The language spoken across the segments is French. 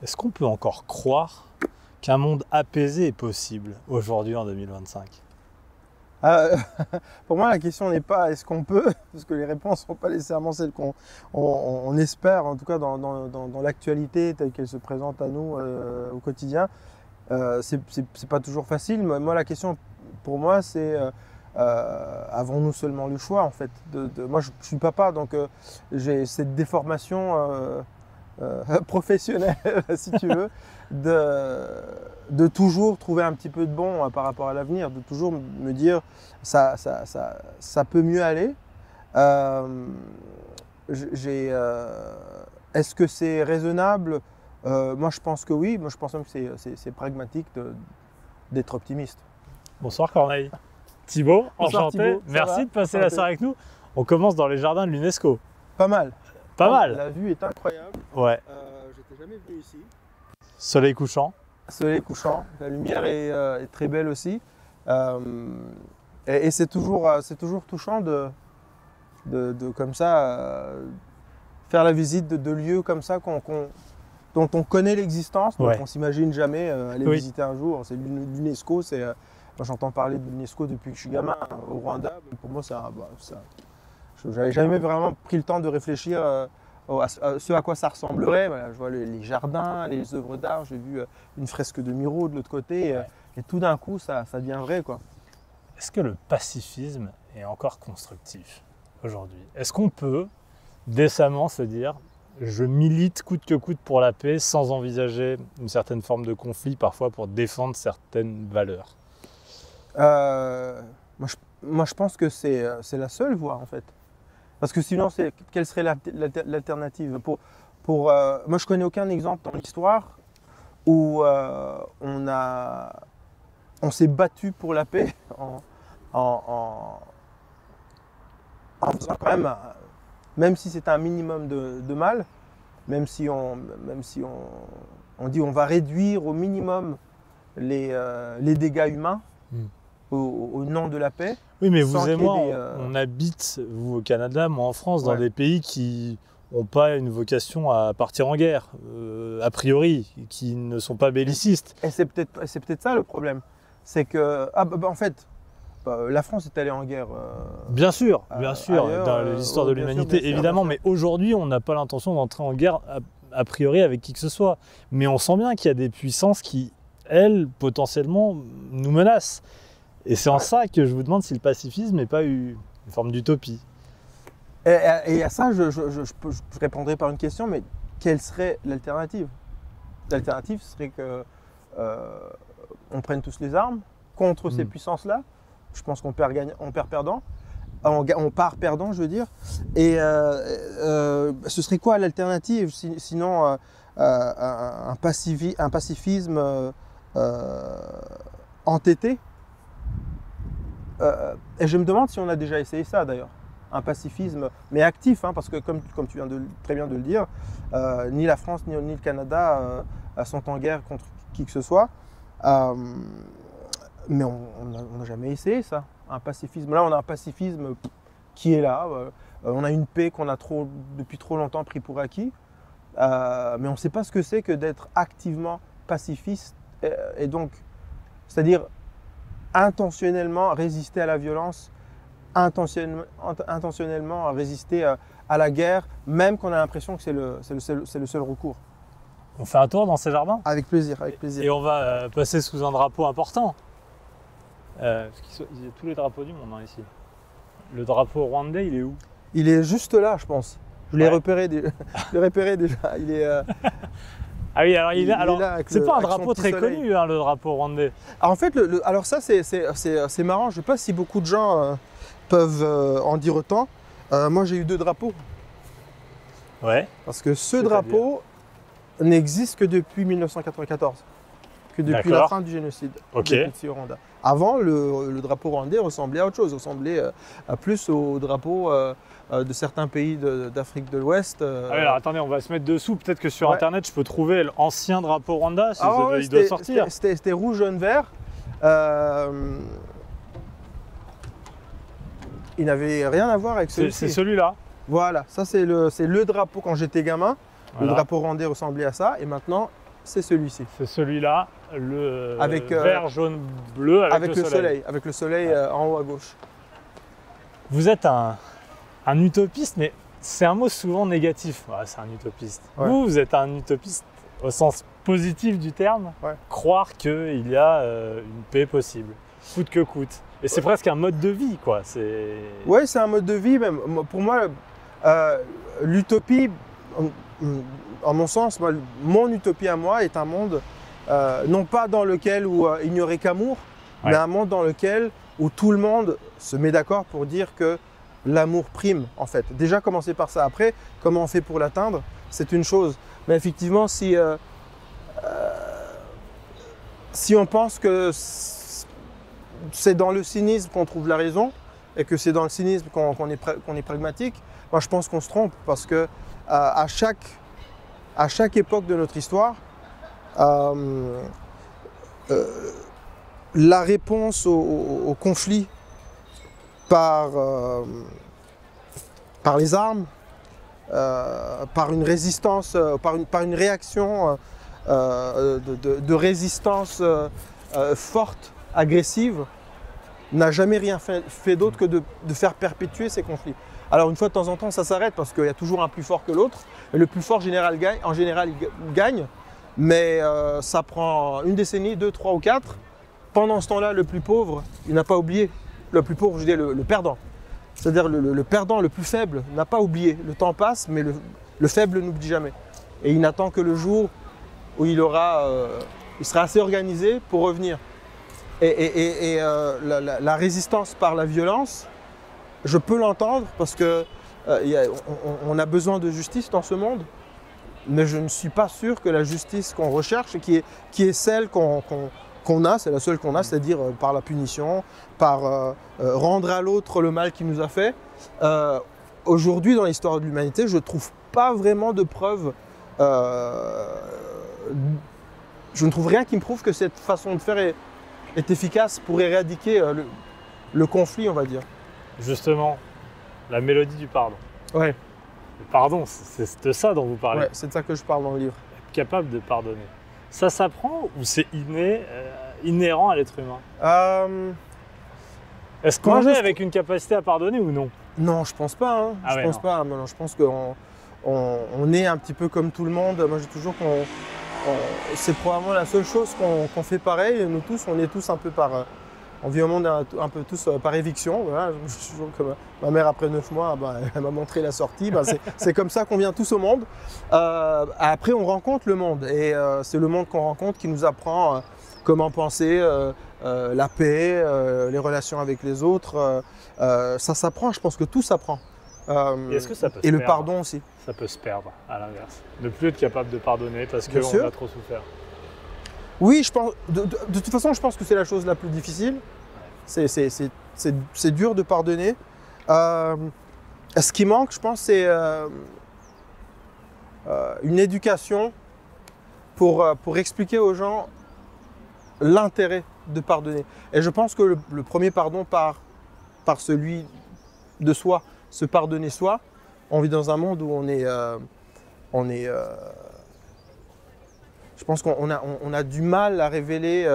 Est-ce qu'on peut encore croire qu'un monde apaisé est possible aujourd'hui en 2025? Pour moi, la question n'est pas est-ce qu'on peut, parce que les réponses ne sont pas nécessairement celles qu'on espère, en tout cas dans l'actualité telle qu'elle se présente à nous au quotidien. C'est pas toujours facile. Moi, la question pour moi, c'est avons-nous seulement le choix en fait moi, je suis papa, donc j'ai cette déformation professionnelle, si tu veux, de toujours trouver un petit peu de bon par rapport à l'avenir, de toujours me dire ça peut mieux aller. Est-ce que c'est raisonnable? Moi, je pense que oui. Moi, je pense même que c'est pragmatique d'être optimiste. Bonsoir Corneille. Thibaut, Bonsoir, enchanté. Thibaut, merci de passer la soirée avec nous. On commence dans les jardins de l'UNESCO. Pas mal. Pas mal. La vue est incroyable. Ouais. J'étais jamais venu ici. Soleil couchant. Soleil couchant. La lumière est très belle aussi. Et c'est toujours touchant de comme ça faire la visite de lieux comme ça dont on connaît l'existence, dont on ne s'imagine jamais aller visiter un jour. C'est l'UNESCO. Moi, j'entends parler de l'UNESCO depuis que je suis gamin au Rwanda. Pour moi, je n'avais jamais vraiment pris le temps de réfléchir à ce à quoi ça ressemblerait. Voilà, je vois les jardins, les œuvres d'art. J'ai vu une fresque de Miro de l'autre côté. Et tout d'un coup, ça devient vrai, quoi. Est-ce que le pacifisme est encore constructif aujourd'hui? Est-ce qu'on peut décemment se dire je milite coûte que coûte pour la paix sans envisager une certaine forme de conflit, parfois pour défendre certaines valeurs? Moi, je pense que c'est la seule voie, en fait. Parce que sinon, quelle serait l'alternative? Moi, je ne connais aucun exemple dans l'histoire où on s'est battu pour la paix en faisant quand même si c'est un minimum de mal, même si on dit on va réduire au minimum les dégâts humains au nom de la paix. Oui, mais vous et moi, on habite, vous au Canada, moi en France, dans des pays qui n'ont pas une vocation à partir en guerre, a priori, qui ne sont pas bellicistes. Et c'est peut-être ça le problème. C'est que, en fait, la France est allée en guerre. Bien sûr, dans l'histoire de l'humanité, évidemment, mais aujourd'hui, on n'a pas l'intention d'entrer en guerre a priori avec qui que ce soit. Mais on sent bien qu'il y a des puissances qui, elles, potentiellement, nous menacent. Et c'est en ça que je vous demande si le pacifisme n'est pas une forme d'utopie. Et à ça, je répondrai par une question, mais quelle serait l'alternative? L'alternative serait qu'on prenne tous les armes contre ces puissances-là. Je pense qu'on perd perdant. On part perdant, je veux dire. Et ce serait quoi l'alternative sinon un pacifisme entêté? Et je me demande si on a déjà essayé ça d'ailleurs. Un pacifisme, mais actif, hein, parce que comme tu viens très bien de le dire, ni la France ni le Canada sont en guerre contre qui que ce soit. Mais on n'a jamais essayé ça, un pacifisme. Là, on a un pacifisme qui est là. On a une paix qu'on a depuis trop longtemps pris pour acquis. Mais on ne sait pas ce que c'est que d'être activement pacifiste. Et donc, c'est-à-dire intentionnellement résister à la violence, intentionnellement résister à la guerre, même qu'on a l'impression que c'est le seul recours. On fait un tour dans ces jardins? Avec plaisir, avec plaisir. Et on va passer sous un drapeau important. Il y a tous les drapeaux du monde ici. Le drapeau rwandais, il est où? Il est juste là, je pense. Je l'ai repéré, déjà. Il est, ah oui, alors c'est pas un drapeau très connu, hein, le drapeau rwandais. Alors, en fait, alors ça, c'est marrant. Je ne sais pas si beaucoup de gens peuvent en dire autant. Moi, j'ai eu 2 drapeaux. Ouais. Parce que ce drapeau n'existe que depuis 1994. Que depuis la fin du génocide du Rwanda. Avant, le drapeau rwandais ressemblait à autre chose, ressemblait plus au drapeau de certains pays d'Afrique de l'Ouest. Alors attendez, on va se mettre dessous. Peut-être que sur Internet, je peux trouver l'ancien drapeau Rwanda, si il doit sortir. C'était rouge, jaune, vert. Il n'avait rien à voir avec celui-ci. C'est celui-là. Voilà, ça c'est le drapeau quand j'étais gamin. Voilà. Le drapeau rwandais ressemblait à ça. Et maintenant, c'est celui-ci. C'est celui-là, le avec, vert, jaune, bleu avec le soleil. Avec le soleil en haut à gauche. Vous êtes un utopiste, mais c'est un mot souvent négatif. Ouais, c'est un utopiste. Ouais. Vous êtes un utopiste au sens positif du terme. Ouais. Croire qu'il y a une paix possible, coûte que coûte. Et c'est presque un mode de vie, quoi. Oui, c'est un mode de vie. Même. Pour moi, l'utopie, en mon sens, mon utopie à moi est un monde, non pas dans lequel où, il n'y aurait qu'amour, mais un monde dans lequel où tout le monde se met d'accord pour dire que l'amour prime, en fait. Déjà, commencer par ça. Après, comment on fait pour l'atteindre, c'est une chose. Mais effectivement, si on pense que c'est dans le cynisme qu'on trouve la raison et que c'est dans le cynisme qu'on est pragmatique, moi, je pense qu'on se trompe parce que à chaque époque de notre histoire, la réponse au conflit par les armes, par une résistance, par une réaction de résistance forte, agressive, n'a jamais rien fait d'autre que de faire perpétuer ces conflits. Alors une fois de temps en temps, ça s'arrête parce qu'il y a toujours un plus fort que l'autre. Et le plus fort en général gagne, mais ça prend une décennie, 2, 3 ou 4. Pendant ce temps-là, le plus pauvre, il n'a pas oublié. Le plus pauvre, je dis le perdant. C'est-à-dire le perdant, le plus faible, n'a pas oublié. Le temps passe, mais le faible n'oublie jamais. Et il n'attend que le jour où il sera assez organisé pour revenir. Et la résistance par la violence, je peux l'entendre parce que on a besoin de justice dans ce monde, mais je ne suis pas sûr que la justice qu'on recherche, qui est celle qu'on a, c'est la seule qu'on a, c'est-à-dire par la punition, par rendre à l'autre le mal qu'il nous a fait. Aujourd'hui, dans l'histoire de l'humanité, je ne trouve pas vraiment de preuves. Je ne trouve rien qui me prouve que cette façon de faire est efficace pour éradiquer le conflit, on va dire. Justement, la mélodie du pardon. Ouais. Le pardon, c'est de ça dont vous parlez. Ouais, c'est de ça que je parle dans le livre. Être capable de pardonner. Ça s'apprend ou c'est inhérent à l'être humain? Est-ce qu'on est avec une capacité à pardonner ou non? Non, je pense pas. Hein. Ah je ouais, pense non. pas. Non, je pense qu'on est un petit peu comme tout le monde. Moi, j'ai toujours c'est probablement la seule chose qu'on fait pareil. Nous tous, on est tous un peu on vit au monde un peu tous par éviction. Voilà. Je suis toujours comme ma mère après 9 mois, elle m'a montré la sortie. C'est comme ça qu'on vient tous au monde. Après, on rencontre le monde et c'est le monde qu'on rencontre qui nous apprend comment penser, la paix, les relations avec les autres. Ça s'apprend. Je pense que tout s'apprend. Est-ce que ça peut et le pardon aussi. Ça peut se perdre à l'inverse. Ne plus être capable de pardonner parce qu'on a trop souffert. Oui, je pense. De toute façon, je pense que c'est la chose la plus difficile. C'est dur de pardonner. Ce qui manque, je pense, c'est une éducation pour expliquer aux gens l'intérêt de pardonner. Et je pense que le premier pardon par celui de soi, se pardonner soi. On vit dans un monde où je pense qu'on a du mal à révéler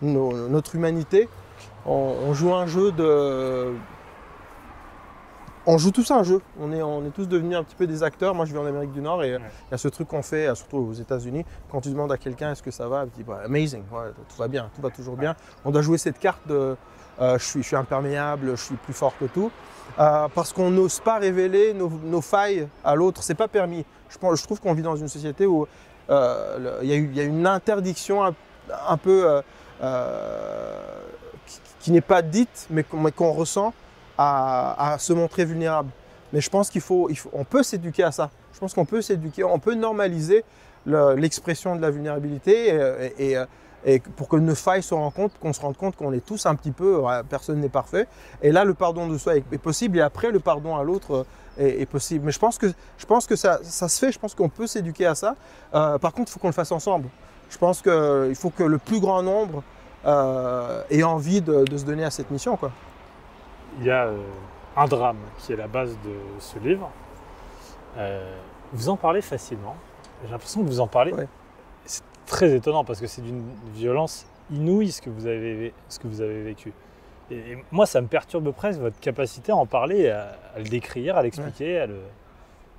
notre humanité. On joue un jeu on joue tous un jeu. On est tous devenus un petit peu des acteurs. Moi, je vis en Amérique du Nord et il y a ce truc qu'on fait, surtout aux États-Unis. Quand tu demandes à quelqu'un est-ce que ça va, il dit amazing, ouais, tout va bien, tout va toujours bien. On doit jouer cette carte de je suis imperméable, je suis plus fort que tout. Parce qu'on n'ose pas révéler nos failles à l'autre. C'est pas permis. Je trouve qu'on vit dans une société où il y a une interdiction un peu qui n'est pas dite, mais qu'on ressent à se montrer vulnérable. Mais je pense on peut s'éduquer à ça. Je pense qu'on peut s'éduquer, on peut normaliser l'expression de la vulnérabilité et pour que nos failles qu'on se rende compte qu'on est tous un petit peu, personne n'est parfait. Et là, le pardon de soi est possible et après, le pardon à l'autre est possible. Mais je pense que ça se fait, je pense qu'on peut s'éduquer à ça. Par contre, il faut qu'on le fasse ensemble. Je pense qu'il faut que le plus grand nombre ait envie de se donner à cette mission, quoi. Il y a un drame qui est la base de ce livre. Vous en parlez facilement. J'ai l'impression que vous en parlez. Ouais. C'est très étonnant parce que c'est d'une violence inouïe ce que vous avez vécu. Et moi, ça me perturbe presque votre capacité à en parler, à le décrire, à l'expliquer. Ouais.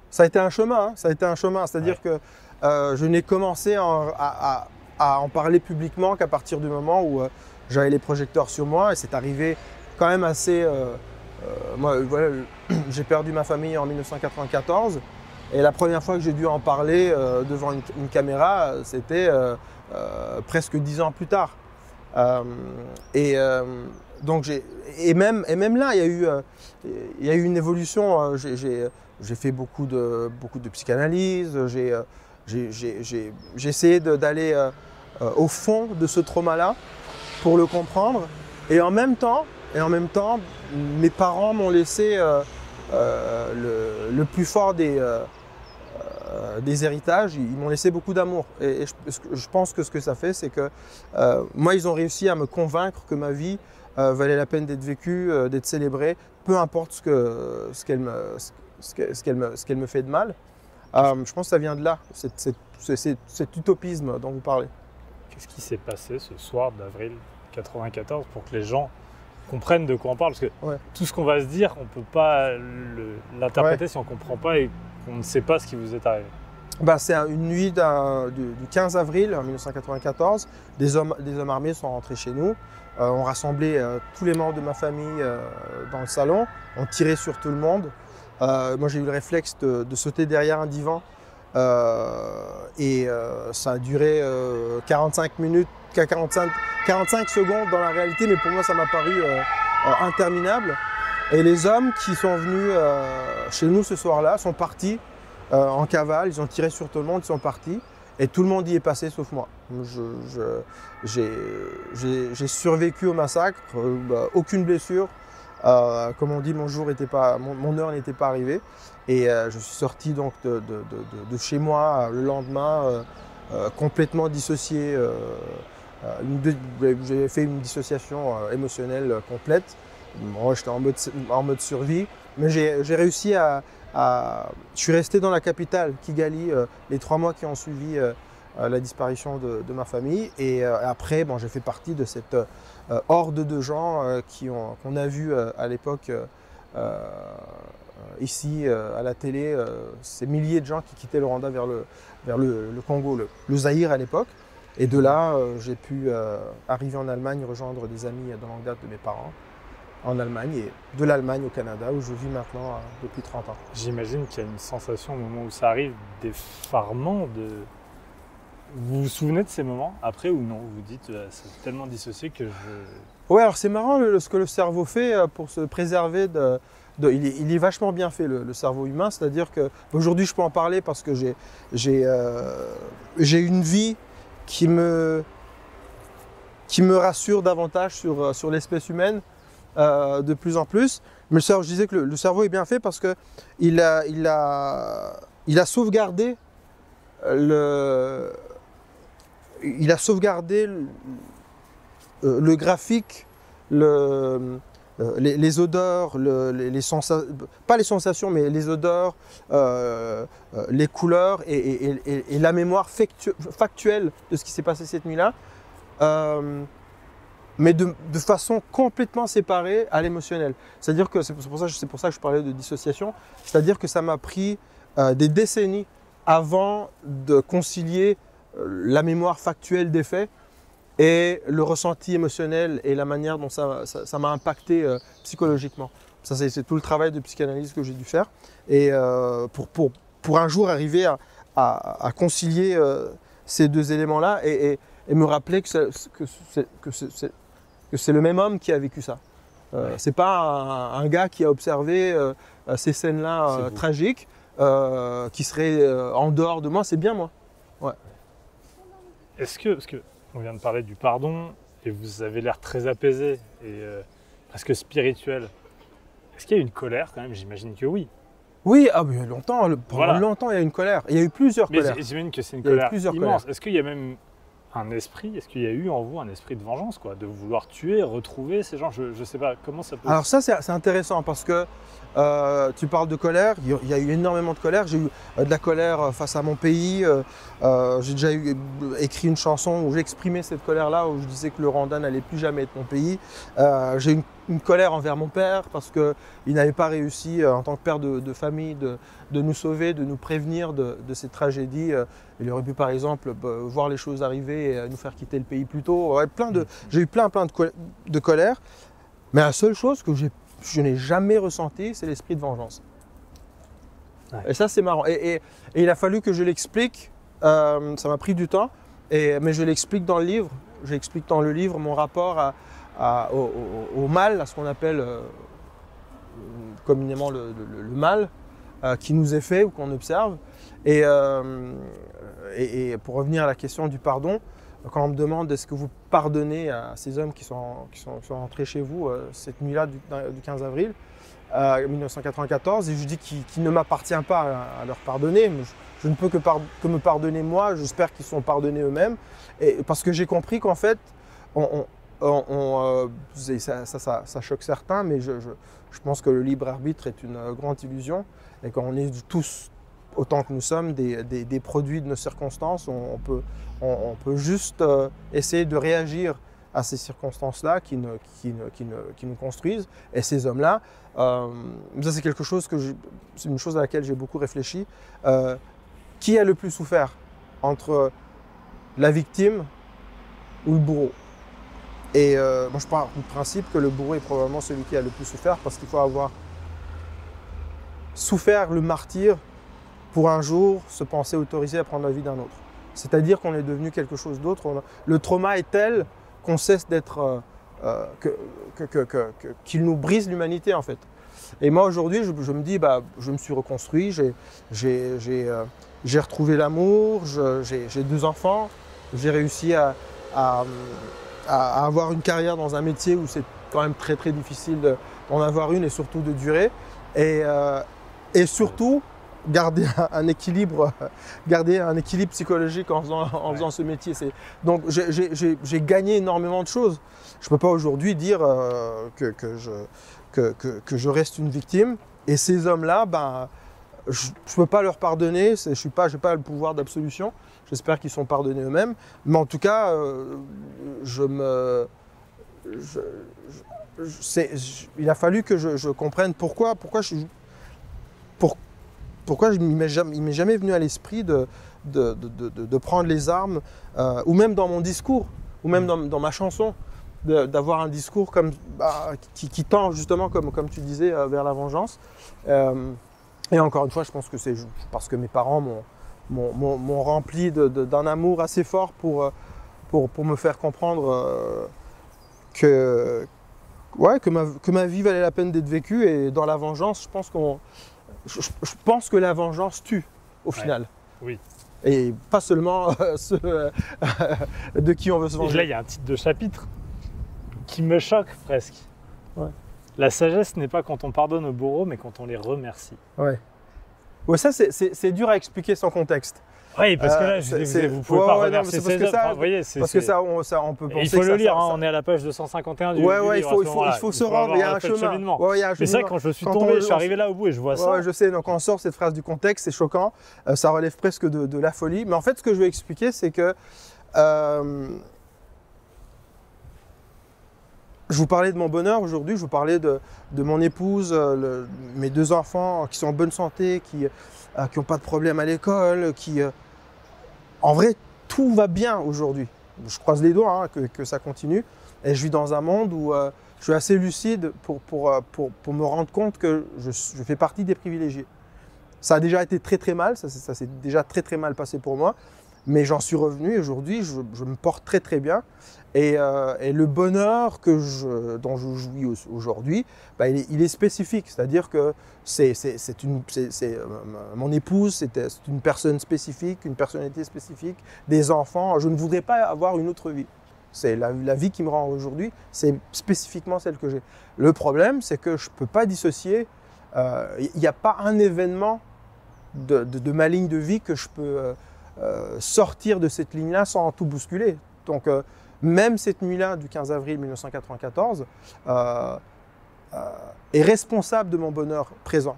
Ça a été un chemin, hein, ça a été un chemin. C'est-à-dire que je n'ai commencé à en parler publiquement qu'à partir du moment où j'avais les projecteurs sur moi. Et c'est arrivé quand même assez... moi, voilà, j'ai perdu ma famille en 1994. Et la première fois que j'ai dû en parler devant une caméra, c'était presque 10 ans plus tard. Donc même là, il y a eu une évolution. J'ai fait beaucoup de psychanalyse. J'ai essayé d'aller au fond de ce trauma-là pour le comprendre. Et en même temps, mes parents m'ont laissé le plus fort des héritages. Ils m'ont laissé beaucoup d'amour. Et je pense que ce que ça fait, c'est que moi, ils ont réussi à me convaincre que ma vie valait la peine d'être vécue, d'être célébrée, peu importe ce qu'elle me fait de mal. Je pense que ça vient de là, cet utopisme dont vous parlez. Qu'est-ce qui s'est passé ce soir d'avril 94 pour que les gens comprennent de quoi on parle? Parce que tout ce qu'on va se dire, on ne peut pas l'interpréter si on ne comprend pas et qu'on ne sait pas ce qui vous est arrivé. C'est une nuit du 15 avril 1994. Des hommes armés sont rentrés chez nous, ont rassemblé tous les membres de ma famille dans le salon, ont tiré sur tout le monde. Moi, j'ai eu le réflexe de sauter derrière un divan et ça a duré 45 minutes, 45 secondes dans la réalité, mais pour moi, ça m'a paru interminable. Et les hommes qui sont venus chez nous ce soir-là sont partis en cavale, ils ont tiré sur tout le monde, ils sont partis. Et tout le monde y est passé sauf moi. J'ai survécu au massacre, aucune blessure. Comme on dit, mon heure n'était pas arrivée. Et je suis sorti donc de chez moi le lendemain, complètement dissocié. J'ai fait une dissociation émotionnelle complète. Moi, j'étais en mode survie. Mais j'ai réussi je suis resté dans la capitale, Kigali, les 3 mois qui ont suivi la disparition de ma famille. Et après, j'ai fait partie de cette horde de gens qu'on a vu à l'époque ici à la télé, ces milliers de gens qui quittaient le Rwanda vers le Congo, le Zaïre à l'époque. Et de là, j'ai pu arriver en Allemagne, rejoindre des amis de longue date de mes parents en Allemagne, et de l'Allemagne au Canada où je vis maintenant depuis 30 ans. J'imagine qu'il y a une sensation au moment où ça arrive d'effarement. Vous vous souvenez de ces moments après ou non? Vous vous dites c'est tellement dissocié que je... Ouais, alors c'est marrant ce que le cerveau fait pour se préserver il est vachement bien fait le cerveau humain, c'est-à-dire qu'aujourd'hui je peux en parler parce que j'ai une vie qui me rassure davantage sur l'espèce humaine de plus en plus. Mais je disais que le cerveau est bien fait parce qu'il a sauvegardé le graphique, les odeurs, les sensations, pas les sensations, mais les odeurs, les couleurs et la mémoire factuelle de ce qui s'est passé cette nuit-là, mais de façon complètement séparée à l'émotionnel. C'est-à-dire que c'est pour ça que je parlais de dissociation, c'est-à-dire que ça m'a pris des décennies avant de concilier la mémoire factuelle des faits et le ressenti émotionnel et la manière dont ça m'a impacté psychologiquement. Ça, c'est tout le travail de psychanalyse que j'ai dû faire. Et pour un jour arriver à concilier ces deux éléments-là et me rappeler que c'est le même homme qui a vécu ça. C'est pas un gars qui a observé ces scènes-là tragiques, qui serait en dehors de moi, c'est bien moi. Ouais. Est-ce que, parce qu'on vient de parler du pardon, et vous avez l'air très apaisé et presque spirituel, est-ce qu'il y a une colère quand même? J'imagine que oui. Oui, mais longtemps, pendant longtemps il y a une colère. Il y a eu plusieurs colères. J'imagine que c'est une colère immense. Est-ce qu'il y a même un esprit, est-ce qu'il y a eu en vous un esprit de vengeance, quoi, de vouloir tuer, retrouver ces gens? Je sais pas, comment ça peut... Alors ça, c'est intéressant parce que tu parles de colère, il y a eu énormément de colère. J'ai eu de la colère face à mon pays. J'ai déjà écrit une chanson où j'exprimais cette colère-là, où je disais que le Rwanda n'allait plus jamais être mon pays. J'ai eu une colère envers mon père parce qu'il n'avait pas réussi, en tant que père de famille, de nous sauver, de nous prévenir de ces tragédies. Il aurait pu par exemple voir les choses arriver et nous faire quitter le pays plus tôt. Ouais, j'ai eu plein de colère. Mais la seule chose que je n'ai jamais ressentie, c'est l'esprit de vengeance. Ouais. Et ça, c'est marrant. Et il a fallu que je l'explique. Ça m'a pris du temps, mais je l'explique dans le livre. J'explique dans le livre mon rapport au mal, à ce qu'on appelle communément le mal qui nous est fait ou qu'on observe. Et pour revenir à la question du pardon, quand on me demande est-ce que vous pardonnez à ces hommes qui sont rentrés chez vous cette nuit-là du 15 avril 1994, et je dis qu'il ne m'appartient pas à leur pardonner, mais je ne peux que me pardonner moi, j'espère qu'ils sont pardonnés eux-mêmes, parce que j'ai compris qu'en fait, ça choque certains, mais je pense que le libre arbitre est une grande illusion, et qu'on est tous, autant que nous sommes, des produits de nos circonstances. On peut juste essayer de réagir à ces circonstances-là qui nous construisent. Et ces hommes-là, ça c'est quelque chose c'est une chose à laquelle j'ai beaucoup réfléchi. Qui a le plus souffert entre la victime ou le bourreau? Et moi je pars du principe que le bourreau est probablement celui qui a le plus souffert, parce qu'il faut avoir souffert le martyre pour un jour se penser autorisé à prendre la vie d'un autre. C'est-à-dire qu'on est devenu quelque chose d'autre. Le trauma est tel qu'on cesse d'être... qu'il nous brise l'humanité en fait. Et moi aujourd'hui, je me dis, je me suis reconstruit, j'ai retrouvé l'amour, j'ai 2 enfants, j'ai réussi à avoir une carrière dans un métier où c'est quand même très très difficile d'en avoir une, et surtout de durer. Et surtout, garder un équilibre psychologique en faisant ce métier. Donc j'ai gagné énormément de choses. Je ne peux pas aujourd'hui dire que je reste une victime. Et ces hommes-là, je ne peux pas leur pardonner. Je n'ai pas le pouvoir d'absolution. J'espère qu'ils sont pardonnés eux-mêmes. Mais en tout cas, il a fallu que je comprenne pourquoi il ne m'est jamais venu à l'esprit de prendre les armes, ou même dans mon discours, ou même dans ma chanson, d'avoir un discours qui tend justement, comme tu disais, vers la vengeance. Et encore une fois, je pense que c'est parce que mes parents m'ont rempli d'un amour assez fort pour me faire comprendre que ma vie valait la peine d'être vécue. Et dans la vengeance, je pense que la vengeance tue, au final. Oui. Et pas seulement ceux de qui on veut se venger. Et là, il y a un titre de chapitre qui me choque presque. Ouais. La sagesse n'est pas quand on pardonne aux bourreaux, mais quand on les remercie. Ouais. Ouais, ça, c'est dur à expliquer sans contexte. Oui, parce que là, vous ne pouvez pas remercier ces œuvres. Parce que ça, on peut penser. Il faut le lire, on est à la page 251 du livre. Il faut se rendre, il y a un chemin. Mais c'est vrai, quand je suis tombé, je suis arrivé là au bout et je vois ça. Ouais, je sais, donc on sort cette phrase du contexte, c'est choquant, ça relève presque de la folie. Mais en fait, ce que je veux expliquer, c'est que je vous parlais de mon bonheur aujourd'hui, je vous parlais de mon épouse, mes 2 enfants qui sont en bonne santé, qui n'ont pas de problème à l'école, en vrai, tout va bien aujourd'hui. Je croise les doigts que ça continue. Et je vis dans un monde où je suis assez lucide pour me rendre compte que je fais partie des privilégiés. Ça a déjà été très très mal, ça s'est déjà très très mal passé pour moi. Mais j'en suis revenu et aujourd'hui, je me porte très très bien. Et le bonheur dont je jouis aujourd'hui, il est spécifique. C'est-à-dire que mon épouse, c'est une personne spécifique, une personnalité spécifique, des enfants. Je ne voudrais pas avoir une autre vie. C'est la vie qui me rend aujourd'hui, c'est spécifiquement celle que j'ai. Le problème, c'est que je ne peux pas dissocier. Il n'y a pas un événement de ma ligne de vie que je peux sortir de cette ligne-là sans tout bousculer. Donc, même cette nuit-là du 15 avril 1994 est responsable de mon bonheur présent.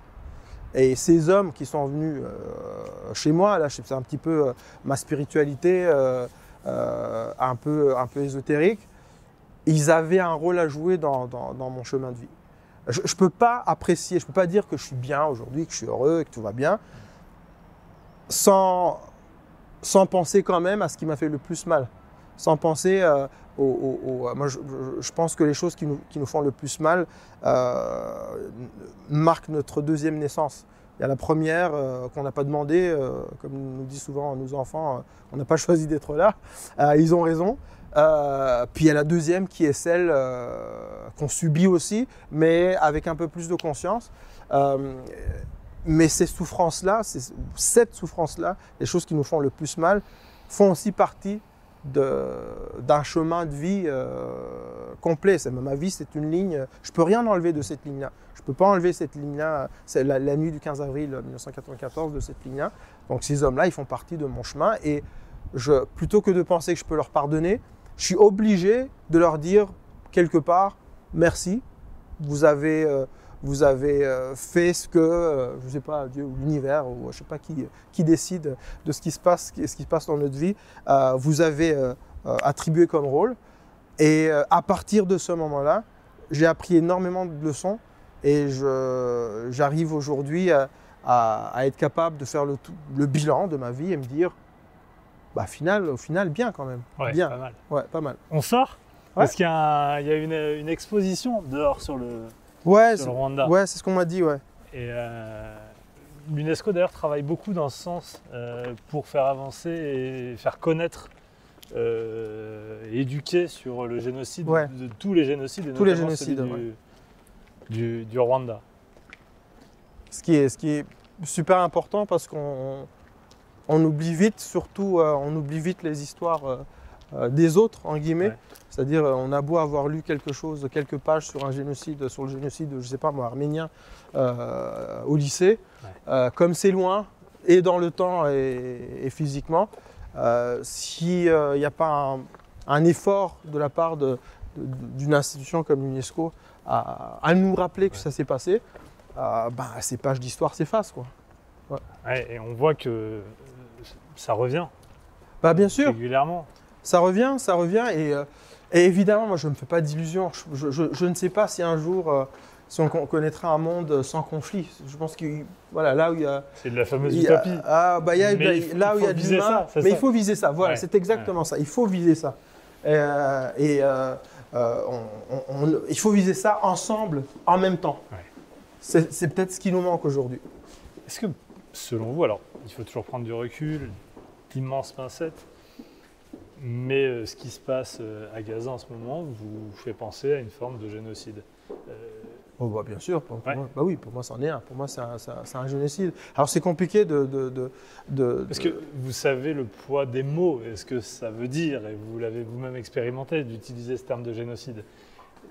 Et ces hommes qui sont venus chez moi, là, c'est un petit peu ma spiritualité un peu ésotérique, ils avaient un rôle à jouer dans mon chemin de vie. Je ne peux pas apprécier, je ne peux pas dire que je suis bien aujourd'hui, que je suis heureux, que tout va bien, sans penser quand même à ce qui m'a fait le plus mal. Sans penser moi, je pense que les choses qui nous font le plus mal marquent notre deuxième naissance. Il y a la première qu'on n'a pas demandé, comme nous disent souvent nos enfants, on n'a pas choisi d'être là, ils ont raison. Puis il y a la deuxième qui est celle qu'on subit aussi, mais avec un peu plus de conscience. Mais ces souffrances-là, cette souffrance-là, les choses qui nous font le plus mal, font aussi partie d'un chemin de vie complet. Ma vie, c'est une ligne. Je ne peux rien enlever de cette ligne-là. Je ne peux pas enlever cette ligne-là, c'est la nuit du 15 avril 1994 de cette ligne-là. Donc ces hommes-là, ils font partie de mon chemin. Et plutôt que de penser que je peux leur pardonner, je suis obligé de leur dire quelque part merci. Vous avez fait ce que, je ne sais pas, Dieu ou l'univers, ou je ne sais pas qui décide de ce qui se passe dans notre vie, vous avez attribué comme rôle. Et à partir de ce moment-là, j'ai appris énormément de leçons et j'arrive aujourd'hui à être capable de faire le bilan de ma vie et me dire, au final, bien quand même. Ouais, bien. Pas mal. Ouais, pas mal. On sort parce qu'il y a une exposition dehors sur le Rwanda. Ouais, c'est ce qu'on m'a dit, ouais. Et l'UNESCO d'ailleurs travaille beaucoup dans ce sens pour faire avancer et faire connaître, éduquer sur le génocide, de tous les génocides, et notamment celui du Rwanda. Ce qui est super important parce qu'on oublie vite, surtout on oublie vite les histoires des autres, en guillemets. Ouais. C'est-à-dire, on a beau avoir lu quelque chose, quelques pages sur le génoside, je ne sais pas moi, arménien, au lycée, comme c'est loin, et dans le temps et physiquement, s'il n'y a pas un effort de la part d'une institution comme l'UNESCO à nous rappeler que ça s'est passé, ces pages d'histoire s'effacent, quoi. Ouais, et on voit que ça revient. Bien sûr. Régulièrement. Ça revient, et évidemment, moi je ne me fais pas d'illusions. Je ne sais pas si un jour, si on connaîtra un monde sans conflit. Je pense que là où il y a... C'est de la fameuse utopie. Là où il y a de l'humain, mais il faut viser ça. Voilà, c'est exactement ça. Il faut viser ça. Il faut viser ça ensemble, en même temps. Ouais. C'est peut-être ce qui nous manque aujourd'hui. Est-ce que, selon vous, alors il faut toujours prendre du recul, d'immenses pincettes, mais ce qui se passe à Gaza en ce moment vous fait penser à une forme de génocide? Bien sûr, pour moi c'en est un. Pour moi c'est un génocide. Alors c'est compliqué Parce que vous savez le poids des mots, et ce que ça veut dire, et vous l'avez vous-même expérimenté d'utiliser ce terme de génocide.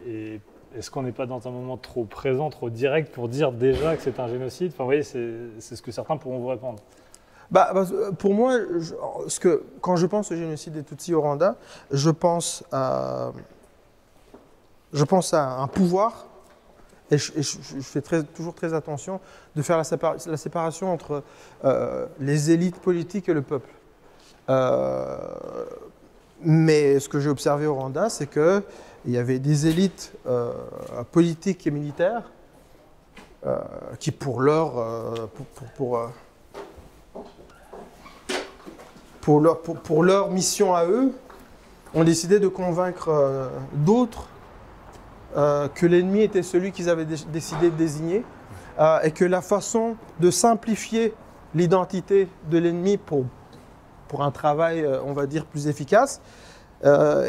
Et est-ce qu'on n'est pas dans un moment trop présent, trop direct pour dire déjà que c'est un génocide? Enfin, vous voyez, c'est ce que certains pourront vous répondre. Pour moi, quand je pense au génocide des Tutsis au Rwanda, je pense à un pouvoir, et je fais toujours très attention de faire la séparation entre les élites politiques et le peuple. Mais ce que j'ai observé au Rwanda, c'est qu'il y avait des élites politiques et militaires qui, pour leur mission à eux, ont décidé de convaincre d'autres que l'ennemi était celui qu'ils avaient décidé de désigner et que la façon de simplifier l'identité de l'ennemi pour un travail, on va dire, plus efficace,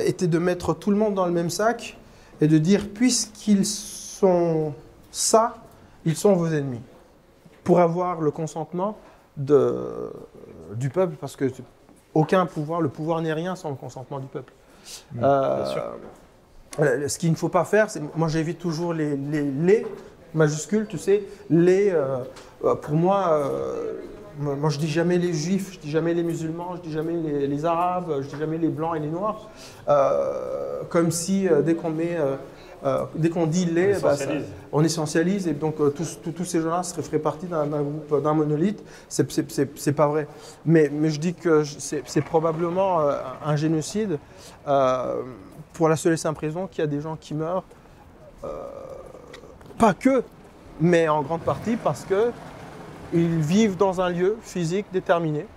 était de mettre tout le monde dans le même sac et de dire, puisqu'ils sont ça, ils sont vos ennemis, pour avoir le consentement du peuple, parce que aucun pouvoir, le pouvoir n'est rien sans le consentement du peuple. Bien sûr. Ce qu'il ne faut pas faire, moi j'évite toujours les majuscules, tu sais, pour moi, moi, je dis jamais les juifs, je dis jamais les musulmans, je dis jamais les arabes, je dis jamais les blancs et les noirs. Comme si dès qu'on dit les, on essentialise et donc tous ces gens-là feraient partie d'un groupe, d'un monolithe. C'est pas vrai. Mais je dis que c'est probablement un génocide pour la seule et simple raison qu'il y a des gens qui meurent, pas que, mais en grande partie parce que ils vivent dans un lieu physique déterminé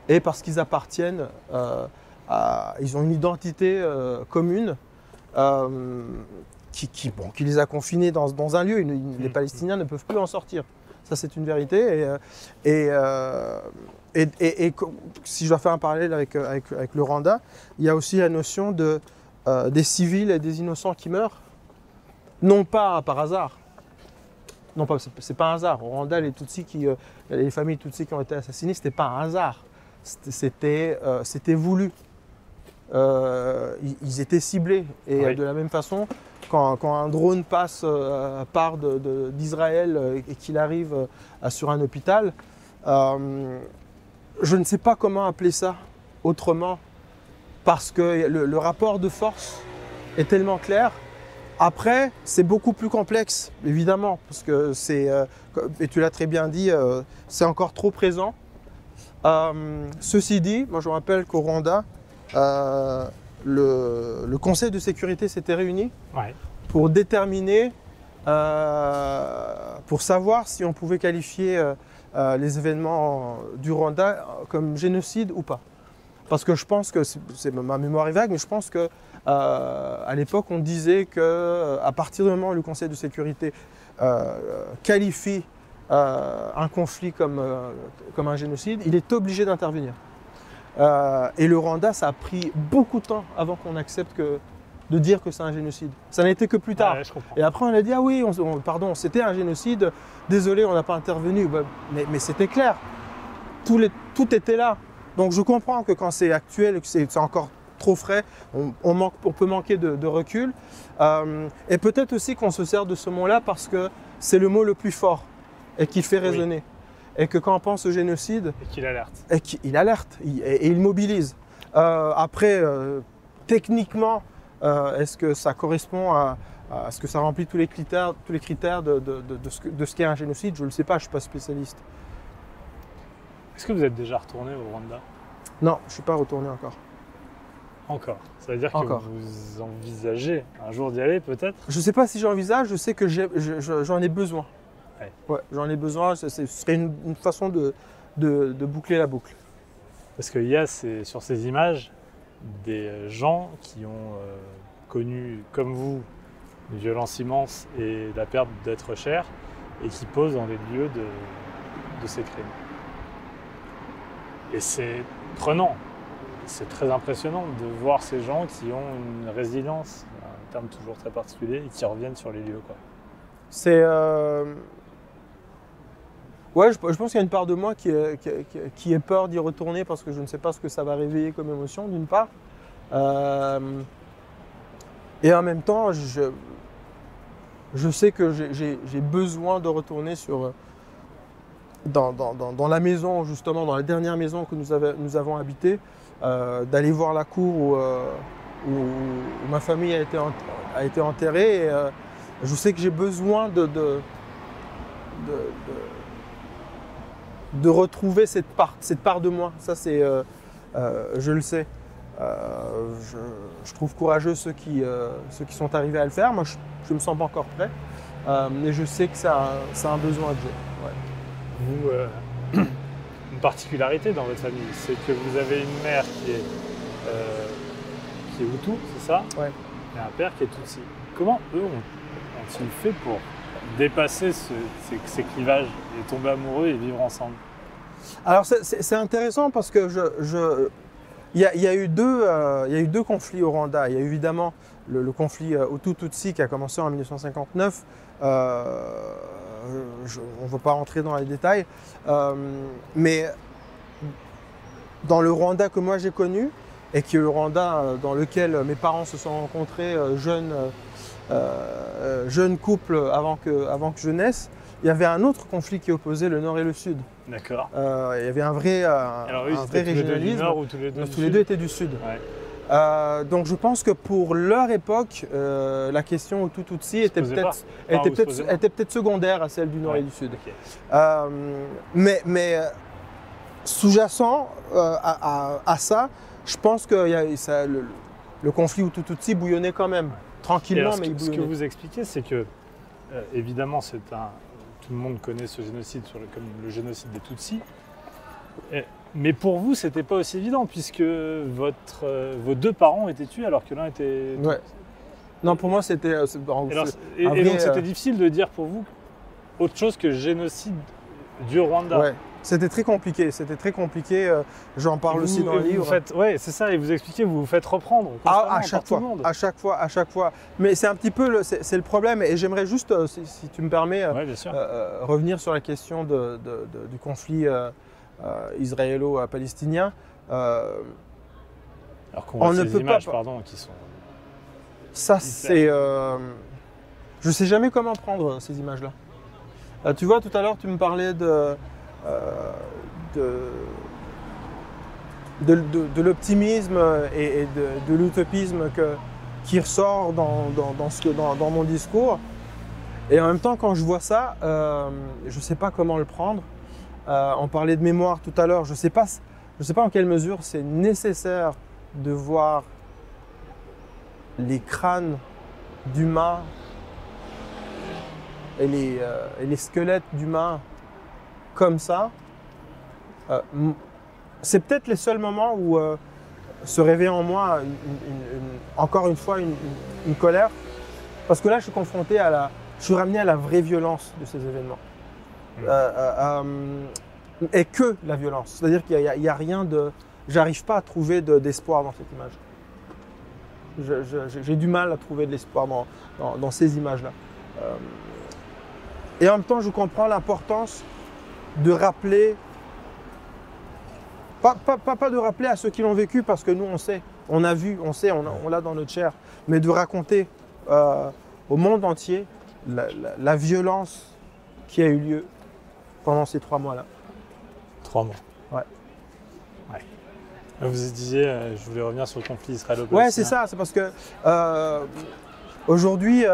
et parce qu'ils appartiennent ils ont une identité commune qui les a confinés dans un lieu. Les Palestiniens ne peuvent plus en sortir. Ça, c'est une vérité. Et si je dois faire un parallèle avec le Rwanda, il y a aussi la notion des civils et des innocents qui meurent, non pas par hasard. Non, c'est pas un hasard. Au Rwanda, les familles Tutsis qui ont été assassinées, c'était pas un hasard. C'était voulu. Ils étaient ciblés. Et de la même façon, quand un drone part d'Israël et qu'il arrive sur un hôpital, je ne sais pas comment appeler ça autrement, parce que le rapport de force est tellement clair. Après, c'est beaucoup plus complexe, évidemment, parce que et tu l'as très bien dit, c'est encore trop présent. Ceci dit, moi je me rappelle qu'au Rwanda, le Conseil de sécurité s'était réuni pour déterminer, pour savoir si on pouvait qualifier les événements du Rwanda comme génocide ou pas. Parce que je pense que, ma mémoire est vague, mais je pense que à l'époque, on disait qu'à partir du moment où le Conseil de sécurité qualifie un conflit comme un génocide, il est obligé d'intervenir. Et le Rwanda, ça a pris beaucoup de temps avant qu'on accepte de dire que c'est un génocide. Ça n'a été que plus tard. Et après, on a dit, ah oui, pardon, c'était un génocide, désolé, on n'a pas intervenu. Mais c'était clair, tout était là. Donc je comprends que quand c'est actuel, que c'est encore trop frais, on peut manquer de recul. Et peut-être aussi qu'on se sert de ce mot-là parce que c'est le mot le plus fort et qui fait résonner. Et que quand on pense au génocide… Et qu'il alerte. Et qu'il alerte, et il mobilise. Après, techniquement, est-ce que ça correspond à est-ce que ça remplit tous les critères de ce qu'est un génocide? Je ne le sais pas, je ne suis pas spécialiste. Est-ce que vous êtes déjà retourné au Rwanda? Non, je ne suis pas retourné encore. Encore? Ça veut dire que vous envisagez un jour d'y aller peut-être? Je ne sais pas si j'envisage, je sais que j'en ai besoin. Ouais, j'en ai besoin, ce serait une façon de boucler la boucle. Parce qu'il y a sur ces images des gens qui ont connu, comme vous, une violence immense et la perte d'êtres chers et qui posent dans les lieux de ces crimes. Et c'est prenant, c'est très impressionnant de voir ces gens qui ont une résilience, un terme toujours très particulier, et qui reviennent sur les lieux, quoi. C'est… Ouais, je pense qu'il y a une part de moi qui ait peur d'y retourner parce que je ne sais pas ce que ça va réveiller comme émotion, d'une part. Et en même temps, je sais que j'ai besoin de retourner dans la maison, justement, dans la dernière maison que nous avons habitée, d'aller voir la cour où ma famille a été enterrée. Et, je sais que j'ai besoin de retrouver cette part de moi. Ça, je le sais. Je trouve courageux ceux qui sont arrivés à le faire. Moi, je ne me sens pas encore prêt. Mais je sais que c'est un besoin que j'ai. Ouais. Vous, une particularité dans votre famille, c'est que vous avez une mère qui est Hutu, c'est ça? Ouais. Et un père qui est Tutsi. Comment eux ont-ils fait pour dépasser ces clivages et tomber amoureux et vivre ensemble? Alors c'est intéressant parce que il y a eu deux conflits au Rwanda. Il y a évidemment le conflit Hutu-Tutsi qui a commencé en 1959. On ne va pas rentrer dans les détails, mais dans le Rwanda que moi j'ai connu, et qui est le Rwanda dans lequel mes parents se sont rencontrés jeunes couples avant que je naisse, il y avait un autre conflit qui opposait le Nord et le Sud. D'accord. Il y avait un vrai régionalisme. Nord ou tous les deux tous les deux étaient du Sud. Ouais. Donc je pense que pour leur époque, la question Hutu-Tutsi était peut-être secondaire à celle du Nord et du Sud. Okay. Mais sous-jacent à ça, je pense que le conflit Hutu-Tutsi bouillonnait quand même, tranquillement, mais il bouillonnait. Ce que vous expliquez, c'est que, évidemment, tout le monde connaît ce génocide comme le génocide des Tutsis. Mais pour vous, c'était pas aussi évident, puisque vos deux parents étaient tués alors que l'un était... Ouais. Non, pour moi, c'était... donc c'était difficile de dire pour vous autre chose que génocide du Rwanda. Ouais. C'était très compliqué, j'en parle aussi dans le livre. Oui, c'est ça, et vous expliquez, vous vous faites reprendre à chaque fois. Mais c'est un petit peu c'est le problème, et j'aimerais juste, si tu me permets, revenir sur la question du conflit israélo-palestinien. Alors qu'on voit ces images, qui sont... Ça, c'est... je ne sais jamais comment prendre ces images-là. Tu vois, tout à l'heure, tu me parlais de l'optimisme et de l'utopisme qui ressort dans mon discours. Et en même temps, quand je vois ça, je ne sais pas comment le prendre. On parlait de mémoire tout à l'heure. Je ne sais pas en quelle mesure c'est nécessaire de voir les crânes d'humains et les squelettes d'humains comme ça. C'est peut-être les seuls moments où se réveille en moi encore une fois une colère, parce que là je suis ramené à la vraie violence de ces événements. Et que la violence, c'est-à-dire qu'il n'y a rien de... J'arrive pas à trouver d'espoir dans cette image. J'ai du mal à trouver de l'espoir dans ces images-là. Et en même temps, je comprends l'importance de rappeler, pas de rappeler à ceux qui l'ont vécu, parce que nous on sait, on a vu, on sait, on l'a dans notre chair, mais de raconter au monde entier la violence qui a eu lieu pendant ces 3 mois-là. 3 mois. Ouais. Vous disiez, je voulais revenir sur le conflit israélo-palestinien. Ouais, c'est ça, c'est parce que aujourd'hui,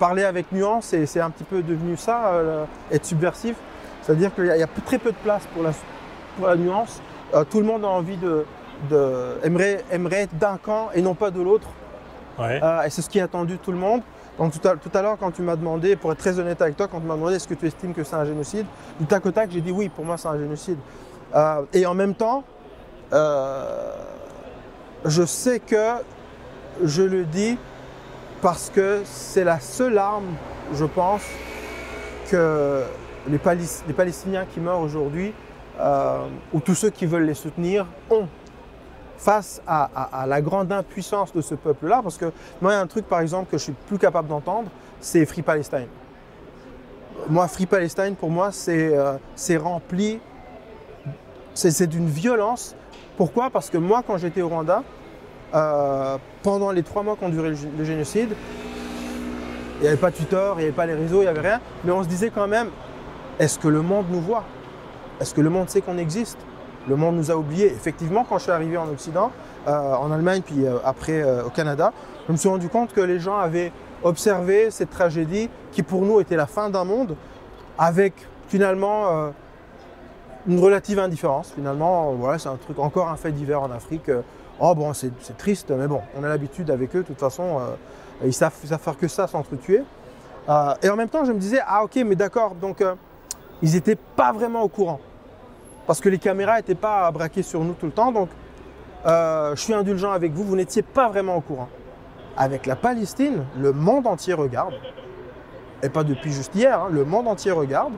parler avec nuance, c'est un petit peu devenu ça, être subversif. C'est-à-dire qu'il y a très peu de place pour la nuance. Tout le monde a envie aimerait être d'un camp et non pas de l'autre. Ouais. Et c'est ce qui a attendu tout le monde. Donc tout à l'heure, quand tu m'as demandé, pour être très honnête avec toi, quand tu m'as demandé est-ce que tu estimes que c'est un génocide, du tac au tac, j'ai dit oui, pour moi c'est un génocide. Et en même temps, je sais que je le dis parce que c'est la seule arme, je pense, que les Palestiniens qui meurent aujourd'hui, ou tous ceux qui veulent les soutenir, ont face à la grande impuissance de ce peuple-là. Parce que moi, il y a un truc, par exemple, que je suis plus capable d'entendre, c'est Free Palestine. Moi, Free Palestine, pour moi, c'est rempli, c'est d'une violence. Pourquoi? Parce que moi, quand j'étais au Rwanda, pendant les 3 mois qu'ont duré le génocide, il n'y avait pas Twitter, il n'y avait pas les réseaux, il n'y avait rien. Mais on se disait quand même, est-ce que le monde nous voit? Est-ce que le monde sait qu'on existe? Le monde nous a oubliés. Effectivement, quand je suis arrivé en Occident, en Allemagne, puis après au Canada, je me suis rendu compte que les gens avaient observé cette tragédie qui pour nous était la fin d'un monde, avec finalement une relative indifférence. Finalement, voilà, c'est un truc, encore un fait divers en Afrique. Oh bon, c'est triste, mais bon, on a l'habitude avec eux, de toute façon, ils savent faire que ça, s'entretuer. Et en même temps, je me disais, ah ok, mais d'accord, donc ils n'étaient pas vraiment au courant. Parce que les caméras n'étaient pas braquées sur nous tout le temps, donc je suis indulgent avec vous, vous n'étiez pas vraiment au courant. Avec la Palestine, le monde entier regarde, et pas depuis juste hier, hein, le monde entier regarde,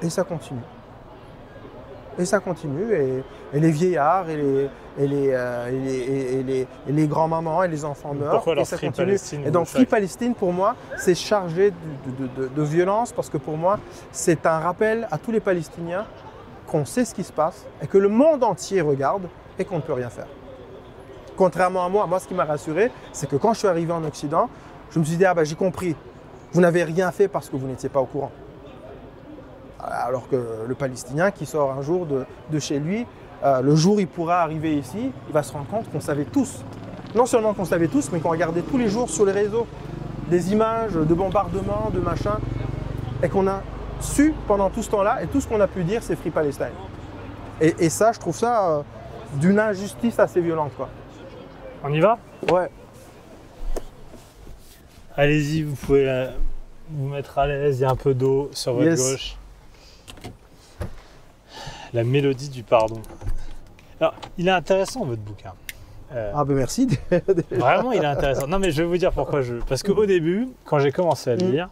et ça continue. Et ça continue, et les vieillards, et les grands-mamans, et les enfants meurent, pourquoi et ça continue. Et donc Free Palestine, pour moi, c'est chargé de violence, parce que pour moi, c'est un rappel à tous les Palestiniens qu'on sait ce qui se passe, et que le monde entier regarde, et qu'on ne peut rien faire. Contrairement à moi, ce qui m'a rassuré, c'est que quand je suis arrivé en Occident, je me suis dit, ah ben j'ai compris, vous n'avez rien fait parce que vous n'étiez pas au courant. Alors que le Palestinien qui sort un jour de chez lui, le jour où il pourra arriver ici, il va se rendre compte qu'on savait tous. Non seulement qu'on savait tous, mais qu'on regardait tous les jours sur les réseaux des images de bombardements, de machins, et qu'on a su pendant tout ce temps-là, et tout ce qu'on a pu dire, c'est Free Palestine. Et ça, je trouve ça d'une injustice assez violente, quoi. On y va? Ouais. Allez-y, vous pouvez vous mettre à l'aise, il y a un peu d'eau sur votre gauche. La mélodie du pardon. Alors, il est intéressant votre bouquin. Ah ben merci. Vraiment, il est intéressant. Non mais je vais vous dire pourquoi parce qu'au début, quand j'ai commencé à le lire,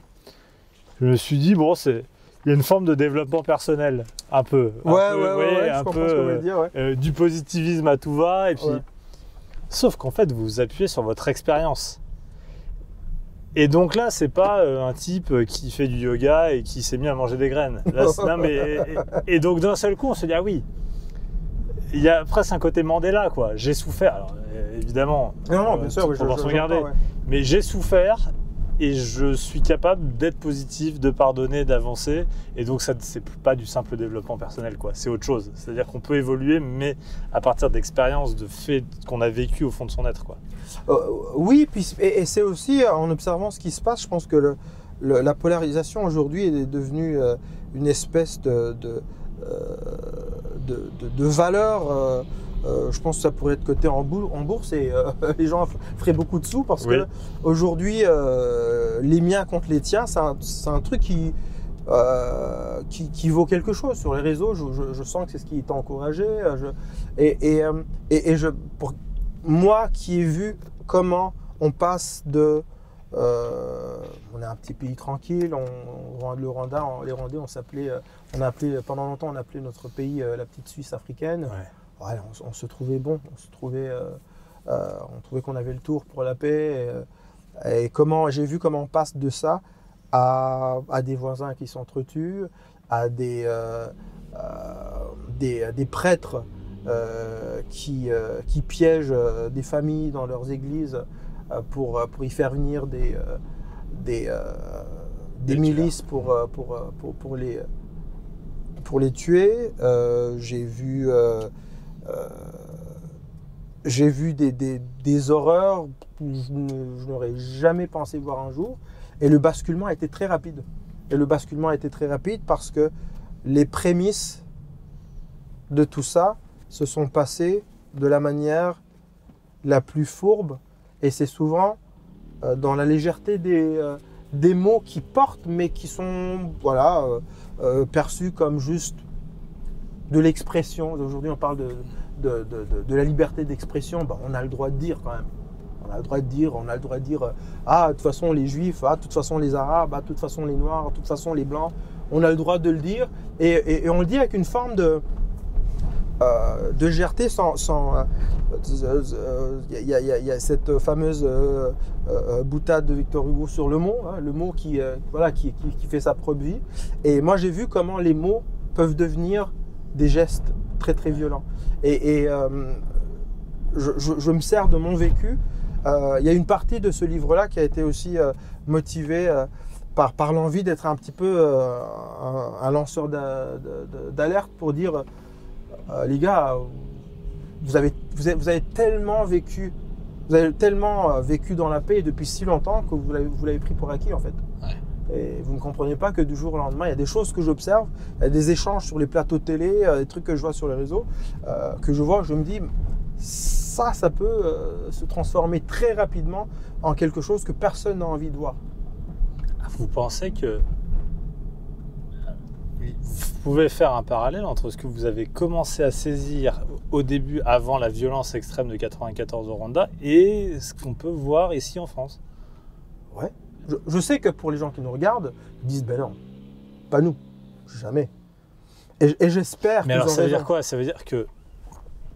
je me suis dit bon, il y a une forme de développement personnel, un peu. Je comprends ce que vous voulez dire, ouais. Du positivisme à tout va, et puis. Ouais. Sauf qu'en fait, vous vous appuyez sur votre expérience. Et donc là, c'est pas un type qui fait du yoga et qui s'est mis à manger des graines. Là, non, mais, et donc d'un seul coup, on se dit ah oui. Il y a presque un côté Mandela, quoi. J'ai souffert. Alors, évidemment, non, bien sûr, proportion gardée. Mais j'ai souffert et je suis capable d'être positif, de pardonner, d'avancer. Et donc, ça, c'est pas du simple développement personnel, quoi. C'est autre chose. C'est-à-dire qu'on peut évoluer, mais à partir d'expériences, de faits qu'on a vécu au fond de son être, quoi. Oui, et c'est aussi en observant ce qui se passe. Je pense que la polarisation aujourd'hui est devenue une espèce de valeur. Je pense que ça pourrait être coté en bourse et les gens feraient beaucoup de sous parce que aujourd'hui les miens contre les tiens, c'est un truc qui vaut quelque chose sur les réseaux. Je sens que c'est ce qui est encouragé. Pour moi qui ai vu comment on passe de on est un petit pays tranquille, le Rwanda, les Rwandais, pendant longtemps on appelait notre pays la petite Suisse africaine. Ouais, on se trouvait bon, on trouvait qu'on avait le tour pour la paix. Et j'ai vu comment on passe de ça à des voisins qui s'entretuent, à des prêtres qui piègent des familles dans leurs églises pour y faire venir des milices pour les tuer. J'ai vu des horreurs que je n'aurais jamais pensé voir un jour. Et le basculement a été très rapide. Parce que les prémices de tout ça se sont passées de la manière la plus fourbe. Et c'est souvent dans la légèreté des mots qui portent, mais qui sont perçus comme juste de l'expression. Aujourd'hui, on parle de la liberté d'expression. On a le droit de dire quand même. On a le droit de dire ah, de toute façon les Juifs, ah, de toute façon les Arabes, ah, de toute façon les Noirs, de toute façon les Blancs. On a le droit de le dire et on le dit avec une forme de légèreté il y a cette fameuse boutade de Victor Hugo sur le mot, hein, le mot qui fait sa propre vie. Et moi j'ai vu comment les mots peuvent devenir des gestes très très violents. Et je me sers de mon vécu. Il y a une partie de ce livre-là qui a été aussi motivée par l'envie d'être un petit peu un lanceur d'alerte pour dire les gars, vous avez tellement vécu dans la paix depuis si longtemps que vous l'avez pris pour acquis en fait. Ouais. Et vous ne comprenez pas que du jour au lendemain, il y a des choses que j'observe, il y a des échanges sur les plateaux de télé, des trucs que je vois sur les réseaux, que je me dis ça peut se transformer très rapidement en quelque chose que personne n'a envie de voir. Vous pensez que vous pouvez faire un parallèle entre ce que vous avez commencé à saisir au début, avant la violence extrême de 94 au Rwanda, et ce qu'on peut voir ici en France? Ouais. Je sais que pour les gens qui nous regardent, ils disent ben non, pas nous, jamais. Et j'espère. Mais alors ça veut dire quoi? Ça veut dire que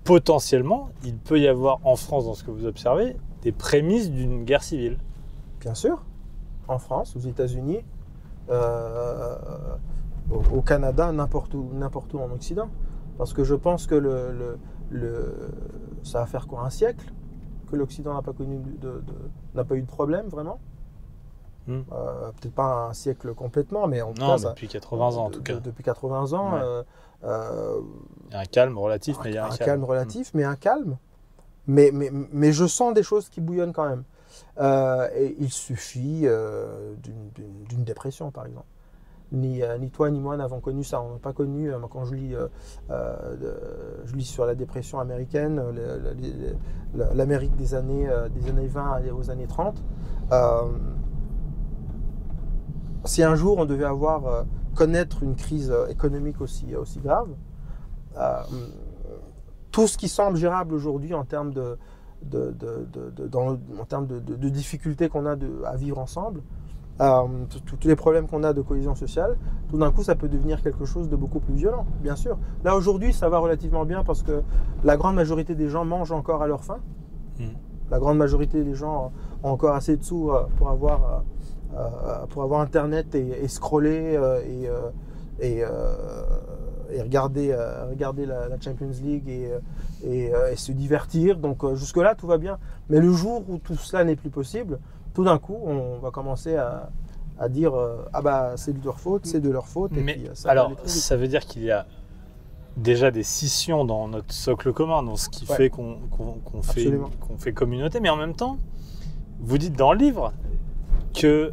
potentiellement, il peut y avoir en France, dans ce que vous observez, des prémices d'une guerre civile. Bien sûr. En France, aux États-Unis, au Canada, n'importe où en Occident. Parce que je pense que ça va faire quoi, un siècle que l'Occident n'a pas eu de problème, vraiment. Peut-être pas un siècle complètement, mais en tout cas, ça, depuis 80 ans en tout cas. Depuis 80 ans. Ouais. Il y a un calme relatif, mais il y a un calme relatif, mais un calme. Mais je sens des choses qui bouillonnent quand même. Et il suffit d'une dépression, par exemple. Ni toi ni moi n'avons connu ça. On n'a pas connu, quand je lis sur la dépression américaine, l'Amérique des années 20 aux années 30. Si un jour on devait connaître une crise économique aussi grave, tout ce qui semble gérable aujourd'hui en termes de difficultés qu'on a à vivre ensemble, tous les problèmes qu'on a de cohésion sociale, tout d'un coup ça peut devenir quelque chose de beaucoup plus violent, bien sûr. Là aujourd'hui ça va relativement bien parce que la grande majorité des gens mangent encore à leur faim. La grande majorité des gens ont encore assez de sous pour avoir internet et scroller et regarder la Champions League et se divertir. Donc jusque là tout va bien. Mais le jour où tout cela n'est plus possible, tout d'un coup, on va commencer à dire ah bah c'est de leur faute, c'est de leur faute. Mais et puis, ça veut dire qu'il y a déjà des scissions dans notre socle commun, dans ce qui fait qu'on fait communauté. Mais en même temps, vous dites dans le livre que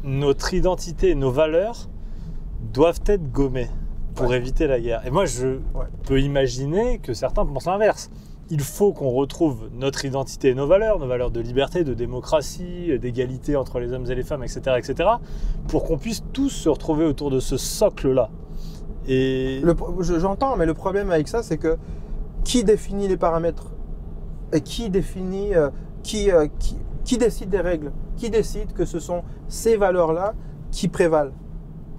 notre identité, nos valeurs doivent être gommées pour éviter la guerre. Et moi, je peux imaginer que certains pensent l'inverse. Il faut qu'on retrouve notre identité et nos valeurs de liberté, de démocratie, d'égalité entre les hommes et les femmes, etc., pour qu'on puisse tous se retrouver autour de ce socle-là. Et j'entends, mais le problème avec ça, c'est que qui définit les paramètres et qui définit, qui décide des règles, qui décide que ce sont ces valeurs-là qui prévalent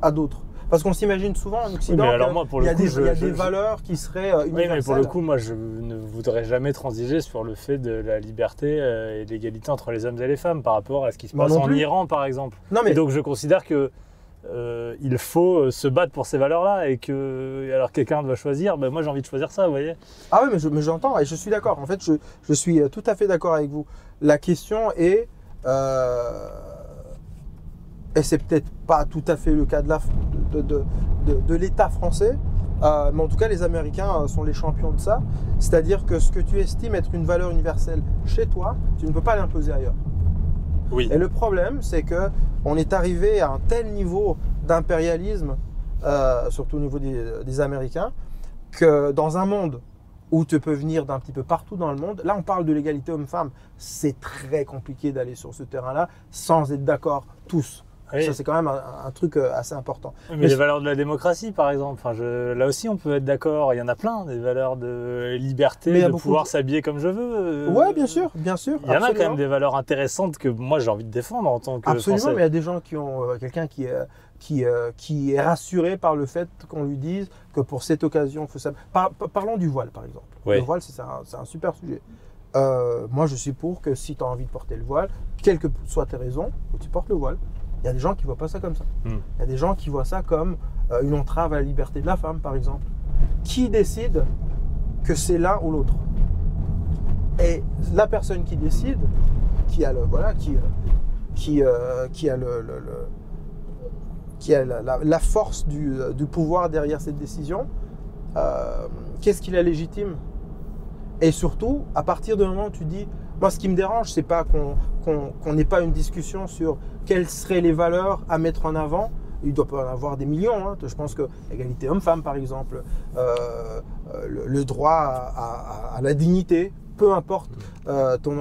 à d'autres. Parce qu'on s'imagine souvent en Occident qu'il y a des valeurs qui seraient universelles. Oui, mais pour le coup, moi, je ne voudrais jamais transiger sur le fait de la liberté et de l'égalité entre les hommes et les femmes par rapport à ce qui se passe en Iran, par exemple. Et donc, je considère que il faut se battre pour ces valeurs-là et que, alors quelqu'un doit choisir, moi, j'ai envie de choisir ça, vous voyez. Ah oui, mais j'entends et je suis d'accord. En fait, je suis tout à fait d'accord avec vous. La question est... et c'est peut-être pas tout à fait le cas de l'État français, mais en tout cas les Américains sont les champions de ça. C'est-à-dire que ce que tu estimes être une valeur universelle chez toi, tu ne peux pas l'imposer ailleurs. Oui. Et le problème, c'est qu'on est arrivé à un tel niveau d'impérialisme, surtout au niveau des Américains, que dans un monde où tu peux venir d'un petit peu partout dans le monde, là on parle de l'égalité homme-femme, c'est très compliqué d'aller sur ce terrain-là sans être d'accord tous. Oui. Ça, c'est quand même un truc assez important. Mais les valeurs de la démocratie, par exemple, là aussi, on peut être d'accord. Il y en a plein, des valeurs de liberté, de pouvoir s'habiller comme je veux. Oui, bien sûr, bien sûr. Il y en a quand même des valeurs intéressantes que moi, j'ai envie de défendre en tant que Absolument, Français. Mais il y a des gens qui ont quelqu'un qui est rassuré par le fait qu'on lui dise que pour cette occasion, il faut ça. Parlons du voile, par exemple. Oui. Le voile, c'est un super sujet. Moi, je suis pour que si tu as envie de porter le voile, quelles que soient tes raisons, que tu portes le voile. Il y a des gens qui ne voient pas ça comme ça. Il y a des gens qui voient ça comme une entrave à la liberté de la femme, par exemple. Qui décide que c'est l'un ou l'autre? Et la personne qui décide, qui a la force du pouvoir derrière cette décision, qu'est-ce qui la légitime? Et surtout, à partir du moment où tu dis, moi, ce qui me dérange, c'est pas qu'on n'ait pas une discussion sur quelles seraient les valeurs à mettre en avant. Il doit pas en avoir des millions. Hein. Je pense que l'égalité homme-femme, par exemple, le droit à la dignité, peu importe ton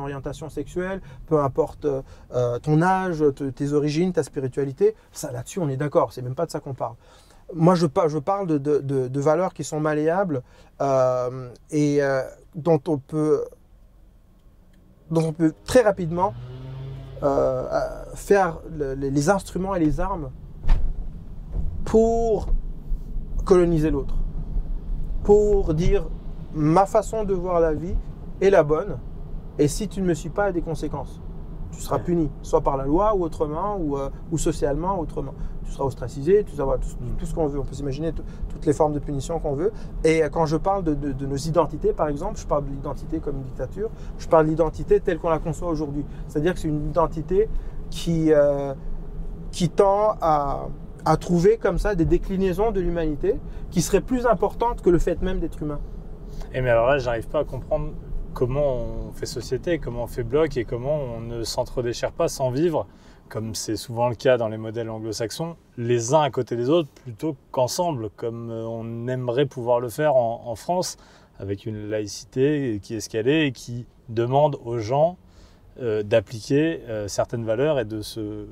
orientation sexuelle, peu importe ton âge, tes origines, ta spiritualité, ça là-dessus, on est d'accord. C'est même pas de ça qu'on parle. Moi, je parle de valeurs qui sont malléables et dont on peut très rapidement faire les instruments et les armes pour coloniser l'autre. Pour dire ma façon de voir la vie est la bonne et si tu ne me suis pas, il y a des conséquences. Tu seras puni, soit par la loi ou autrement, ou socialement autrement. Tu seras ostracisé, tout ce qu'on veut. On peut s'imaginer toutes les formes de punition qu'on veut. Et quand je parle de nos identités, par exemple, je parle de l'identité comme une dictature, je parle de l'identité telle qu'on la conçoit aujourd'hui. C'est-à-dire que c'est une identité qui tend à trouver comme ça des déclinaisons de l'humanité qui seraient plus importantes que le fait même d'être humain. Et mais alors là, j'arrive pas à comprendre comment on fait société, comment on fait bloc et comment on ne s'entre-déchire pas sans vivre, comme c'est souvent le cas dans les modèles anglo-saxons, les uns à côté des autres plutôt qu'ensemble, comme on aimerait pouvoir le faire en France, avec une laïcité qui est ce qu'elle est et qui demande aux gens d'appliquer certaines valeurs et de se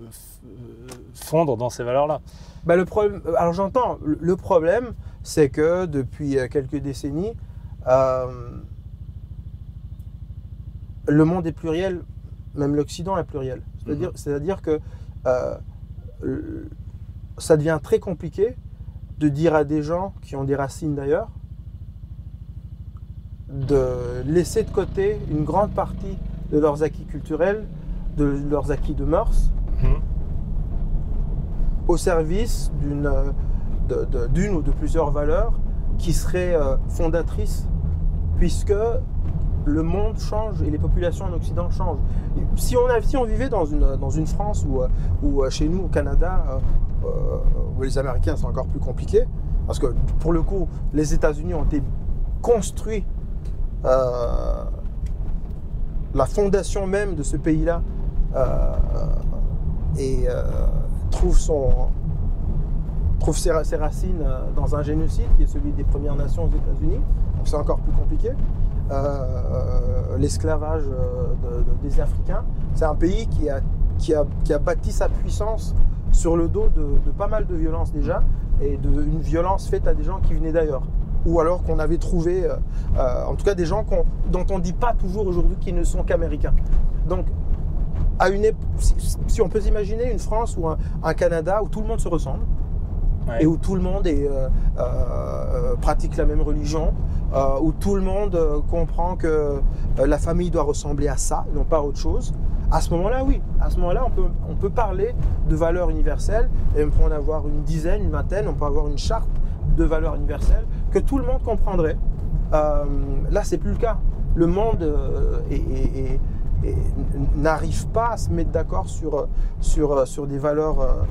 fondre dans ces valeurs-là. Bah, le problème, alors j'entends, le problème, c'est que depuis quelques décennies, le monde est pluriel, même l'Occident est pluriel. C'est-à-dire que ça devient très compliqué de dire à des gens qui ont des racines d'ailleurs, de laisser de côté une grande partie de leurs acquis culturels, de leurs acquis de mœurs, au service d'une ou de plusieurs valeurs qui seraient fondatrices, puisque le monde change et les populations en Occident changent. Si on vivait dans une France ou chez nous au Canada, où les Américains sont encore plus compliqués, parce que pour le coup, les États-Unis ont été construits, la fondation même de ce pays-là trouve ses racines dans un génocide qui est celui des Premières Nations aux États-Unis, donc c'est encore plus compliqué. L'esclavage des Africains, c'est un pays qui a bâti sa puissance sur le dos de pas mal de violences déjà, et une violence faite à des gens qui venaient d'ailleurs, ou alors qu'on avait trouvé, en tout cas des gens dont on ne dit pas toujours aujourd'hui qu'ils ne sont qu'américains. Donc, si on peut imaginer une France ou un Canada où tout le monde se ressemble, ouais, et où tout le monde pratique la même religion, où tout le monde comprend que la famille doit ressembler à ça, et non pas à autre chose, à ce moment-là, oui. À ce moment-là, on peut parler de valeurs universelles, et on peut en avoir une dizaine, une vingtaine, on peut avoir une charte de valeurs universelles que tout le monde comprendrait. Là, c'est plus le cas. Le monde n'arrive pas à se mettre d'accord sur des valeurs,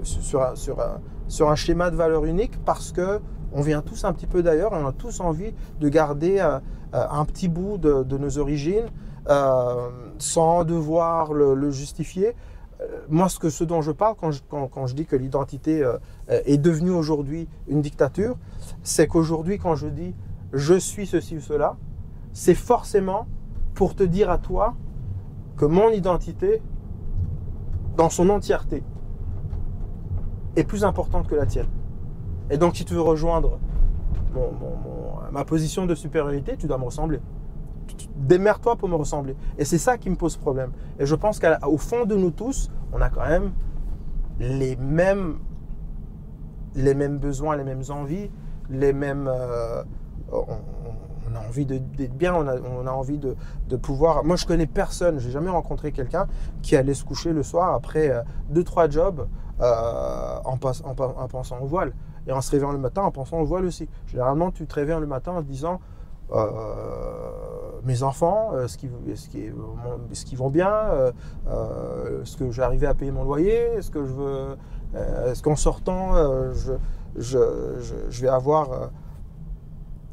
sur un schéma de valeurs unique, parce que on vient tous un petit peu d'ailleurs et on a tous envie de garder un petit bout de nos origines sans devoir le justifier. Moi, ce dont je parle quand je dis que l'identité est devenue aujourd'hui une dictature, c'est qu'aujourd'hui, quand je dis je suis ceci ou cela, c'est forcément pour te dire à toi que mon identité, dans son entièreté, est plus importante que la tienne. Et donc, si tu veux rejoindre ma position de supériorité, tu dois me ressembler. Démerde-toi pour me ressembler. Et c'est ça qui me pose problème. Et je pense qu'au fond de nous tous, on a quand même les mêmes besoins, les mêmes envies, les mêmes... on a envie d'être bien, on a envie de pouvoir... Moi, je connais personne, j'ai jamais rencontré quelqu'un qui allait se coucher le soir après 2-3 jobs en pensant au voile. Et en se réveillant le matin en pensant au voile aussi. Généralement, tu te réveilles le matin en te disant mes enfants, est-ce qu'ils vont bien, est-ce que j'arrive à payer mon loyer, est-ce qu'en sortant, je vais avoir...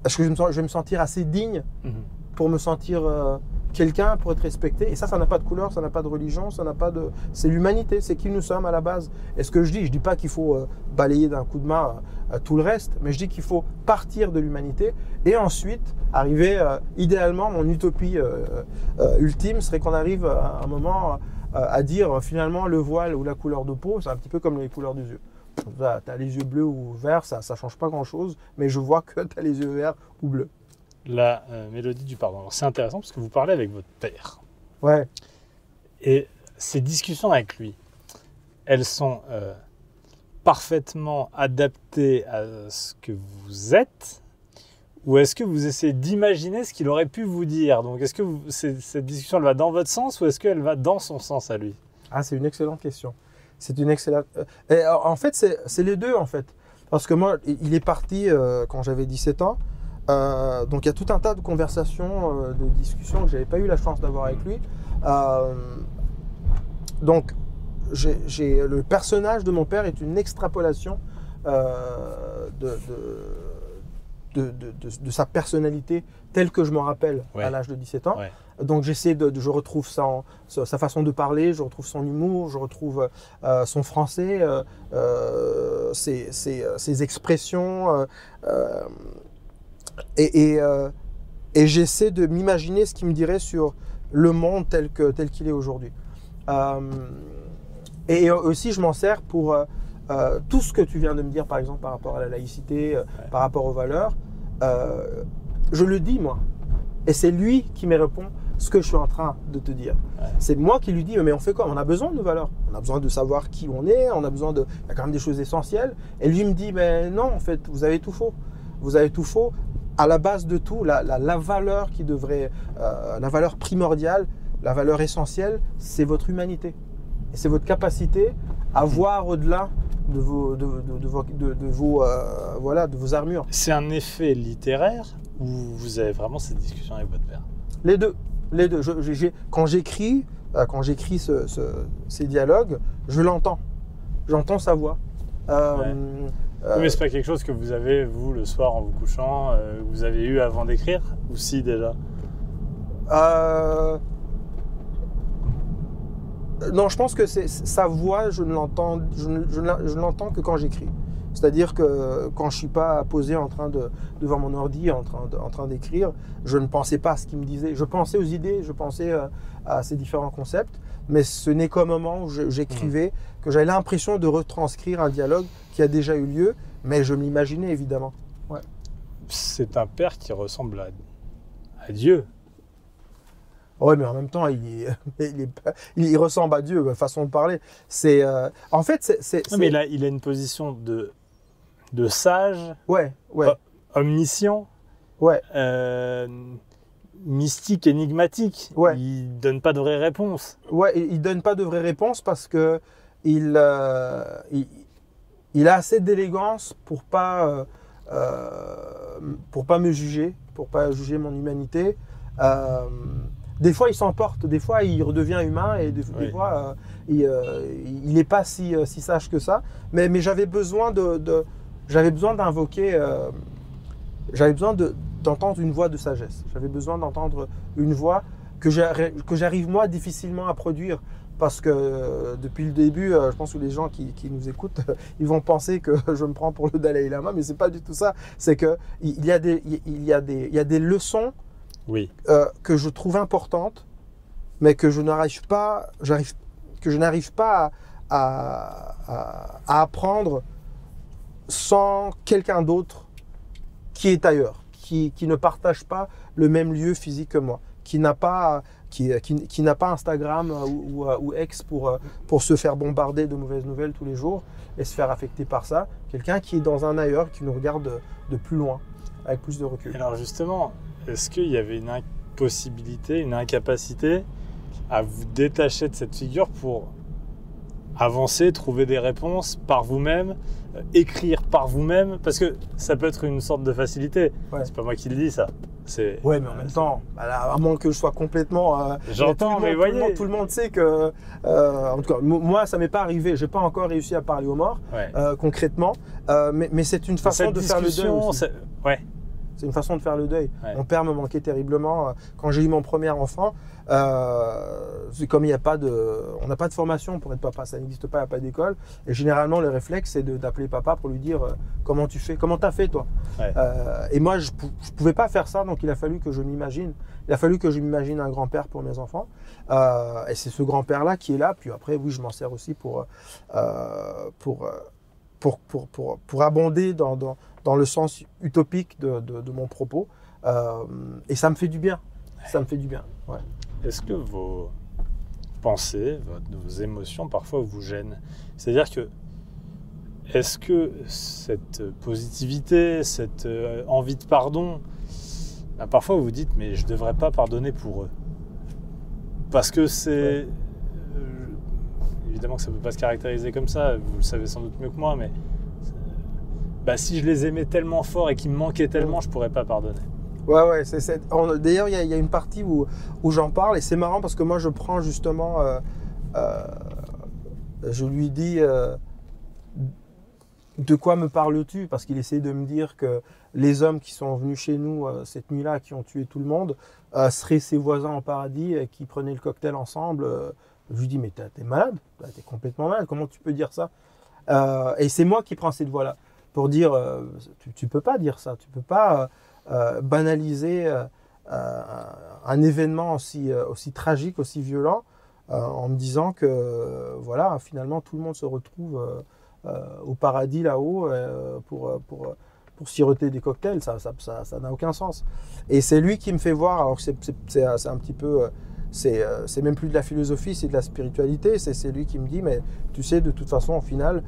est-ce que je vais me sentir assez digne pour me sentir quelqu'un, pour être respecté? Et ça n'a pas de couleur, ça n'a pas de religion, ça n'a pas de... C'est l'humanité, c'est qui nous sommes à la base. Et ce que je dis pas qu'il faut balayer d'un coup de main tout le reste, mais je dis qu'il faut partir de l'humanité et ensuite arriver, idéalement, mon utopie ultime serait qu'on arrive à un moment à dire finalement le voile ou la couleur de peau, c'est un petit peu comme les couleurs des yeux. Tu as les yeux bleus ou verts, ça ne change pas grand-chose, mais je vois que tu as les yeux verts ou bleus. La mélodie du pardon. Alors, c'est intéressant parce que vous parlez avec votre père. Ouais. Et ces discussions avec lui, elles sont parfaitement adaptées à ce que vous êtes, ou est-ce que vous essayez d'imaginer ce qu'il aurait pu vous dire? Donc, est-ce que cette discussion, elle va dans votre sens ou est-ce qu'elle va dans son sens à lui? Ah, c'est une excellente question. C'est une excellente... Et en fait, c'est les deux, en fait. Parce que moi, il est parti quand j'avais 17 ans. Donc, il y a tout un tas de conversations, de discussions que je n'avais pas eu la chance d'avoir avec lui. Donc, le personnage de mon père est une extrapolation de sa personnalité telle que je m'en rappelle à l'âge de 17 ans. Ouais. Donc je retrouve sa façon de parler, je retrouve son humour, je retrouve son français, ses expressions. Et j'essaie de m'imaginer ce qu'il me dirait sur le monde tel qu'il est aujourd'hui. Et aussi, je m'en sers pour tout ce que tu viens de me dire, par exemple, par rapport à la laïcité, par rapport aux valeurs. Je le dis, moi. Et c'est lui qui me répond ce que je suis en train de te dire. Ouais. C'est moi qui lui dis, mais on fait quoi? On a besoin de valeurs. On a besoin de savoir qui on est, on a besoin de... Il y a quand même des choses essentielles. Et lui me dit, mais non, en fait, vous avez tout faux. Vous avez tout faux. À la base de tout, la valeur qui devrait... la valeur primordiale, la valeur essentielle, c'est votre humanité. Et c'est votre capacité à voir au-delà de vos armures. C'est un effet littéraire ou vous avez vraiment cette discussion avec votre père? Les deux. Quand j'écris ces dialogues, je l'entends. J'entends sa voix. Mais c'est pas quelque chose que vous avez, vous, le soir en vous couchant, vous avez eu avant d'écrire? Ou si déjà? Non, je pense que sa voix, je ne l'entends que quand j'écris. C'est-à-dire que quand je suis pas posé devant mon ordi en train d'écrire, je ne pensais pas à ce qu'il me disait. Je pensais aux idées, je pensais à ces différents concepts, mais ce n'est qu'au moment où j'écrivais que j'avais l'impression de retranscrire un dialogue qui a déjà eu lieu, mais je m'imaginais évidemment. Ouais. C'est un père qui ressemble à Dieu. Oui, mais en même temps, il ressemble à Dieu, façon de parler. En fait, non, mais il a une position de sage, omniscient, mystique, énigmatique. Ouais. Il ne donne pas de vraies réponses. Ouais, il ne donne pas de vraies réponses parce que il a assez d'élégance pour pas me juger, pour pas juger mon humanité. Des fois, il s'emporte, des fois, il redevient humain et des fois, il n'est pas si sage que ça. Mais j'avais besoin d'entendre une voix de sagesse. J'avais besoin d'entendre une voix que j'arrive moi difficilement à produire. Parce que depuis le début, je pense que les gens qui nous écoutent, ils vont penser que je me prends pour le Dalai Lama, mais c'est pas du tout ça. C'est qu'il y a des leçons que je trouve importantes, mais que je n'arrive pas à apprendre sans quelqu'un d'autre qui est ailleurs, qui ne partage pas le même lieu physique que moi, qui n'a pas Instagram ou X pour se faire bombarder de mauvaises nouvelles tous les jours et se faire affecter par ça. Quelqu'un qui est dans un ailleurs, qui nous regarde de plus loin, avec plus de recul. Alors justement, est-ce qu'il y avait une impossibilité, une incapacité à vous détacher de cette figure pour avancer, trouver des réponses par vous-même, écrire par vous-même? Parce que ça peut être une sorte de facilité. Ouais. C'est pas moi qui le dis, ça. Oui, mais en même temps, à moins que je sois complètement... J'entends, mais voyez... Tout le monde sait que... en tout cas, moi, ça m'est pas arrivé. J'ai pas encore réussi à parler aux morts, concrètement. Mais c'est une façon de faire le deuil aussi. C'est une façon de faire le deuil. Ouais. Mon père me manquait terriblement. Quand j'ai eu mon premier enfant, comme on n'a pas de formation pour être papa, ça n'existe pas, il n'y a pas d'école. Et généralement, le réflexe, c'est d'appeler papa pour lui dire comment tu fais, comment t'as fait toi. Ouais. Et moi, je ne pouvais pas faire ça, donc il a fallu que je m'imagine. Il a fallu que je m'imagine un grand-père pour mes enfants. Et c'est ce grand-père-là qui est là. Puis après, oui, je m'en sers aussi pour abonder dans le sens utopique de mon propos. Et ça me fait du bien. Ça me fait du bien. Ouais. Est-ce que vos pensées, vos émotions, parfois vous gênent? C'est-à-dire que, est-ce que cette positivité, cette envie de pardon, parfois vous vous dites, mais je ne devrais pas pardonner pour eux? Parce que c'est... évidemment que ça ne peut pas se caractériser comme ça, vous le savez sans doute mieux que moi, mais si je les aimais tellement fort et qu'ils me manquaient tellement, je ne pourrais pas pardonner. Ouais. D'ailleurs, il y a une partie où j'en parle et c'est marrant parce que moi, je prends justement je lui dis de quoi me parles-tu? Parce qu'il essayait de me dire que les hommes qui sont venus chez nous cette nuit-là, qui ont tué tout le monde, seraient ses voisins en paradis qui prenaient le cocktail ensemble. Je lui dis, mais t'es malade? T'es complètement malade, comment tu peux dire ça? Et c'est moi qui prends cette voie-là pour dire, tu peux pas dire ça, tu peux pas banaliser un événement aussi tragique, aussi violent, en me disant que voilà, finalement tout le monde se retrouve au paradis là-haut pour siroter des cocktails. Ça n'a aucun sens. Et c'est lui qui me fait voir, alors que c'est un petit peu, c'est même plus de la philosophie, c'est de la spiritualité. C'est lui qui me dit, mais tu sais, de toute façon, au final,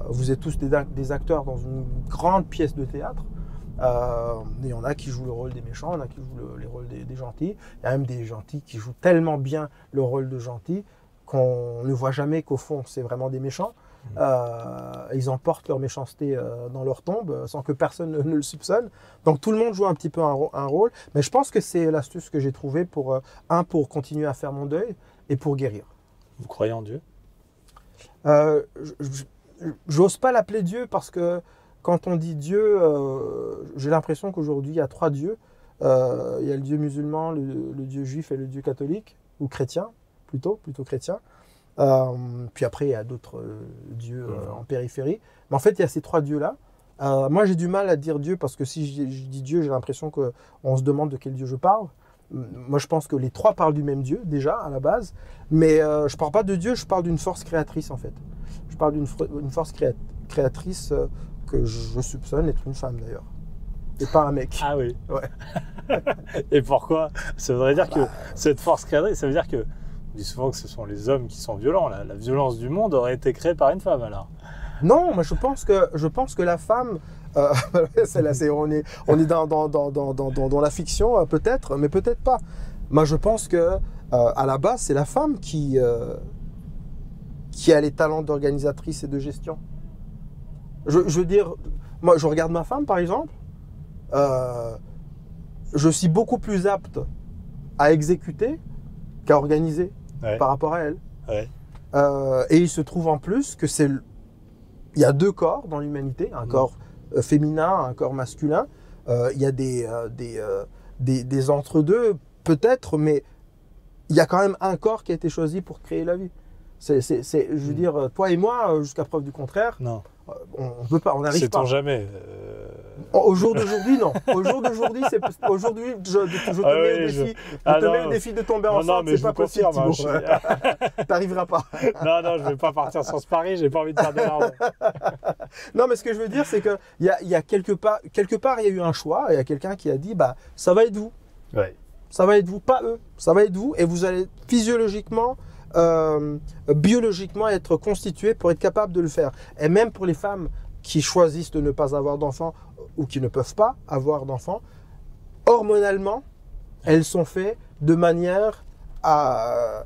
vous êtes tous des acteurs dans une grande pièce de théâtre. Il y en a qui jouent le rôle des méchants, il y en a qui jouent les rôles des gentils. Il y a même des gentils qui jouent tellement bien le rôle de gentils qu'on ne voit jamais qu'au fond, c'est vraiment des méchants. Ils emportent leur méchanceté dans leur tombe sans que personne ne le soupçonne. Donc tout le monde joue un petit peu un rôle. Mais je pense que c'est l'astuce que j'ai trouvée pour continuer à faire mon deuil et pour guérir. Vous croyez en Dieu? J'ose pas l'appeler Dieu parce que quand on dit Dieu, j'ai l'impression qu'aujourd'hui il y a 3 dieux. Il y a le Dieu musulman, le Dieu juif et le Dieu catholique, ou chrétien, plutôt chrétien. Puis après, il y a d'autres dieux en périphérie. Mais en fait, il y a ces 3 dieux-là. Moi, j'ai du mal à dire Dieu parce que si je dis Dieu, j'ai l'impression qu'on se demande de quel Dieu je parle. Moi, je pense que les 3 parlent du même Dieu, déjà, à la base. Mais je ne parle pas de Dieu, je parle d'une force créatrice, en fait. Je parle d'une force créatrice que je soupçonne être une femme, d'ailleurs. Et pas un mec. Ah oui. Ouais. Et pourquoi? Ça voudrait dire que cette force créatrice, ça veut dire que on dit souvent que ce sont les hommes qui sont violents. La violence du monde aurait été créée par une femme, alors? Non, mais je pense que la femme, on est dans la fiction peut-être, mais peut-être pas. Moi, je pense que à la base, c'est la femme qui a les talents d'organisatrice et de gestion. Je veux dire, moi, je regarde ma femme, par exemple. Je suis beaucoup plus apte à exécuter qu'à organiser par rapport à elle. Ouais. Et il se trouve en plus que il y a 2 corps dans l'humanité, un corps féminin, un corps masculin. Il y a des entre-deux, peut-être, mais il y a quand même un corps qui a été choisi pour créer la vie. Je veux dire, toi et moi, jusqu'à preuve du contraire, non. On peut pas, on n'arrive pas. Sait-on jamais Au jour d'aujourd'hui, non. Au jour d'aujourd'hui, aujourd'hui, je te mets le défi de tomber enceinte, c'est pas possible. T'arriveras pas. Non, je vais pas partir sans ce pari, j'ai pas envie de faire des larmes. Non, mais ce que je veux dire, c'est que il y a quelque part, il y a eu un choix, il y a quelqu'un qui a dit, bah, ça va être vous. Ouais. Ça va être vous, pas eux. Ça va être vous, et vous allez physiologiquement, biologiquement être constitué pour être capable de le faire. Et même pour les femmes qui choisissent de ne pas avoir d'enfants ou qui ne peuvent pas avoir d'enfants, hormonalement, elles sont faites de manière à...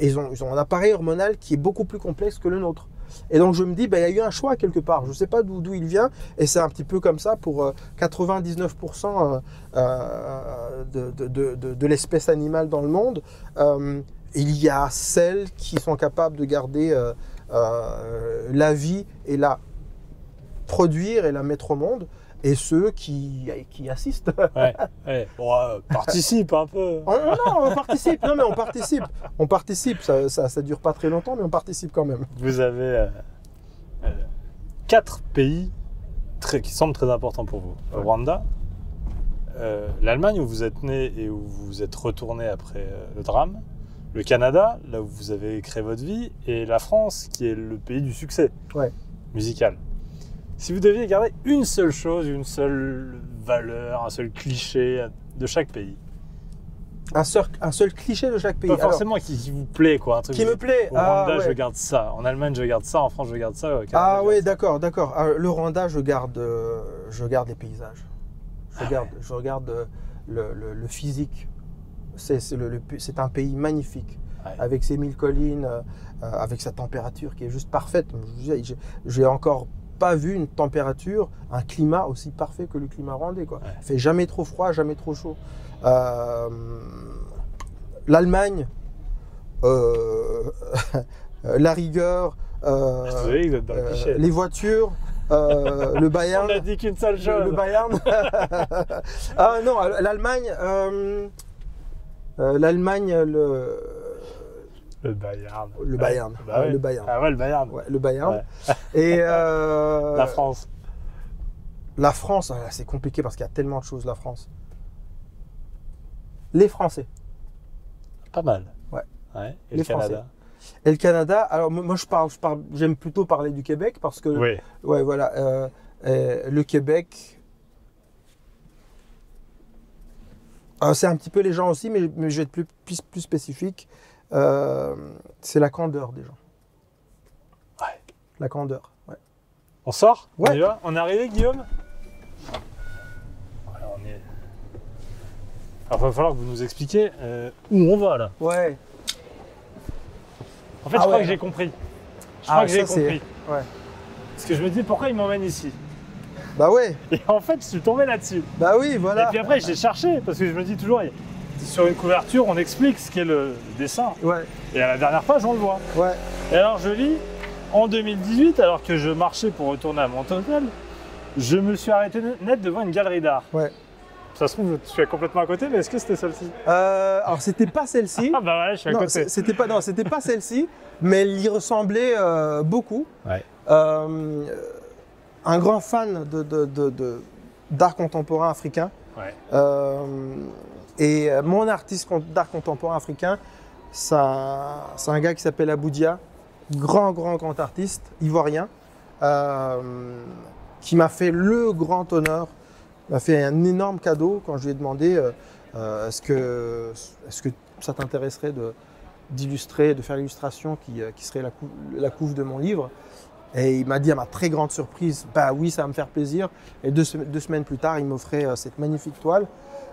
Ils ont un appareil hormonal qui est beaucoup plus complexe que le nôtre. Et donc je me dis, il y a eu un choix quelque part. Je ne sais pas d'où il vient. Et c'est un petit peu comme ça pour 99% de l'espèce animale dans le monde. Il y a celles qui sont capables de garder la vie et la produire et la mettre au monde, et ceux qui assistent. Ouais. Bon, participe un peu. Non, on participe. Non, mais on participe. On participe. Ça dure pas très longtemps, mais on participe quand même. Vous avez 4 pays qui semblent très importants pour vous. Le Rwanda, l'Allemagne où vous êtes né et où vous êtes retourné après le drame, le Canada, là où vous avez créé votre vie, et la France, qui est le pays du succès musical. Si vous deviez garder une seule chose, une seule valeur, un seul cliché de chaque pays. Un seul cliché de chaque pays. Pas forcément qui vous plaît, quoi. Un truc qui me plaît. Au Rwanda, je garde ça. En Allemagne, je garde ça. En France, je garde ça. Au Canada, d'accord. Le Rwanda, je garde les paysages. Je regarde le physique. C'est un pays magnifique, avec ses 1000 collines, avec sa température qui est juste parfaite. J'ai encore pas vu une température, un climat aussi parfait que le climat rwandais, quoi. Il fait jamais trop froid, jamais trop chaud. L'Allemagne, la rigueur, Oui, vous êtes dans le cliché. les voitures, le Bayern. On a dit qu'une seule chose. Le Bayern. Ah non, l'Allemagne. L'Allemagne, Le Bayern. le Bayern. Bah ouais. Le Bayern. Ah ouais, le Bayern. Ouais, le Bayern. Ouais. Et La France. La France, c'est compliqué parce qu'il y a tellement de choses, la France. Les Français. Pas mal. Ouais. Et Les le Canada. Et le Canada, alors moi j'aime plutôt parler du Québec parce que, Oui. ouais, voilà, le Québec, c'est un petit peu les gens aussi, mais je vais être plus spécifique. C'est la candeur des gens. Ouais. La candeur. Ouais. On sort? Ouais. On y va? On est arrivé, Guillaume? Voilà, on est... Alors, il va falloir que vous nous expliquiez où on va, là. Ouais. En fait, je crois que j'ai compris. Je crois que j'ai compris. Ouais. Parce que je me dis, pourquoi il m'emmène ici? Bah ouais. Et en fait, je suis tombé là-dessus. Bah oui, voilà. Et puis après, j'ai cherché, parce que je me dis toujours, sur une couverture, on explique ce qu'est le dessin. Ouais. Et à la dernière page, on le voit. Ouais. Et alors, je lis, en 2018, alors que je marchais pour retourner à mon hôtel, je me suis arrêté net devant une galerie d'art. Ouais. Ça se trouve, je suis complètement à côté, mais est-ce que c'était celle-ci? Alors, c'était pas celle-ci. Ah bah ouais, je suis à Non, côté. c'était pas celle-ci, mais elle y ressemblait beaucoup. Ouais. Un grand fan d'art contemporain africain. Ouais. Et mon artiste d'art contemporain africain, c'est un gars qui s'appelle Aboudia, grand artiste ivoirien, qui m'a fait le grand honneur, m'a fait un énorme cadeau quand je lui ai demandé est-ce que ça t'intéresserait d'illustrer, de faire l'illustration qui serait la couve de mon livre. Et il m'a dit à ma très grande surprise, bah oui, ça va me faire plaisir. Et deux semaines plus tard, il m'offrait cette magnifique toile.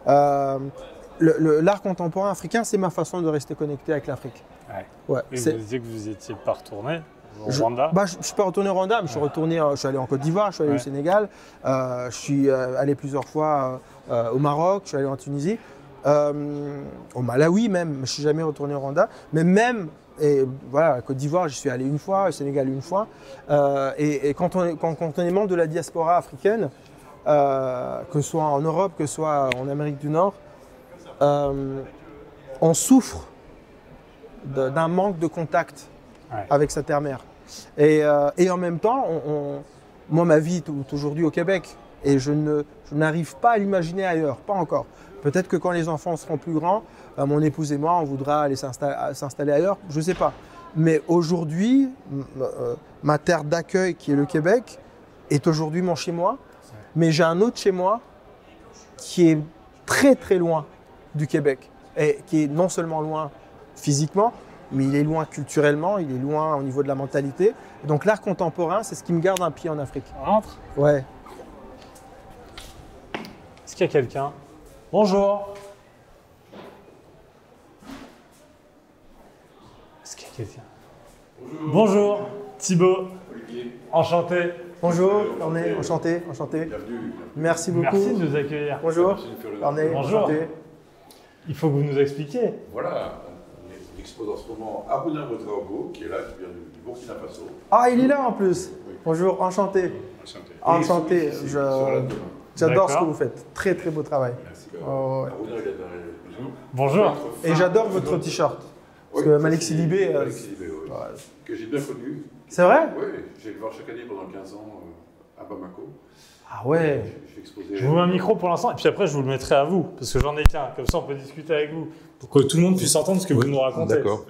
L'art contemporain africain, c'est ma façon de rester connecté avec l'Afrique. Ouais. Ouais, Et vous disiez que vous n'étiez pas retourné au Rwanda? Je ne suis pas retourné au Rwanda, mais je suis allé en Côte d'Ivoire, je suis allé au Sénégal, je suis allé plusieurs fois au Maroc, je suis allé en Tunisie, au Malawi même, je ne suis jamais retourné au Rwanda. Mais même, et voilà, à Côte d'Ivoire, j'y suis allé une fois, au Sénégal une fois. Et quand on est membre de la diaspora africaine, que ce soit en Europe, que ce soit en Amérique du Nord, on souffre d'un manque de contact avec sa terre-mère. Et en même temps, moi, ma vie est aujourd'hui au Québec et je n'arrive pas à l'imaginer ailleurs, pas encore. Peut-être que quand les enfants seront plus grands, mon épouse et moi, on voudra aller s'installer ailleurs, je ne sais pas. Mais aujourd'hui, ma terre d'accueil, qui est le Québec, est aujourd'hui mon chez-moi. Mais j'ai un autre chez-moi qui est très loin du Québec. Et qui est non seulement loin physiquement, mais il est loin culturellement, il est loin au niveau de la mentalité. Et donc l'art contemporain, c'est ce qui me garde un pied en Afrique. On rentre? Ouais. Est-ce qu'il y a quelqu'un? Bonjour. Est-ce qu'il y a quelqu'un? Bonjour. Thibaut. Olivier. Enchanté. Bonjour, Cornet, enchanté. Bienvenue. Merci beaucoup. Merci de nous accueillir. Bonjour, Merci de faire le- Cornet, Bonjour. enchanté. Il faut que vous nous expliquiez. Voilà, on expose en ce moment Aruna Ouedraogo, qui est là, qui vient du Burkina Faso. Ah, il est là en plus. Bonjour, enchanté. Enchanté. Enchanté, Et celui-ci sera là demain. J'adore ce que D'accord. vous faites. Très beau travail. Merci. Oh, ouais. Aruna, il a derrière le bisou. Bonjour. Votre Et fin- j'adore votre t-shirt. Parce que Malik Sidibé, Malik Sidibé, oui. ouais. Que j'ai bien connu. C'est vrai? Oui, j'ai le voir chaque année pendant 15 ans à Bamako. Ah ouais. J'ai exposé. Je vous mets un micro pour l'instant et puis après je vous le mettrai à vous parce que j'en ai qu'un. Comme ça on peut discuter avec vous pour que tout le monde puisse entendre ce que vous nous racontez. D'accord.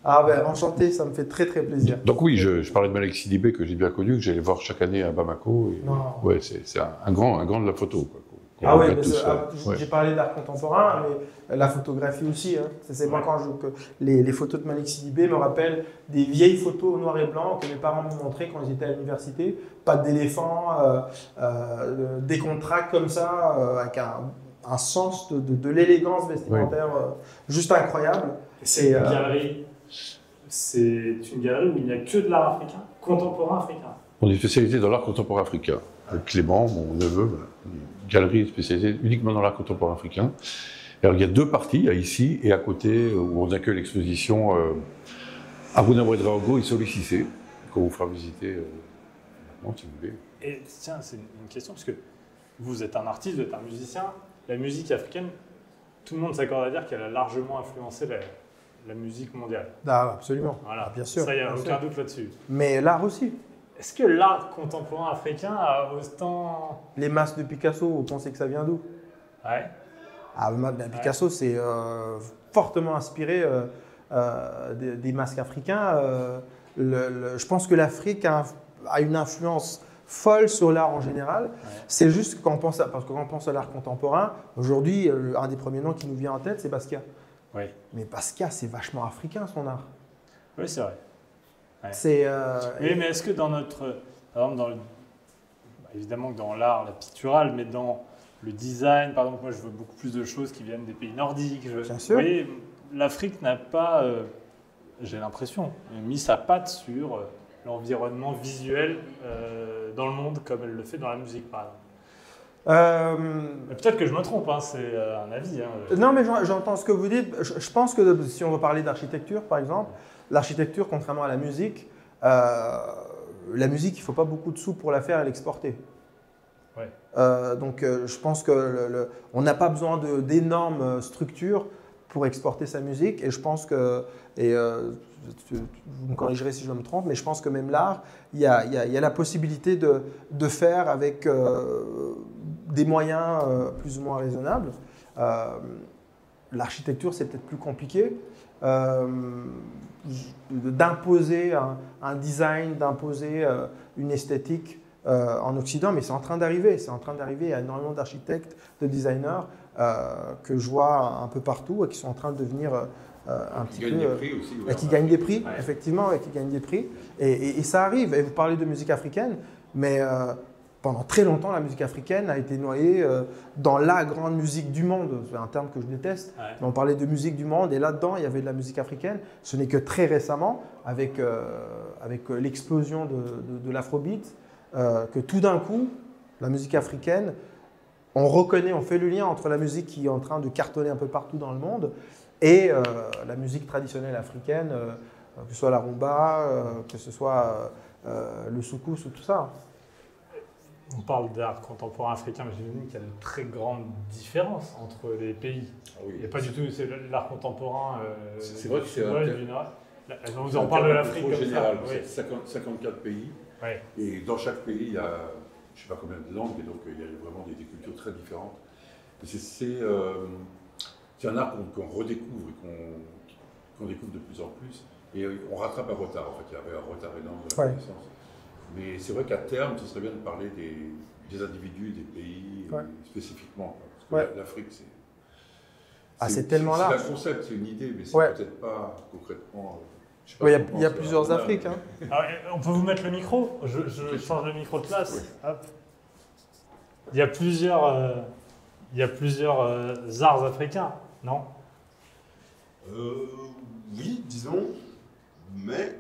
Ah ben enchanté, ça me fait très plaisir. Donc oui, je parlais de Malik Sidibé que j'ai bien connu, que j'allais voir chaque année à Bamako. Et, Non. ouais, c'est un grand de la photo. Quoi, qu'on Ah oui, regarde tous, ouais. j'ai parlé d'art contemporain, mais la photographie aussi. Hein. C'est moi que les photos de Malik Sidibé me rappellent des vieilles photos au noir et blanc que mes parents m'ont montrées quand ils étaient à l'université. Pas d'éléphant, des contracts comme ça, avec un sens de l'élégance vestimentaire juste incroyable. C'est Et, une galerie. C'est une galerie où il n'y a que de l'art africain, contemporain africain. On est spécialisé dans l'art contemporain africain. Avec Clément, mon neveu, une galerie spécialisée uniquement dans l'art contemporain africain. Alors il y a deux parties, il y a ici et à côté, où on accueille l'exposition Aruna Ouedraogo et Soli Cissé, qu'on vous fera visiter si vous voulez. Et tiens, c'est une question, parce que vous êtes un artiste, vous êtes un musicien. La musique africaine, tout le monde s'accorde à dire qu'elle a largement influencé la musique mondiale. Ah, absolument. Voilà. Bien sûr. Ça, il n'y a bien aucun sûr. doute là-dessus. Mais l'art aussi. Est-ce que l'art contemporain africain a autant... Les masques de Picasso, vous pensez que ça vient d'où? Ouais. Ah, Picasso, c'est fortement inspiré des masques africains. Je pense que l'Afrique a une influence folle sur l'art en général. Ouais. C'est juste que parce que quand on pense à l'art contemporain, aujourd'hui, un des premiers noms qui nous vient en tête, c'est Basquiat. Oui. Mais Basquiat, c'est vachement africain, son art. Oui, c'est vrai. Ouais. Oui, mais est-ce que dans notre... Par exemple, évidemment que dans l'art, la picturale, mais dans le design, par exemple, moi je veux beaucoup plus de choses qui viennent des pays nordiques. Bien sûr. Vous voyez, l'Afrique n'a pas, j'ai l'impression, mis sa patte sur l'environnement visuel dans le monde comme elle le fait dans la musique, par exemple. Peut-être que je me trompe, hein, c'est un avis. Hein. Non, mais j'entends ce que vous dites. Je pense que si on veut parler d'architecture, par exemple, l'architecture, contrairement à la musique, il ne faut pas beaucoup de sous pour la faire et l'exporter. Ouais. Donc, je pense qu'on n'a pas besoin d'énormes structures pour exporter sa musique. Et je pense que, vous me corrigerez si je me trompe, mais je pense que même l'art, il y a la possibilité de faire avec des moyens plus ou moins raisonnables. L'architecture, c'est peut-être plus compliqué. D'imposer un design, d'imposer une esthétique en Occident, mais c'est en train d'arriver. C'est en train d'arriver. Il y a énormément d'architectes, de designers que je vois un peu partout et qui sont en train de devenir un petit peu... Qui gagnent des prix aussi. Et qui gagnent des prix, ouais. Effectivement, et qui gagnent des prix. Et ça arrive. Et vous parlez de musique africaine, mais pendant très longtemps, la musique africaine a été noyée dans la grande musique du monde. C'est un terme que je déteste. Ouais. Mais on parlait de musique du monde et là-dedans, il y avait de la musique africaine. Ce n'est que très récemment, avec l'explosion de l'afrobeat, que tout d'un coup, la musique africaine, on reconnaît, on fait le lien entre la musique qui est en train de cartonner un peu partout dans le monde et la musique traditionnelle africaine, que ce soit la rumba, que ce soit le soukous ou tout ça. On parle d'art contemporain africain, mais j'imagine qu'il y a de très grandes différences entre les pays. Ah oui, il n'y a pas du tout, c'est l'art contemporain. C'est vrai que c'est on vous en parle de l'Afrique comme général, ça. Oui. 54 pays. Ouais. Et dans chaque pays, il y a je ne sais pas combien de langues, et donc il y a vraiment des cultures très différentes. C'est un art qu'on redécouvre et qu'on découvre de plus en plus. Et on rattrape un retard, en fait. Il y avait un retard énorme de la connaissance. Mais c'est vrai qu'à terme, ce serait bien de parler des individus, des pays, spécifiquement. Parce que l'Afrique, c'est tellement large. C'est un concept, c'est une idée, mais c'est peut-être pas concrètement... Il y a plusieurs Afriques. Hein. Alors, on peut vous mettre le micro? Je change le micro de place. Oui. Hop. Il y a plusieurs arts africains, non? Oui, disons, mais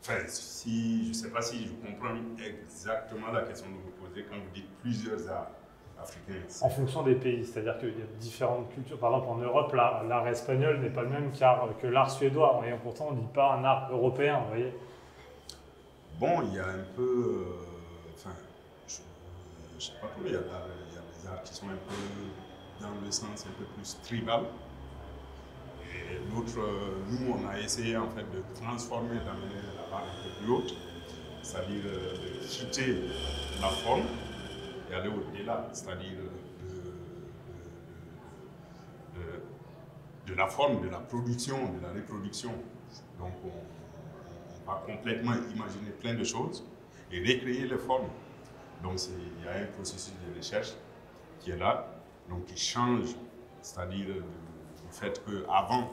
je ne sais pas si je comprends exactement la question que vous posez quand vous dites plusieurs arts africains. En fonction des pays, c'est-à-dire qu'il y a différentes cultures. Par exemple, en Europe, l'art espagnol n'est pas le même que l'art suédois. Et pourtant, on ne dit pas un art européen, vous voyez. Bon, il y a un peu... je ne sais pas comment, il y a des arts qui sont un peu dans le sens un peu plus tribal. Et l'autre, nous, on a essayé en fait de transformer, d'amener la barre un peu plus haute, c'est-à-dire de quitter la forme et aller au-delà, c'est-à-dire de la forme, de la production, de la reproduction. Donc on va complètement imaginer plein de choses et recréer les formes. Donc il y a un processus de recherche qui est là, donc qui change, c'est-à-dire le fait qu'avant,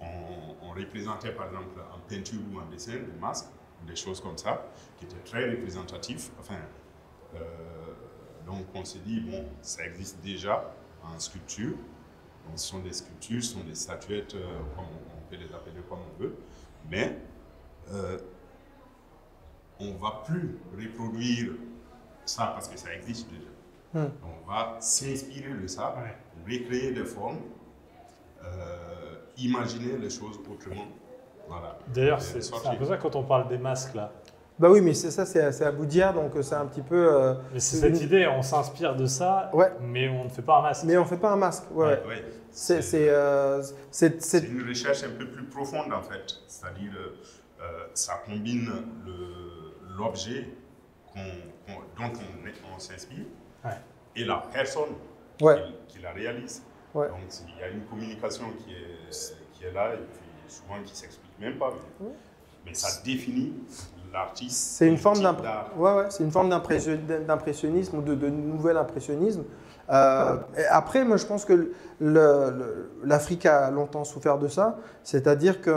on représentait par exemple en peinture ou en dessin des masques, des choses comme ça, qui étaient très représentatifs. Donc on s'est dit, bon, ça existe déjà en sculpture. Donc ce sont des sculptures, ce sont des statuettes, comme on peut les appeler comme on veut, mais on ne va plus reproduire ça parce que ça existe déjà. On va s'inspirer de ça, recréer des formes, imaginer les choses autrement Voilà. D'ailleurs, c'est un peu ça quand on parle des masques là. Bah oui, mais ça c'est à Boudia, donc c'est un petit peu... mais c'est cette idée, on s'inspire de ça, mais on ne fait pas un masque. Mais on ne fait pas un masque, ouais. C'est une recherche un peu plus profonde en fait, c'est-à-dire ça combine l'objet dont on s'inspire et la personne qui la réalise. Donc il y a une communication qui est là et puis souvent qui ne s'explique même pas, mais ça définit l'artiste. C'est une forme d'impressionnisme ou de nouvel impressionnisme. Après, moi je pense que l'Afrique a longtemps souffert de ça, c'est-à-dire que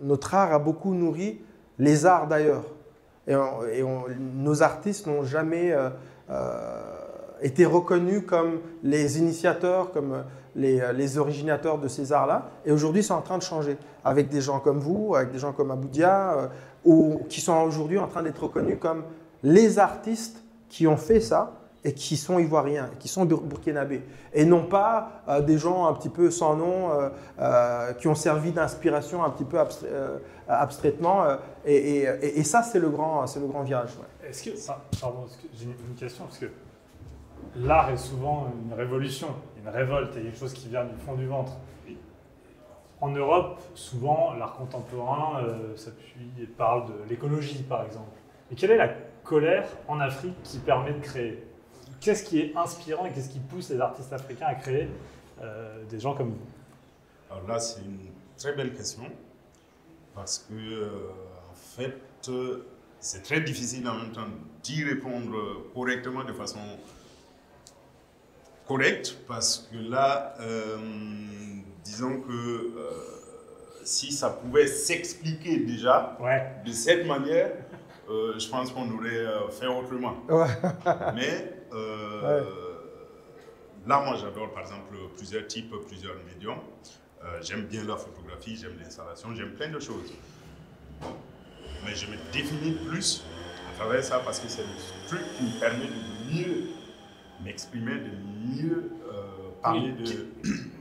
notre art a beaucoup nourri les arts d'ailleurs. Et nos artistes n'ont jamais été reconnus comme les initiateurs, comme les originateurs de ces arts-là. Et aujourd'hui, c'est en train de changer avec des gens comme vous, avec des gens comme Aboudia, qui sont aujourd'hui en train d'être reconnus comme les artistes qui ont fait ça et qui sont ivoiriens, qui sont burkinabés. Et non pas des gens un petit peu sans nom, qui ont servi d'inspiration un petit peu abstraitement. Et ça, c'est le grand virage. Est-ce que, pardon, j'ai une question, parce que l'art est souvent une révolution, une révolte, et quelque chose qui vient du fond du ventre. En Europe, souvent, l'art contemporain s'appuie et parle de l'écologie, par exemple. Et quelle est la colère en Afrique qui permet de créer? Qu'est-ce qui est inspirant et qu'est-ce qui pousse les artistes africains à créer des gens comme vous? Alors là, c'est une très belle question, parce que, en fait, c'est très difficile en même temps d'y répondre correctement, de façon correcte, parce que là, disons que si ça pouvait s'expliquer déjà de cette manière, je pense qu'on aurait fait autrement. Mais là, moi, j'adore par exemple plusieurs types, plusieurs médiums. J'aime bien la photographie, j'aime l'installation, j'aime plein de choses. Mais je me définis plus à travers ça parce que c'est le truc qui me permet de mieux m'exprimer, de mieux parler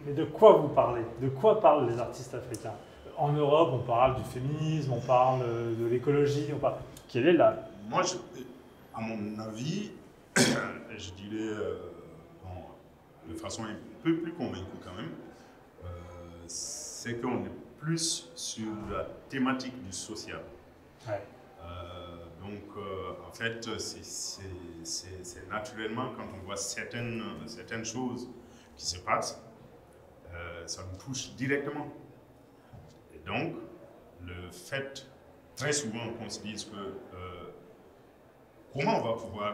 Mais de quoi vous parlez? De quoi parlent les artistes africains? En Europe, on parle du féminisme, on parle de l'écologie, on parle... Quelle est la... Moi, à mon avis, je dirais, de façon un peu plus convaincue quand même, c'est qu'on est plus sur la thématique du social. Donc, en fait, c'est naturellement, quand on voit certaines choses qui se passent, ça nous touche directement. Et donc, le fait, très souvent, qu'on se dise que comment on va pouvoir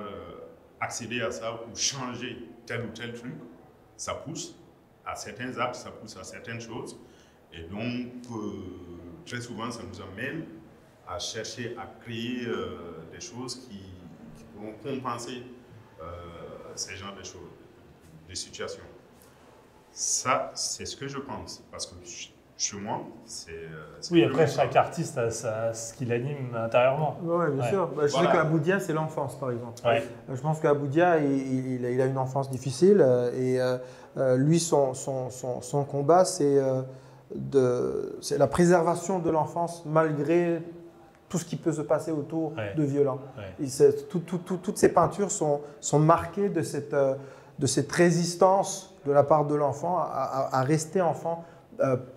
accéder à ça ou changer tel ou tel truc, ça pousse à certains actes, ça pousse à certaines choses. Et donc, très souvent, ça nous amène à chercher à créer des choses qui pourront compenser ces genres de choses, des situations. Ça, c'est ce que je pense, parce que chez moi, c'est... Oui, après, chaque artiste a ce qui l'anime intérieurement. Oui, bien sûr. Bah, je sais qu'à Boudia, c'est l'enfance, par exemple. Je pense qu'à Boudia, il a une enfance difficile et lui, son combat, c'est la préservation de l'enfance malgré tout ce qui peut se passer autour de violent. Toutes ces peintures sont marquées de cette résistance de la part de l'enfant à rester enfant,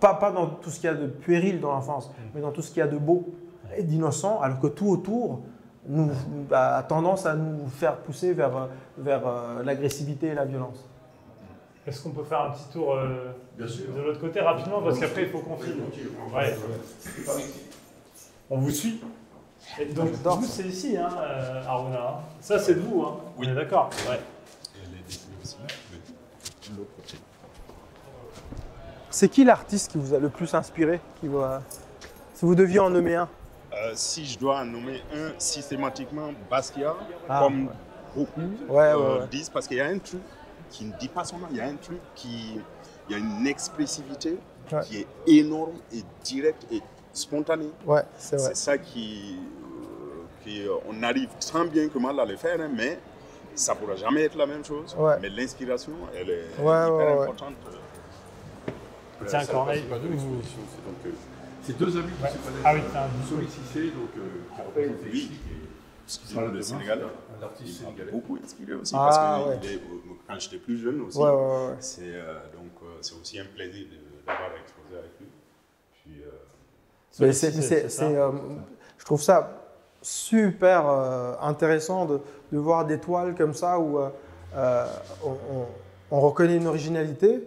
pas dans tout ce qu'il y a de puéril dans l'enfance, mais dans tout ce qu'il y a de beau et d'innocent, alors que tout autour a tendance à nous faire pousser vers l'agressivité et la violence. Est-ce qu'on peut faire un petit tour de l'autre côté rapidement, parce qu'après il faut qu'on filme. On vous suit. Et donc vous, c'est ici, hein, Aruna. Ça, c'est de vous, hein. Oui. On est d'accord. C'est qui l'artiste qui vous a le plus inspiré, si vous deviez en nommer un? Si je dois en nommer un, systématiquement, Basquiat, comme beaucoup disent, parce qu'il y a un truc qui ne dit pas son nom, il y a un truc il y a une expressivité qui est énorme et directe et spontanée. C'est vrai. C'est ça on arrive tant bien que mal à le faire, hein, mais ça ne pourra jamais être la même chose. Mais l'inspiration, elle est hyper importante. Tiens, Corneille. C'est pas de l'exposition, c'est deux amis qui se connaissent. Ah oui, c'est un Souli Cissé, donc qui représente ici. Parce qu'il est le Sénégal. Un artiste Il m'a sénégalais. beaucoup inspiré aussi Ah, parce que ouais. quand j'étais plus jeune aussi, Ouais. c'est aussi un plaisir d'avoir exposé avec lui. Puis, Mais c'est ça. je trouve ça super intéressant de voir des toiles comme ça où on reconnaît une originalité.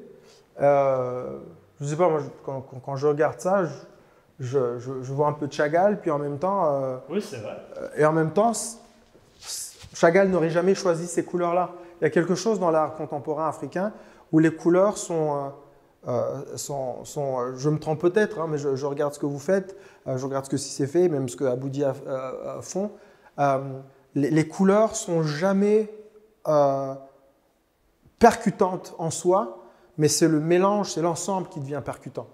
Je sais pas, moi, quand je regarde ça, je vois un peu de Chagall, puis en même temps, Oui, c'est vrai. et en même temps, Chagall n'aurait jamais choisi ces couleurs-là. Il y a quelque chose dans l'art contemporain africain où les couleurs sont je me trompe peut-être, hein, mais je regarde ce que vous faites, je regarde ce que Cissé fait, même ce que Aboudi font. Les couleurs sont jamais percutantes en soi, mais c'est le mélange, c'est l'ensemble qui devient percutant.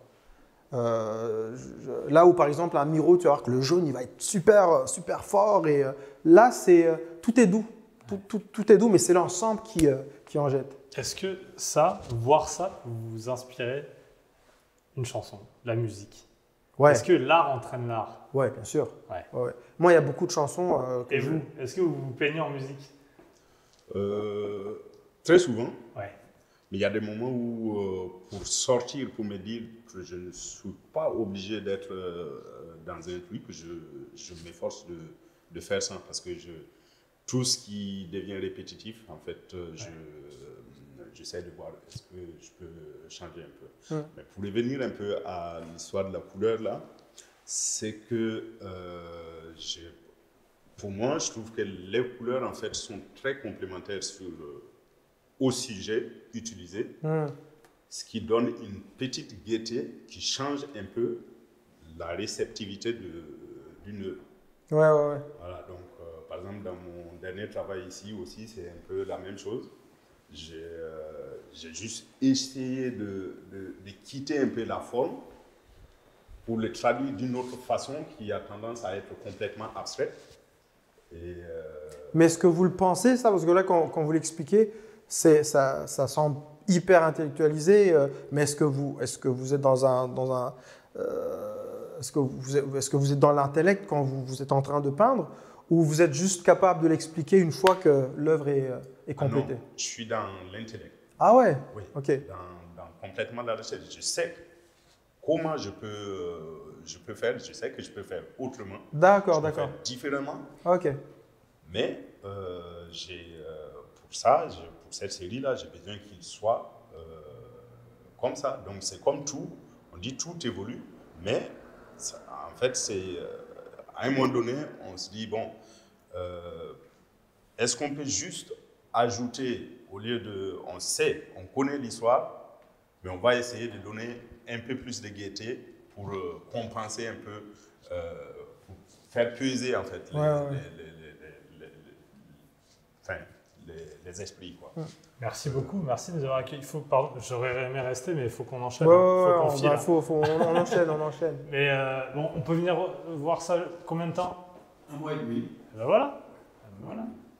Là où par exemple un Miro, tu vas voir que le jaune il va être super fort, et là tout est doux, tout est doux, mais c'est l'ensemble qui en jette. Est-ce que voir ça, vous inspirez une chanson, la musique? Ouais. Est-ce que l'art entraîne l'art? Ouais, bien sûr. Ouais. Ouais. Moi, il y a beaucoup de chansons. Et vous, est-ce que vous vous peignez en musique? très souvent. Ouais. Mais il y a des moments où, pour sortir, pour me dire que je ne suis pas obligé d'être dans un truc, je m'efforce de faire ça parce que tout ce qui devient répétitif, en fait, j'essaie de voir est-ce que je peux changer un peu. Mais pour revenir un peu à l'histoire de la couleur, là, c'est que pour moi, je trouve que les couleurs, en fait, sont très complémentaires au sujet utilisé, ce qui donne une petite gaieté qui change un peu la réceptivité d'une œuvre. Ouais. Voilà, donc, par exemple, dans mon dernier travail ici aussi, c'est un peu la même chose. J'ai juste essayé de quitter un peu la forme pour le traduire d'une autre façon qui a tendance à être complètement abstraite. Mais est-ce que vous le pensez, ça? Parce que là, quand vous l'expliquez, ça semble hyper intellectualisé, mais est-ce que vous êtes est-ce que vous êtes dans l'intellect quand vous êtes en train de peindre, ou vous êtes juste capable de l'expliquer une fois que l'œuvre est complétée? Non, je suis dans l'intellect. Ah ouais? Oui, Ok. dans complètement la recherche. Je sais comment je peux faire, je sais que je peux faire autrement. D'accord. Faire différemment. Ok. Mais pour ça, pour cette série-là, j'ai besoin qu'il soit comme ça. Donc c'est comme tout, on dit tout évolue, mais ça, en fait, à un moment donné, on se dit, bon, est-ce qu'on peut juste ajouter, au lieu on connaît l'histoire, mais on va essayer de donner un peu plus de gaieté pour compenser un peu, pour faire peser en fait les esprits, quoi. Merci beaucoup, merci de nous avoir accueillis. Pardon, j'aurais aimé rester, mais il faut qu'on enchaîne. On enchaîne. Mais bon, on peut venir voir ça combien de temps? 1 mois et demi. Et ben voilà.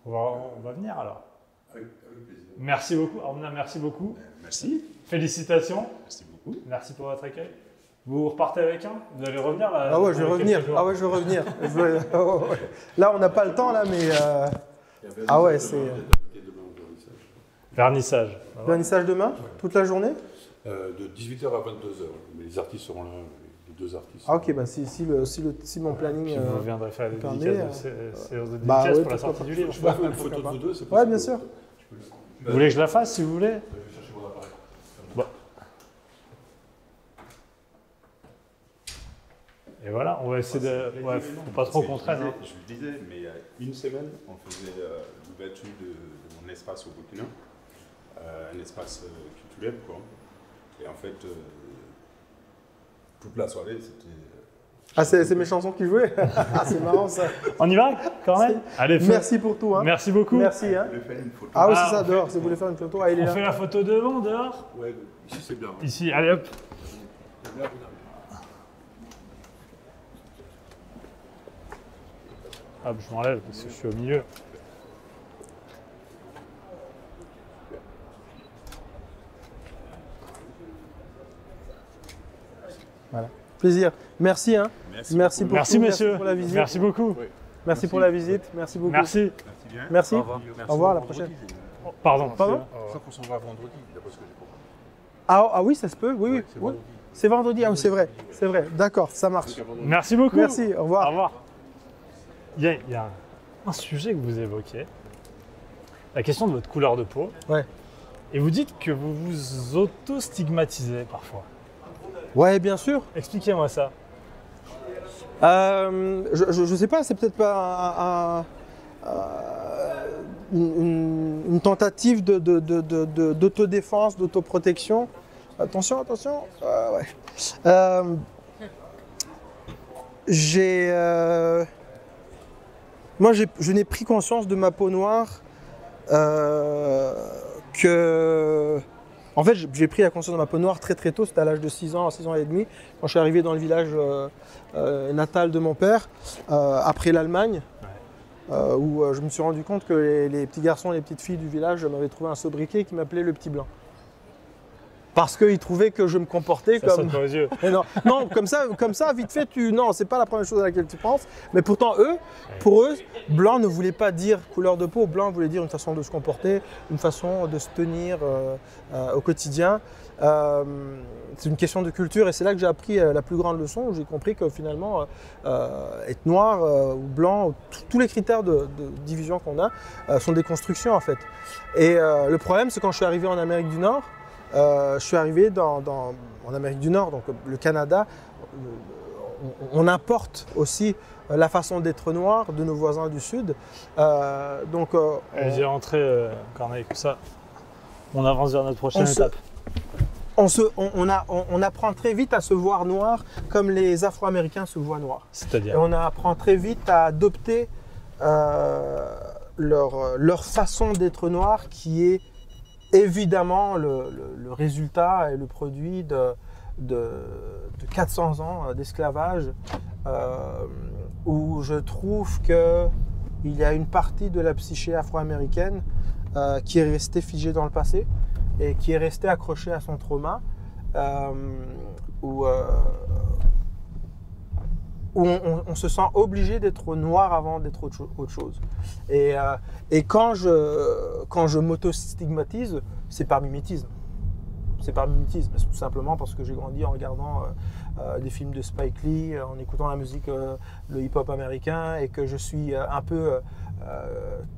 On va venir alors. Avec plaisir. Merci beaucoup, Aruna, merci beaucoup. Merci. Félicitations. Merci beaucoup. Merci pour votre accueil. Vous repartez avec un? Vous allez revenir là? Ah ouais, je vais revenir. Là, on n'a pas le temps là, mais ah ouais, c'est vernissage. vernissage demain, toute la journée. De 18h à 22h. Mais les artistes seront là, les deux artistes. Ah ok, bah si mon planning. Puis vous viendrez faire des permet, dédicaces pour la sortie du livre. Je peux faire une photo de vous deux, c'est Ouais, bien sûr. Vous voulez que je la fasse si vous voulez? Je vais chercher mon appareil. Bon. Et voilà, on va essayer de. Ouais, faut pas trop qu'on traîne. Je vous disais, mais il y a une semaine, on faisait l'ouverture de mon espace au Burkina, un espace culturel, quoi. Et en fait, toute la soirée, c'était. Ah, c'est mes chansons qui jouaient. Ah, c'est marrant ça. On y va quand même? Allez, merci pour tout. Hein. Merci beaucoup. Merci. Hein. Je vais faire une photo. Ah oui, c'est ça, dehors. Si vous voulez faire une photo, il est On là. fait la photo devant, dehors? Ouais, ici c'est bien. Ici, allez hop. Hop, je m'enlève parce que je suis au milieu. Voilà. Plaisir. Merci. Hein. Merci messieurs. Merci pour la visite. Merci beaucoup. Oui. Merci pour la visite. Merci beaucoup. Merci. Bien. Merci. Au Au revoir, à la prochaine. Pardon. Pardon Je crois qu'on s'en va vendredi, d'après ce que j'ai compris. Ah oui, ça se peut. Oui, oui. C'est oui. vendredi. C'est vendredi. Ah oui, c'est vrai. C'est vrai. D'accord, ça marche. Merci beaucoup. Merci. Au Au revoir. revoir. Il y a un sujet que vous évoquez, la question de votre couleur de peau. Ouais. Et vous dites que vous vous auto-stigmatisez parfois. Ouais, bien sûr. Expliquez-moi ça. Je sais pas, c'est peut-être pas une tentative d'autodéfense, d'autoprotection. Attention, attention. Ouais. Moi, je n'ai pris conscience de ma peau noire que... En fait, j'ai pris la conscience de ma peau noire très très tôt, c'était à l'âge de 6 ans, 6 ans et demi, quand je suis arrivé dans le village natal de mon père, après l'Allemagne, où je me suis rendu compte que les petits garçons et les petites filles du village m'avaient trouvé un sobriquet qui m'appelait le petit blanc. Parce qu'ils trouvaient que je me comportais Ça comme... saute pas aux yeux. Non, comme ça, vite fait, non, c'est pas la première chose à laquelle tu penses. Mais pourtant, pour eux, blanc ne voulait pas dire couleur de peau. Blanc voulait dire une façon de se comporter, une façon de se tenir au quotidien. C'est une question de culture et c'est là que j'ai appris la plus grande leçon. J'ai compris que finalement, être noir ou blanc, tous les critères de division qu'on a sont des constructions en fait. Et le problème, c'est quand je suis arrivé en Amérique du Nord, je suis arrivé en Amérique du Nord, donc le Canada, on importe aussi la façon d'être noir de nos voisins du Sud. J'ai rentré Corneille, comme ça. On avance vers notre prochaine étape. On apprend très vite à se voir noir comme les Afro-Américains se voient noirs. C'est-à-dire Et on apprend très vite à adopter leur façon d'être noir qui est évidemment le résultat et le produit de 400 ans d'esclavage où je trouve qu'il y a une partie de la psyché afro-américaine qui est restée figée dans le passé et qui est restée accrochée à son trauma où on se sent obligé d'être noir avant d'être autre chose. Et quand je m'auto-stigmatise, c'est par mimétisme. C'est par mimétisme, tout simplement parce que j'ai grandi en regardant des films de Spike Lee, en écoutant la musique, le hip-hop américain, et que je suis un peu...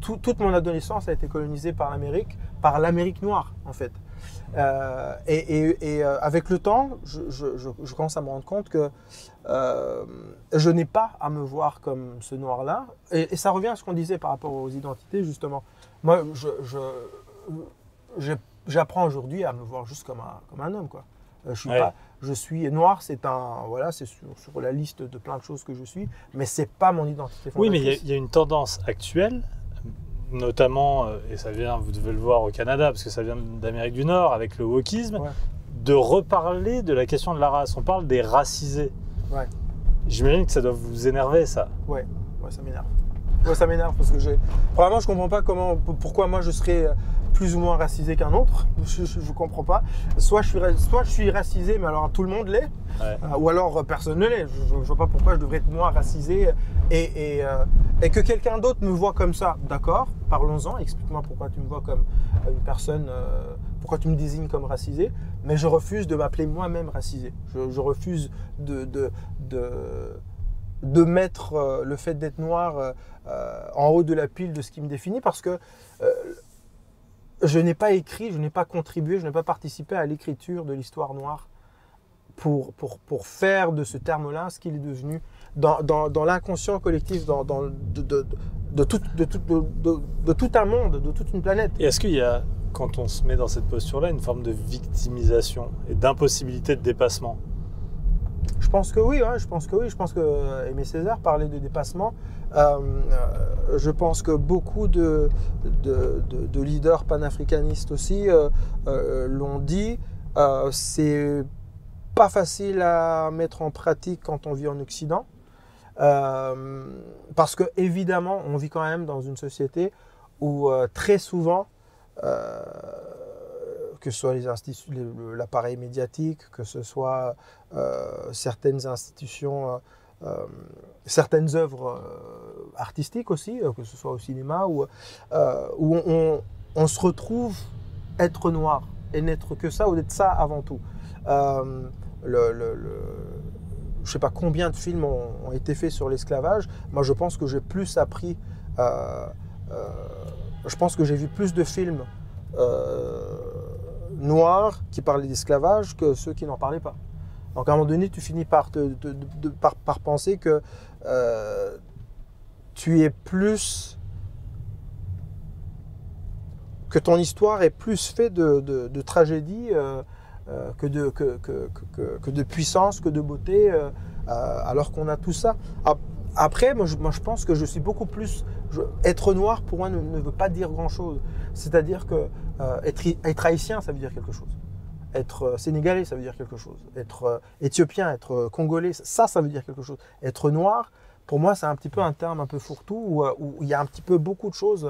toute mon adolescence a été colonisée par l'Amérique noire, en fait. Avec le temps, je commence à me rendre compte que je n'ai pas à me voir comme ce noir-là. Et ça revient à ce qu'on disait par rapport aux identités, justement. Moi, j'apprends aujourd'hui à me voir juste comme un homme, quoi. Je suis noir, c'est sur la liste de plein de choses que je suis, mais c'est pas mon identité fondatrice. Oui, mais il y a une tendance actuelle, notamment, et ça vient, vous devez le voir au Canada, parce que ça vient d'Amérique du Nord, avec le wokisme, de reparler de la question de la race. On parle des racisés. Ouais. J'imagine que ça doit vous énerver, ça. Ouais, ça m'énerve. Ouais, ça m'énerve parce que vraiment, je comprends pas pourquoi moi je serais plus ou moins racisé qu'un autre. Je comprends pas. Soit je suis racisé, mais alors tout le monde l'est, ou alors personne ne l'est. Je vois pas pourquoi je devrais être moi racisé et que quelqu'un d'autre me voit comme ça. D'accord, parlons-en. Explique-moi pourquoi tu me vois comme une personne, pourquoi tu me désignes comme racisé. Mais je refuse de m'appeler moi-même racisé. Je refuse de mettre le fait d'être noir en haut de la pile de ce qui me définit parce que je n'ai pas écrit, je n'ai pas contribué, je n'ai pas participé à l'écriture de l'histoire noire pour faire de ce terme-là ce qu'il est devenu dans l'inconscient collectif de tout un monde, de toute une planète. Et est-ce qu'il y a, quand on se met dans cette posture-là, une forme de victimisation et d'impossibilité de dépassement ? Je pense que oui, je pense que Aimé Césaire parlait de dépassement. Je pense que beaucoup de leaders panafricanistes aussi l'ont dit. C'est pas facile à mettre en pratique quand on vit en Occident. Parce que évidemment, on vit quand même dans une société où très souvent, que que ce soit l'appareil médiatique, que ce soit certaines institutions, certaines œuvres artistiques aussi, que ce soit au cinéma, où on se retrouve être noir et n'être que ça ou d'être ça avant tout. Je ne sais pas combien de films ont été faits sur l'esclavage. Moi, je pense que j'ai plus appris. Je pense que j'ai vu plus de films noirs qui parlaient d'esclavage que ceux qui n'en parlaient pas. Donc, à un moment donné, tu finis par penser que tu es plus. Que ton histoire est plus faite de tragédie que de puissance, que de beauté, alors qu'on a tout ça. Après, moi, je pense que je suis beaucoup plus... être noir, pour moi, ne veut pas dire grand-chose. C'est-à-dire que être haïtien, ça veut dire quelque chose. Être sénégalais, ça veut dire quelque chose. Être éthiopien, être congolais, ça veut dire quelque chose. Être noir, pour moi, c'est un petit peu un terme un peu fourre-tout, où il y a un petit peu beaucoup de choses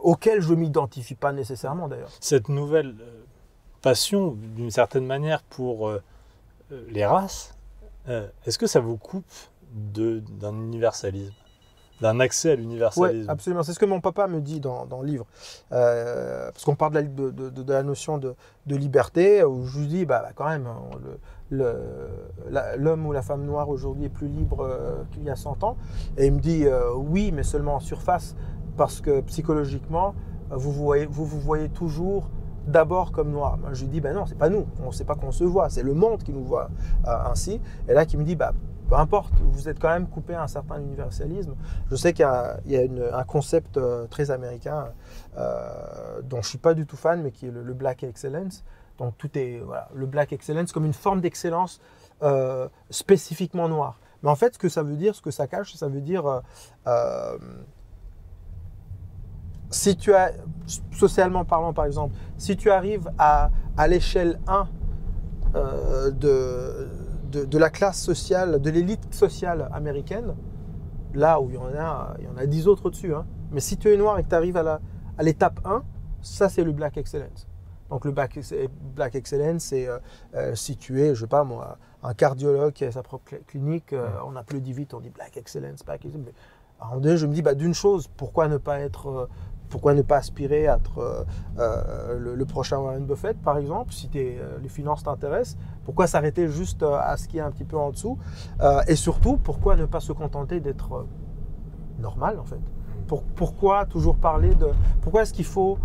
auxquelles je ne m'identifie pas nécessairement, d'ailleurs. Cette nouvelle passion, d'une certaine manière, pour les races, est-ce que ça vous coupe d'un universalisme, d'un accès à l'universalisme? Oui, absolument. C'est ce que mon papa me dit dans le livre. Parce qu'on parle de la notion de liberté, où je lui dis, quand même, l'homme ou la femme noire aujourd'hui est plus libre qu'il y a 100 ans. Et il me dit, oui, mais seulement en surface, parce que psychologiquement, vous vous voyez toujours d'abord comme noir. Moi, je lui dis, non, c'est pas nous. On ne sait pas qu'on se voit. C'est le monde qui nous voit ainsi. Et là, qui me dit, peu importe, vous êtes quand même coupé à un certain universalisme. Je sais qu'il y a un concept très américain dont je ne suis pas du tout fan, mais qui est le Black Excellence. Donc tout est le Black Excellence comme une forme d'excellence spécifiquement noire. Mais en fait, ce que ça veut dire, ce que ça cache, ça veut dire si tu as, socialement parlant par exemple, si tu arrives à l'échelle 1 de la classe sociale, de l'élite sociale américaine, là où il y en a 10 autres au-dessus. Hein. Mais si tu es noir et que tu arrives à l'étape 1, ça c'est le Black Excellence. Donc le Black Excellence, c'est si tu es, je sais pas moi, un cardiologue qui a sa propre clinique, on applaudit vite, on dit Black Excellence, Black Excellence. Mais à un moment donné, je me dis, d'une chose, pourquoi ne pas aspirer à être le prochain Warren Buffett, par exemple, si les finances t'intéressent? Pourquoi s'arrêter juste à ce qui est un petit peu en dessous? Et surtout, pourquoi ne pas se contenter d'être normal, en fait? Pourquoi toujours parler de... Pourquoi est-ce qu'il faut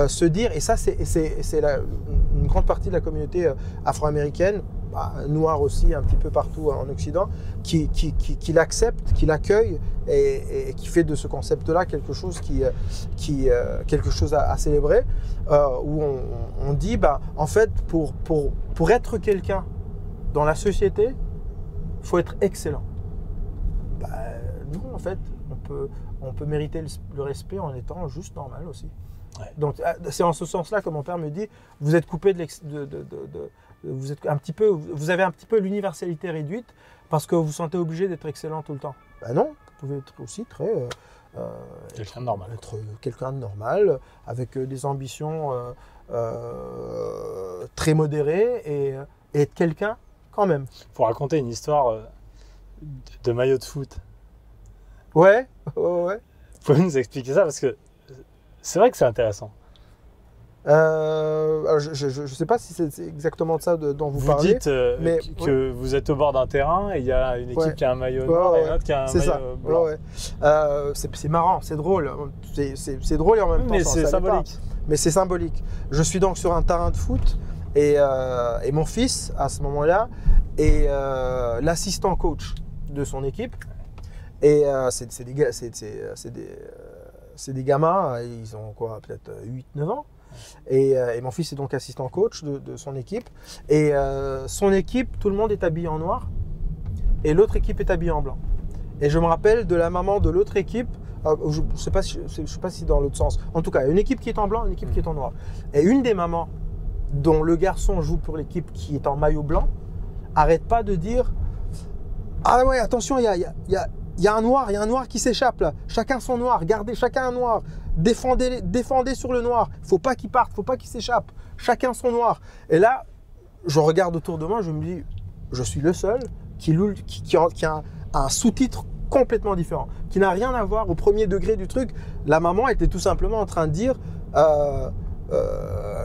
se dire, et ça, c'est une grande partie de la communauté afro-américaine, noire aussi, un petit peu partout en Occident, qui l'accepte, qui l'accueille et qui fait de ce concept-là quelque chose quelque chose à célébrer, où on dit, en fait, pour être quelqu'un dans la société, il faut être excellent. Non, en fait, on peut mériter le respect en étant juste normal aussi. Ouais. Donc, c'est en ce sens-là que mon père me dit, vous êtes coupé vous avez un petit peu l'universalité réduite parce que vous vous sentez obligé d'être excellent tout le temps. Non, vous pouvez être aussi très... quelqu'un de normal. Être quelqu'un de normal, avec des ambitions très modérées et être quelqu'un quand même. Pour raconter une histoire de maillot de foot. Ouais. Vous pouvez nous expliquer ça parce que c'est vrai que c'est intéressant. Je ne sais pas si c'est exactement de ça dont vous parlez. Vous dites que vous êtes au bord d'un terrain et il y a une équipe qui a un maillot noir et une autre qui a un maillot blanc. C'est marrant, c'est drôle. C'est drôle et en même temps, mais c'est symbolique. Mais c'est symbolique. Je suis donc sur un terrain de foot et mon fils, à ce moment-là, est l'assistant coach de son équipe. Et c'est des gamins, ils ont quoi, peut-être 8-9 ans. Et mon fils est donc assistant coach de son équipe. Et son équipe, tout le monde est habillé en noir. Et l'autre équipe est habillée en blanc. Et je me rappelle de la maman de l'autre équipe. Je ne sais pas si dans l'autre sens. En tout cas, il y a une équipe qui est en blanc, une équipe qui est en noir. Et une des mamans, dont le garçon joue pour l'équipe qui est en maillot blanc, arrête pas de dire « Ah ouais, attention, il y a un noir qui s'échappe là. Chacun son noir. Gardez chacun un noir. défendez sur le noir. Il ne faut pas qu'il parte, il ne faut pas qu'il s'échappe. Chacun son noir. Et là, je regarde autour de moi, je me dis, je suis le seul qui a un sous-titre complètement différent, qui n'a rien à voir au premier degré du truc. La maman était tout simplement en train de dire,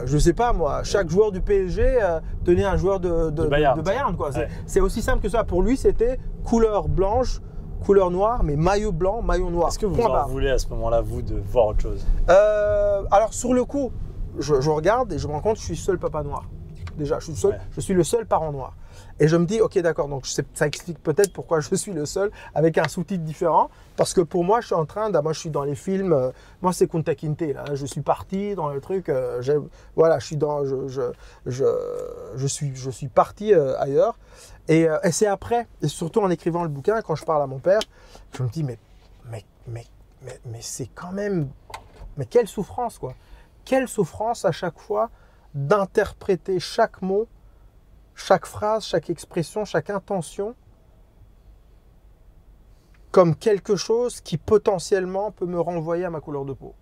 je sais pas moi, chaque joueur du PSG tenait un joueur de Bayern. Quoi. Ouais. C'est aussi simple que ça. Pour lui, c'était couleur blanche, couleur noire, mais maillot blanc, maillot noir. Est-ce que vous en voulez à ce moment-là, vous, de voir autre chose? Alors sur le coup, je regarde et je me rends compte que je suis seul papa noir. Déjà, je suis le seul parent noir. Et je me dis, ok, d'accord, donc ça explique peut-être pourquoi je suis le seul avec un sous-titre différent. Parce que pour moi, je suis en train moi, je suis dans les films, moi, c'est Kunta Kinte, là. Je suis parti dans le truc, voilà, je suis je suis parti ailleurs. Et c'est après, et surtout en écrivant le bouquin, quand je parle à mon père, je me dis, mais c'est quand même, mais quelle souffrance, quoi. Quelle souffrance à chaque fois d'interpréter chaque mot, chaque phrase, chaque expression, chaque intention comme quelque chose qui potentiellement peut me renvoyer à ma couleur de peau.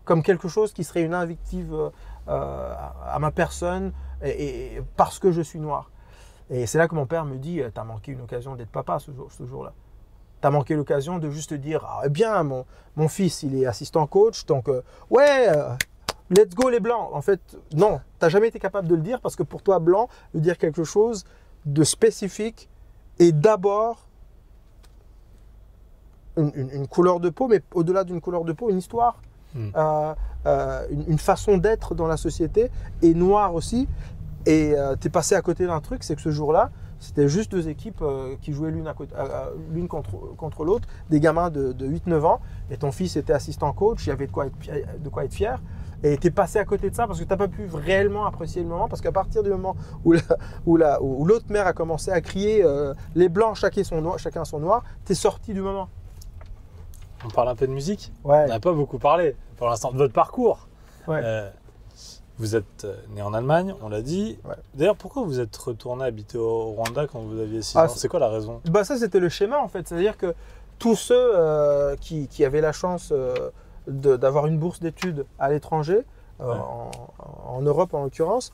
Comme quelque chose qui serait une invective à ma personne et parce que je suis noir. Et c'est là que mon père me dit, t'as manqué une occasion d'être papa ce jour-là. T'as manqué l'occasion de juste dire, ah, eh bien, mon fils, il est assistant coach, donc let's go les blancs. En fait, non, t'as jamais été capable de le dire parce que pour toi, blanc veut dire quelque chose de spécifique et d'abord une couleur de peau, mais au-delà d'une couleur de peau, une histoire, une façon d'être dans la société et noir aussi. Et t'es passé à côté d'un truc, c'est que ce jour-là, c'était juste deux équipes qui jouaient l'une contre l'autre, des gamins de 8-9 ans, et ton fils était assistant coach, il y avait de quoi être fier. Et tu es passé à côté de ça parce que tu n'as pas pu réellement apprécier le moment, parce qu'à partir du moment où l'autre mère a commencé à crier les blancs, chacun son noir, tu es sorti du moment. On parle un peu de musique. Ouais. On n'a pas beaucoup parlé pour l'instant de votre parcours. Ouais. Vous êtes né en Allemagne, on l'a dit. Ouais. D'ailleurs, pourquoi vous êtes retourné habiter au Rwanda quand vous aviez 6 ans? C'est quoi la raison? Ça, c'était le schéma en fait. C'est-à-dire que tous ceux qui avaient la chance d'avoir une bourse d'études à l'étranger, en Europe en l'occurrence,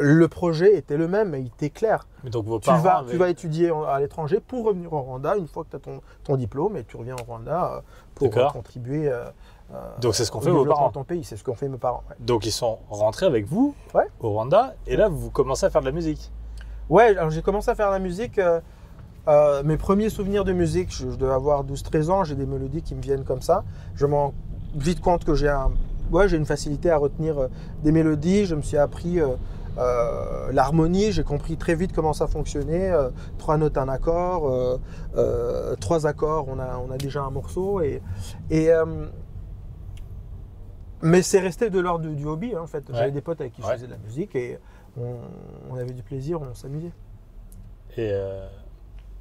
le projet était le même, il était clair. Mais donc vos tu parents vas étudier à l'étranger pour revenir au Rwanda une fois que tu as ton diplôme et tu reviens au Rwanda pour contribuer donc c'est ce qu'ont fait au vos développement parents. de ton pays. C'est ce qu'ont fait mes parents. Ouais. Donc ils sont rentrés avec vous au Rwanda et là vous commencez à faire de la musique. Ouais, alors j'ai commencé à faire de la musique. Mes premiers souvenirs de musique, je devais avoir 12-13 ans, j'ai des mélodies qui me viennent comme ça. Je me rends vite compte que j'ai une facilité à retenir des mélodies. Je me suis appris l'harmonie, j'ai compris très vite comment ça fonctionnait. 3 notes, un accord, 3 accords, on a déjà un morceau. Mais c'est resté de l'ordre du hobby en fait. J'avais des potes avec qui je faisais de la musique et on avait du plaisir, on s'amusait. Et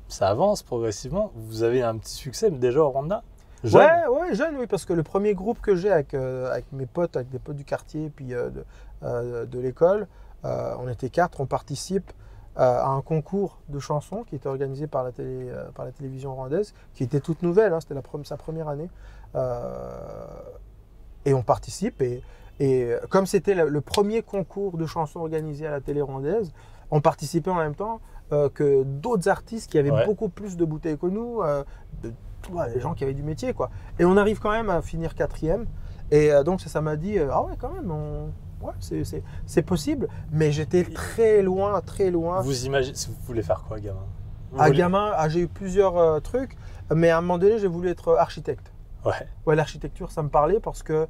ça avance progressivement. Vous avez un petit succès déjà au Rwanda? Jeune. Ouais, jeune, oui, parce que le premier groupe que j'ai avec mes potes, avec des potes du quartier puis de l'école, on était 4, on participe à un concours de chansons qui était organisé par la télévision rwandaise, qui était toute nouvelle, hein, c'était sa première année. Et on participe, et comme c'était le premier concours de chansons organisé à la télé rwandaise, on participait en même temps que d'autres artistes qui avaient beaucoup plus de bouteilles que nous, des gens qui avaient du métier, quoi. Et on arrive quand même à finir 4e. Et donc ça m'a dit, ah ouais, quand même, c'est possible. Mais j'étais très loin. Vous imaginez, vous voulez faire quoi, gamin? Gamin, j'ai eu plusieurs trucs, mais à un moment donné, j'ai voulu être architecte. Ouais, l'architecture, ça me parlait parce que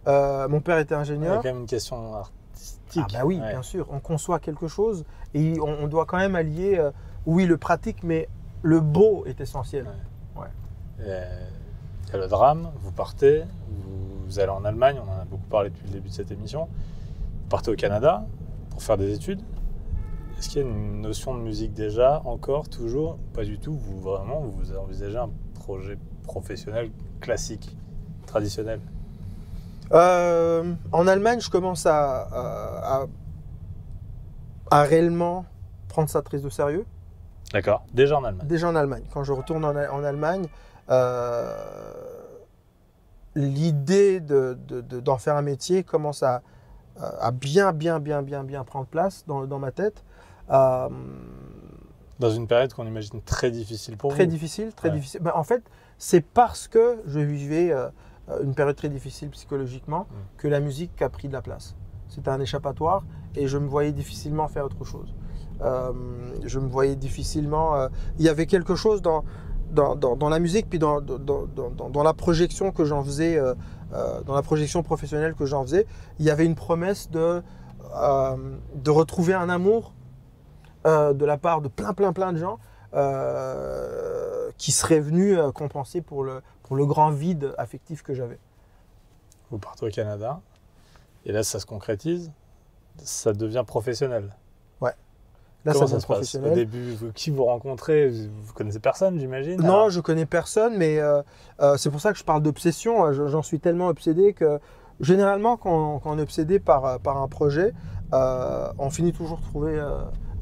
mon père était ingénieur. Il y a quand même une question artistique. Ah bah oui, bien sûr. On conçoit quelque chose et on doit quand même allier, oui, le pratique, mais le beau est essentiel. Il y a le drame, vous partez, vous allez en Allemagne, on en a beaucoup parlé depuis le début de cette émission. Vous partez au Canada pour faire des études. Est-ce qu'il y a une notion de musique déjà, encore, toujours? Pas du tout, vous envisagez un projet professionnel classique, traditionnel? En Allemagne, je commence à réellement prendre ça très au sérieux. D'accord, déjà en Allemagne? Déjà en Allemagne. Quand je retourne en Allemagne, l'idée d'en faire un métier commence à bien prendre place dans ma tête. Dans une période qu'on imagine très difficile pour vous. Très difficile. Ben, en fait, c'est parce que je vivais une période très difficile psychologiquement que la musique a pris de la place. C'était un échappatoire et je me voyais difficilement faire autre chose. Je me voyais difficilement... il y avait quelque chose dans la musique, puis dans la projection que j'en faisais, dans la projection professionnelle que j'en faisais, il y avait une promesse de retrouver un amour de la part de plein de gens qui seraient venus compenser pour le grand vide affectif que j'avais. Vous partez au Canada, et là ça se concrétise, ça devient professionnel. Ouais. Là, comment ça se passe au début? Qui vous rencontrez? Vous connaissez personne, j'imagine? Non, alors... je connais personne, mais c'est pour ça que je parle d'obsession. J'en suis tellement obsédé que généralement, quand on est obsédé par un projet, on finit toujours de trouver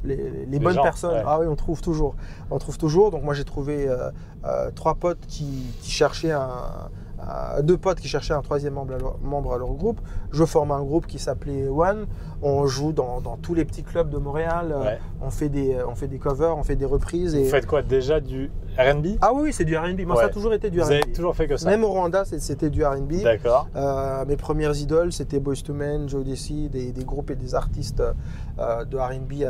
les bonnes personnes. Ouais. Ah oui, on trouve toujours. Donc moi, j'ai trouvé 3 potes qui cherchaient deux potes qui cherchaient un 3e membre à leur groupe. Je forme un groupe qui s'appelait One. On joue dans tous les petits clubs de Montréal. Ouais. On fait des covers, on fait des reprises. Vous faites quoi, déjà du R&B? Ah oui, c'est du R&B. Moi, ça a toujours été du R&B. Vous avez toujours fait que ça? Même au Rwanda, c'était du R&B. D'accord. Mes premières idoles, c'était Boyz II Men, Jodeci, des groupes et des artistes de R&B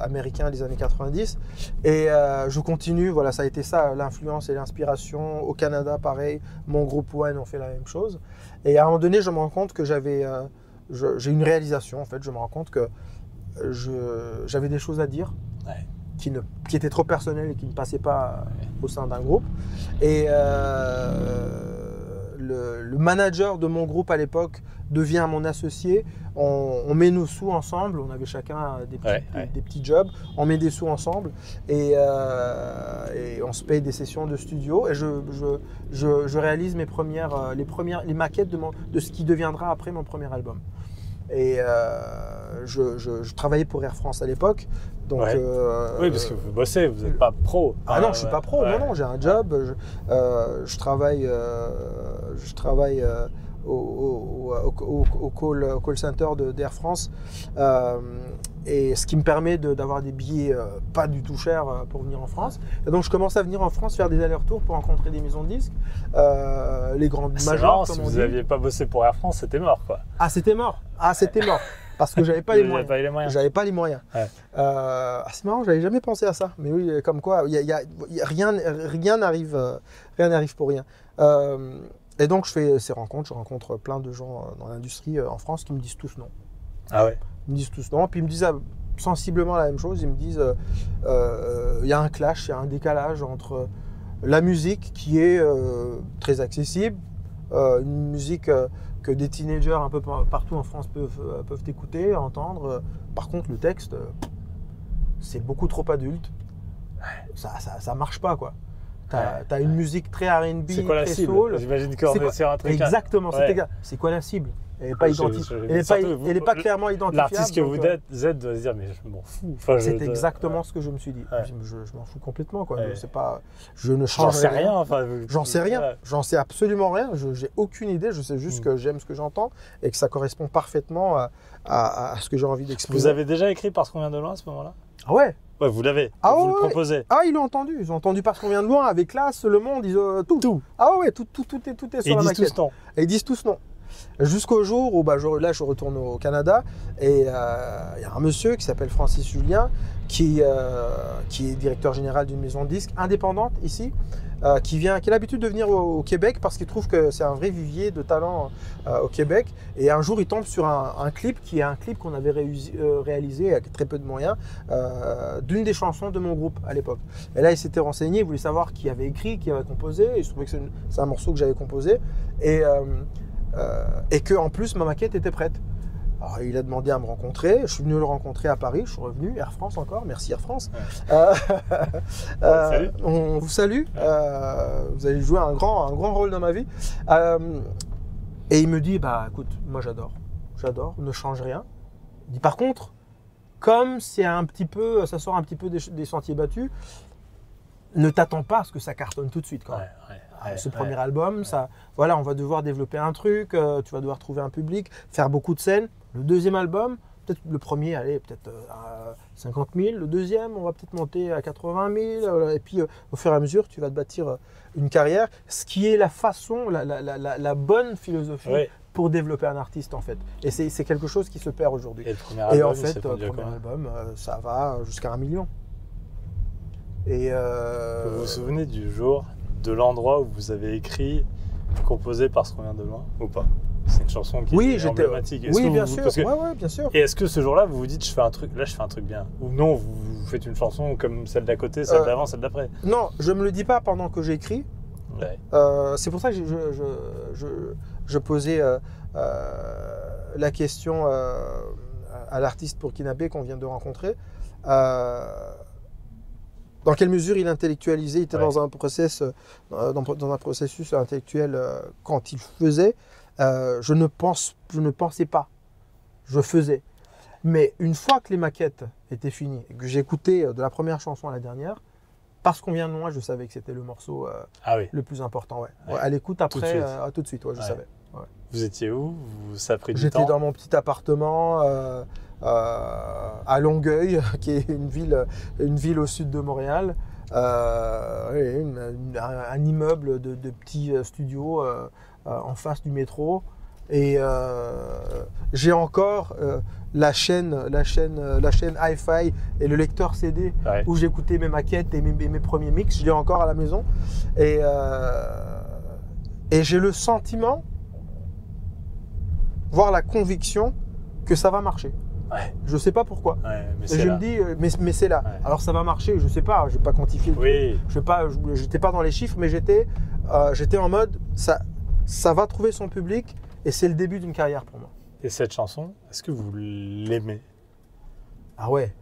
américains des années 90. Et je continue. Voilà, ça a été ça, l'influence et l'inspiration. Au Canada, pareil. Mon groupe One, on fait la même chose. Et à un moment donné, je me rends compte que j'ai une réalisation. En fait, je me rends compte que j'avais des choses à dire. Ouais. Qui étaient trop personnelles et qui ne passaient pas au sein d'un groupe. Et le manager de mon groupe à l'époque devient mon associé. On met nos sous ensemble. On avait chacun des petits jobs. On met des sous ensemble et on se paye des sessions de studio. Et je réalise les maquettes de ce qui deviendra après mon premier album. Et je travaillais pour Air France à l'époque. Donc, oui, parce que vous bossez, vous n'êtes pas pro. Ah non, je ne suis pas pro. Ouais. Non, j'ai un job. Je travaille au call center d'Air France. Et ce qui me permet d'avoir des billets pas du tout chers pour venir en France. Et donc je commence à venir en France faire des allers-retours pour rencontrer des maisons de disques, les grandes majors. Si vous n'aviez pas bossé pour Air France, c'était mort, quoi. Ah, c'était mort. Parce que j'avais pas les moyens. J'avais pas les moyens. Ouais. C'est marrant, j'avais jamais pensé à ça. Mais oui, comme quoi, rien n'arrive pour rien. Et donc je fais ces rencontres, je rencontre plein de gens dans l'industrie en France qui me disent tous non. Ah ouais. Ils me disent tous non, puis ils me disent sensiblement la même chose. Ils me disent il y a un clash, il y a un décalage entre la musique qui est très accessible, une musique que des teenagers un peu partout en France peuvent écouter, entendre. Par contre, le texte, c'est beaucoup trop adulte. Ça marche pas, quoi. T'as une musique très R&B, très soul. J'imagine qu'on est sur un truc. Exactement, c'est quoi la cible? Elle n'est pas clairement identifiable. L'artiste que vous êtes doit se dire, mais je m'en fous. C'est exactement ce que je me suis dit. Ouais. Je m'en fous complètement, quoi. Ouais. Je ne change rien. J'en sais rien. J'en sais absolument rien. J'ai aucune idée. Je sais juste que j'aime ce que j'entends et que ça correspond parfaitement à ce que j'ai envie d'exprimer. Vous avez déjà écrit Parce qu'on vient de loin à ce moment-là? Ah ouais. Ouais, vous l'avez. Vous le proposez. Ah, ils l'ont entendu. Ils ont entendu Parce qu'on vient de loin avec Classe, Le Monde, tout. Ah ouais, tout est sur la maquette. Ils disent tous non. Et ils disent tous non. Jusqu'au jour où je retourne au Canada et il y a un monsieur qui s'appelle Francis Julien qui est directeur général d'une maison de disques indépendante ici, qui a l'habitude de venir au Québec parce qu'il trouve que c'est un vrai vivier de talent au Québec. Et un jour, il tombe sur un clip qui est un clip qu'on avait réalisé avec très peu de moyens d'une des chansons de mon groupe à l'époque. Et là, il s'était renseigné, il voulait savoir qui avait écrit, qui avait composé. Et je trouvais que c'est un morceau que j'avais composé. Et que en plus ma maquette était prête. Alors, il a demandé à me rencontrer. Je suis venu le rencontrer à Paris. Je suis revenu. Air France encore. Merci Air France. Salut. On vous salue. Vous avez joué un grand rôle dans ma vie. Et il me dit, écoute, moi j'adore. Ne change rien. Il dit par contre, comme ça sort un petit peu des sentiers battus, ne t'attends pas à ce que ça cartonne tout de suite. Quand même. ce premier album, voilà, on va devoir développer un truc, tu vas devoir trouver un public, faire beaucoup de scènes. Le deuxième album, peut-être le premier, allez, peut-être à 50 000. Le deuxième, on va peut-être monter à 80 000. Et puis, au fur et à mesure, tu vas te bâtir une carrière. Ce qui est la façon, la bonne philosophie pour développer un artiste, en fait. Et c'est quelque chose qui se perd aujourd'hui. Et en fait, le premier album, ça va jusqu'à 1 million. Et vous vous souvenez du jour, de l'endroit où vous avez écrit « Composé parce qu'on vient de loin » ou pas? C'est une chanson qui est emblématique. Oui, bien sûr. Bien sûr. Et est-ce que ce jour-là, vous vous dites, je fais un truc bien? Ou non, vous faites une chanson comme celle d'à côté, celle d'avant, celle d'après? Non, je me le dis pas pendant que j'écris. Ouais. C'est pour ça que je posais la question à l'artiste burkinabé qu'on vient de rencontrer. Dans quelle mesure il intellectualisait, il était dans un processus intellectuel quand il faisait. Je ne pensais pas, je faisais. Mais une fois que les maquettes étaient finies et que j'écoutais de la première chanson à la dernière, parce qu'on vient de loin, je savais que c'était le morceau le plus important. À l'écoute après, tout de suite, je savais. Ouais. Vous étiez où? Ça a pris du temps? J'étais dans mon petit appartement à Longueuil, qui est une ville au sud de Montréal. Un immeuble de petits studios en face du métro. Et j'ai encore la chaîne Hi-Fi et le lecteur CD où j'écoutais mes maquettes et mes premiers mix. Je l'ai encore à la maison. Et j'ai le sentiment, voire la conviction que ça va marcher. Ouais. Je ne sais pas pourquoi. Mais je me dis, mais c'est là. Ouais. Alors ça va marcher, je ne sais pas, je ne vais pas quantifier. Je n'étais pas dans les chiffres, mais j'étais en mode, ça va trouver son public et c'est le début d'une carrière pour moi. Et cette chanson, est-ce que vous l'aimez? Ah ouais.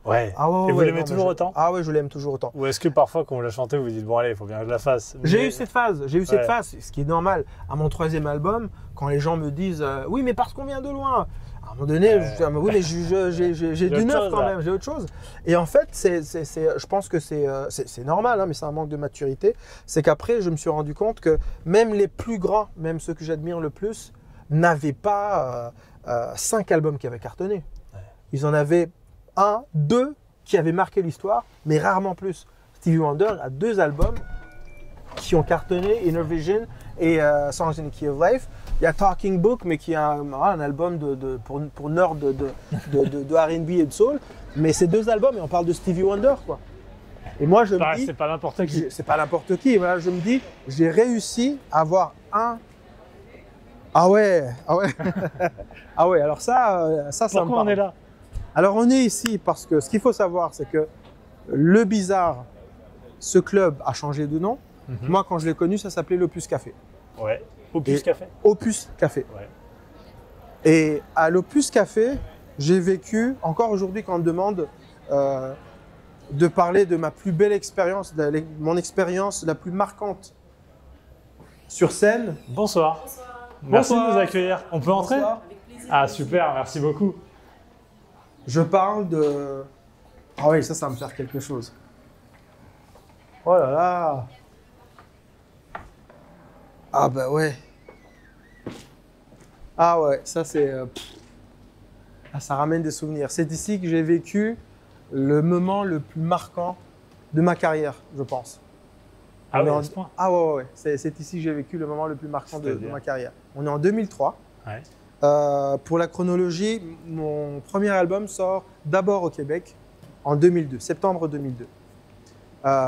Ouais. Et vous l'aimez toujours autant? Ah ouais, je l'aime toujours autant. Ou est-ce que parfois quand vous la chantez, vous dites bon allez, il faut bien que je la fasse? J'ai eu cette phase, ce qui est normal. À mon 3e album, quand les gens me disent oui mais parce qu'on vient de loin. À un moment donné, oui mais j'ai du neuf quand même, j'ai autre chose. Et en fait, je pense que c'est normal, hein, mais c'est un manque de maturité. C'est qu'après, je me suis rendu compte que même les plus grands, même ceux que j'admire le plus, n'avaient pas 5 albums qui avaient cartonné. Ils en avaient 1, 2 qui avaient marqué l'histoire, mais rarement plus. Stevie Wonder a 2 albums qui ont cartonné, Inner Vision et Songs in the Key of Life. Il y a Talking Book, mais qui est un album pour nerds de R&B et de soul. Mais ces 2 albums, et on parle de Stevie Wonder, quoi. Et moi, je me dis... C'est pas n'importe qui. C'est pas n'importe qui. Voilà, je me dis, j'ai réussi à avoir un... Ah ouais. Ah ouais, alors ça me parle. Pourquoi on est là? Alors on est ici parce que ce qu'il faut savoir, c'est que Le Bizarre, ce club a changé de nom. Moi, quand je l'ai connu, ça s'appelait l'Opus Café. Ouais. Opus Café. Opus Café. Ouais. Et à l'Opus Café, j'ai vécu, encore aujourd'hui quand on me demande de parler de ma plus belle expérience, mon expérience la plus marquante sur scène. Bonsoir. Merci de nous accueillir. On peut entrer? Bonsoir. Ah super, merci beaucoup. Je parle de... Ah oui, ça va me faire quelque chose. Oh là là. Ah bah ouais. Ah ouais, ça c'est... ça ramène des souvenirs. C'est ici que j'ai vécu le moment le plus marquant de ma carrière, je pense. Ah ouais, à ce point. Ah ouais. C'est ici que j'ai vécu le moment le plus marquant de ma carrière. On est en 2003. Ouais. Pour la chronologie, mon premier album sort d'abord au Québec en 2002, septembre 2002.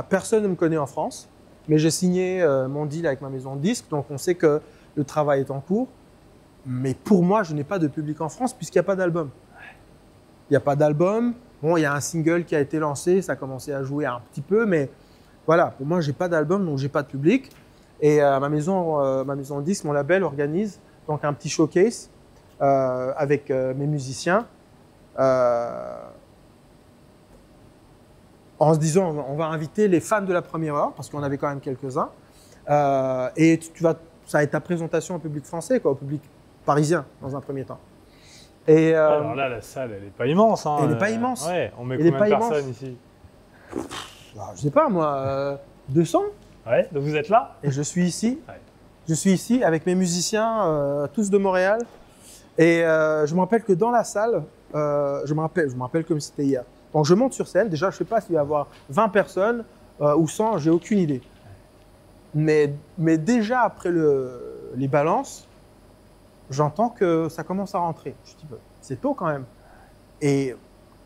Personne ne me connaît en France, mais j'ai signé mon deal avec ma maison de disques, donc on sait que le travail est en cours. Mais pour moi, je n'ai pas de public en France puisqu'il n'y a pas d'album. Il n'y a pas d'album. Bon, il y a un single qui a été lancé, ça a commencé à jouer un petit peu, mais voilà, pour moi, je n'ai pas d'album, donc je n'ai pas de public. Et ma maison de disques, mon label, organise donc un petit showcase avec mes musiciens en se disant on va inviter les fans de la première heure parce qu'on avait quand même quelques-uns et ça va être ta présentation au public français, quoi, au public parisien dans un premier temps. Et alors là, la salle, elle n'est pas immense. Hein, elle n'est pas immense. Ouais, on met combien de personnes ici? Je sais pas moi, 200. Ouais, donc vous êtes là? Et je suis ici. Ouais. Je suis ici avec mes musiciens, tous de Montréal. Et je me rappelle que dans la salle, je me rappelle comme si c'était hier. Donc je monte sur scène. Déjà, je ne sais pas s'il va y avoir 20 personnes ou 100, j'ai aucune idée. Mais déjà après les balances, j'entends que ça commence à rentrer. Je dis, c'est tôt quand même. Et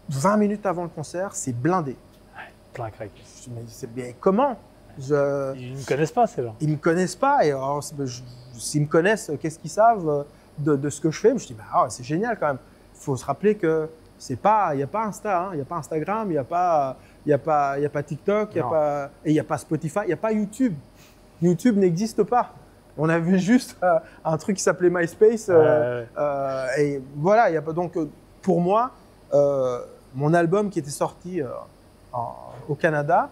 20 minutes avant le concert, c'est blindé. Ouais, plein crack. Je dis, mais c'est bien comment? Ils ne me connaissent pas, ces gens. Ils ne me connaissent pas. Et alors, s'ils me connaissent, qu'est-ce qu'ils savent de ce que je fais? Je dis, bah, c'est génial quand même. Il faut se rappeler que il n'y a pas Insta, il n'y a pas Instagram, il n'y a pas TikTok, il n'y a pas Spotify, il n'y a pas YouTube. YouTube n'existe pas. On avait juste un truc qui s'appelait MySpace. Et voilà, donc pour moi, mon album qui était sorti au Canada,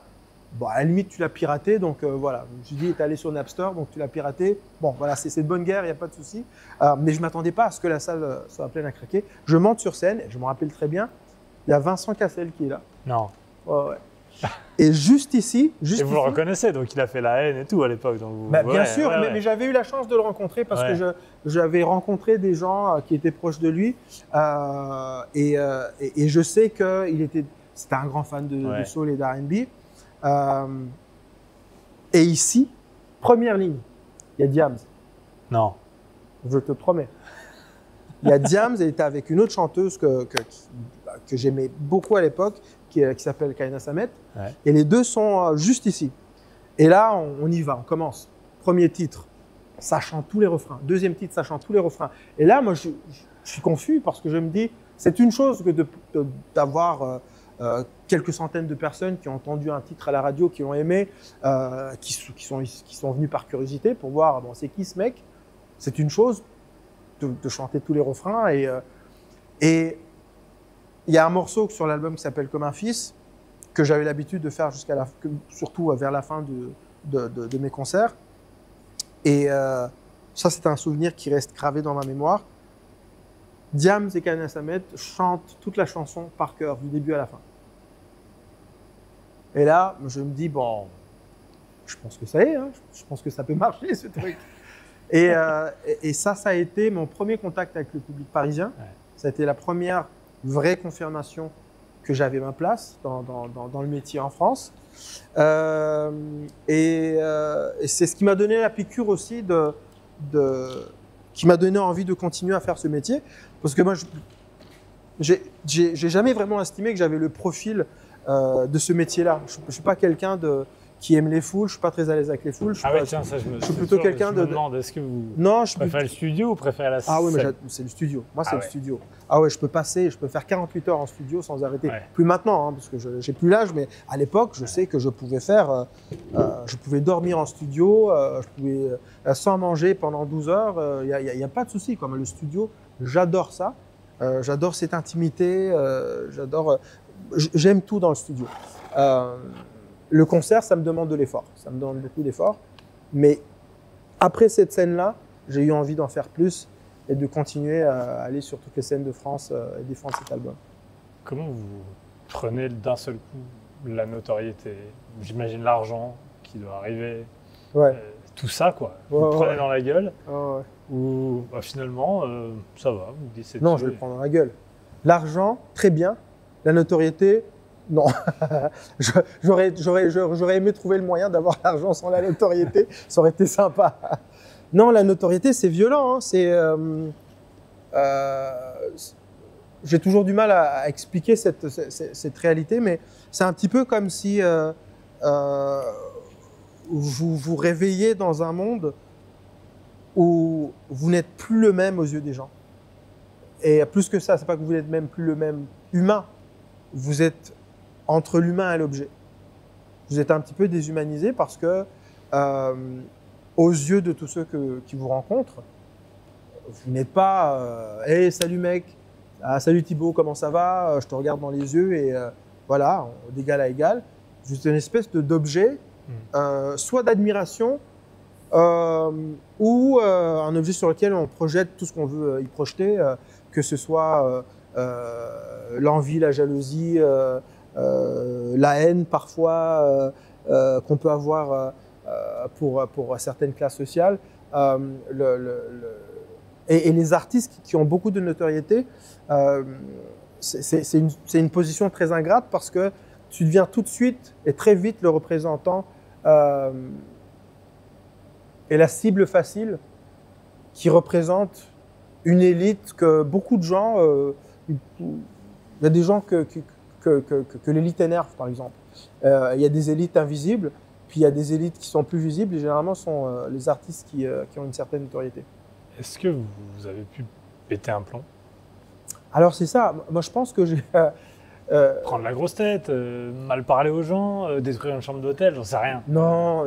bon, à la limite, tu l'as piraté, donc voilà. Je me suis dit, tu es allé sur Napster, donc tu l'as piraté. Bon, voilà, c'est de bonne guerre, il n'y a pas de souci. Mais je ne m'attendais pas à ce que la salle soit pleine à craquer. Je monte sur scène, et je me rappelle très bien, il y a Vincent Cassel qui est là. Non. Ouais. Et juste ici… Et vous le reconnaissez, donc il a fait La Haine et tout à l'époque. Bien sûr, mais j'avais eu la chance de le rencontrer parce que j'avais rencontré des gens qui étaient proches de lui. Et je sais que c'était un grand fan de soul et d'R&B. Et ici, première ligne, il y a Diams. Non. Je te promets. Il y a Diams, elle était avec une autre chanteuse que j'aimais beaucoup à l'époque, qui s'appelle Kaina Samet. Ouais. Et les deux sont juste ici. Et là, on y va, on commence. Premier titre, ça chante tous les refrains. Deuxième titre, ça chante tous les refrains. Et là, moi, je suis confus parce que je me dis, c'est une chose que d'avoir quelques centaines de personnes qui ont entendu un titre à la radio, qui l'ont aimé, qui sont venus par curiosité pour voir, bon, c'est qui ce mec? C'est une chose de chanter tous les refrains. Et il y a un morceau sur l'album qui s'appelle Comme un fils, que j'avais l'habitude de faire surtout vers la fin de mes concerts. Et ça, c'est un souvenir qui reste gravé dans ma mémoire. Diams et Kaina Samet chantent toute la chanson par cœur, du début à la fin. Et là, je me dis, bon, je pense que ça y est, hein, je pense que ça peut marcher, ce truc. Et ça a été mon premier contact avec le public parisien. Ouais. Ça a été la première vraie confirmation que j'avais ma place dans le métier en France. Et c'est ce qui m'a donné la piqûre aussi qui m'a donné envie de continuer à faire ce métier. Parce que moi, j'ai jamais vraiment estimé que j'avais le profil de ce métier-là. Je ne suis pas quelqu'un qui aime les foules, je suis pas très à l'aise avec les foules. Je suis plutôt quelqu'un de… Je me demande, est-ce que vous préférez le studio ou préférez la scène? Ah oui, mais c'est le studio. Moi, c'est le studio. Ah ouais, je peux faire 48 heures en studio sans arrêter. Ouais. Plus maintenant, hein, parce que j'ai plus l'âge, mais à l'époque, je sais que je pouvais je pouvais dormir en studio, je pouvais sans manger pendant 12 heures. Il n'y a pas de souci. Le studio, j'adore ça. J'adore cette intimité. J'aime tout dans le studio. Le concert, ça me demande de l'effort. Ça me demande beaucoup d'effort. Mais après cette scène-là, j'ai eu envie d'en faire plus et de continuer à aller sur toutes les scènes de France et défendre cet album. Comment vous prenez d'un seul coup la notoriété? J'imagine l'argent qui doit arriver. Ouais. Tout ça, quoi. Vous le prenez dans la gueule. Ouais. Ou finalement, ça va. Vous dites, non, je le prends dans la gueule. L'argent, très bien. La notoriété, non. J'aurais aimé trouver le moyen d'avoir l'argent sans la notoriété. Ça aurait été sympa. Non, la notoriété, c'est violent. Hein. J'ai toujours du mal à expliquer cette réalité, mais c'est un petit peu comme si vous vous réveillez dans un monde où vous n'êtes plus le même aux yeux des gens. Et plus que ça, c'est pas que vous n'êtes même plus le même humain. Vous êtes entre l'humain et l'objet. Vous êtes un petit peu déshumanisé parce que, aux yeux de tous ceux qui vous rencontrent, vous n'êtes pas hey, salut mec, salut Thibaut, comment ça va? Je te regarde dans les yeux et voilà, d'égal à égal. Vous êtes une espèce d'objet, soit d'admiration ou un objet sur lequel on projette tout ce qu'on veut y projeter, que ce soit l'envie, la jalousie, la haine parfois qu'on peut avoir pour certaines classes sociales. Et les artistes qui ont beaucoup de notoriété, c'est une position très ingrate parce que tu deviens tout de suite et très vite le représentant et la cible facile qui représente une élite que beaucoup de gens, il y a des gens que l'élite énerve par exemple. Il y a des élites invisibles, puis il y a des élites qui sont plus visibles et généralement sont les artistes qui ont une certaine notoriété. Est-ce que vous avez pu péter un plomb? Alors c'est ça, moi je pense que j'ai… prendre la grosse tête, mal parler aux gens, détruire une chambre d'hôtel, j'en sais rien. Non.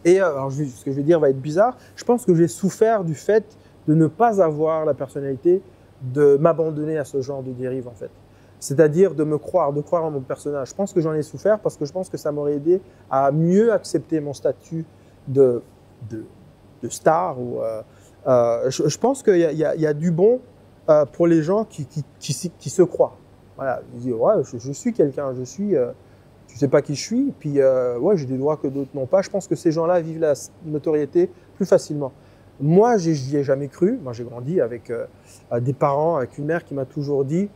Alors, ce que je vais dire va être bizarre. Je pense que j'ai souffert du fait de ne pas avoir la personnalité de m'abandonner à ce genre de dérive, en fait. C'est-à-dire de croire en mon personnage. Je pense que j'en ai souffert parce que je pense que ça m'aurait aidé à mieux accepter mon statut de star. Je pense qu'il y a du bon pour les gens qui se croient. Voilà, je dis, ouais, je suis quelqu'un, tu sais pas qui je suis, puis ouais, j'ai des droits que d'autres n'ont pas. Je pense que ces gens-là vivent la notoriété plus facilement. Moi, j'y ai jamais cru. Moi, j'ai grandi avec des parents, avec une mère qui m'a toujours dit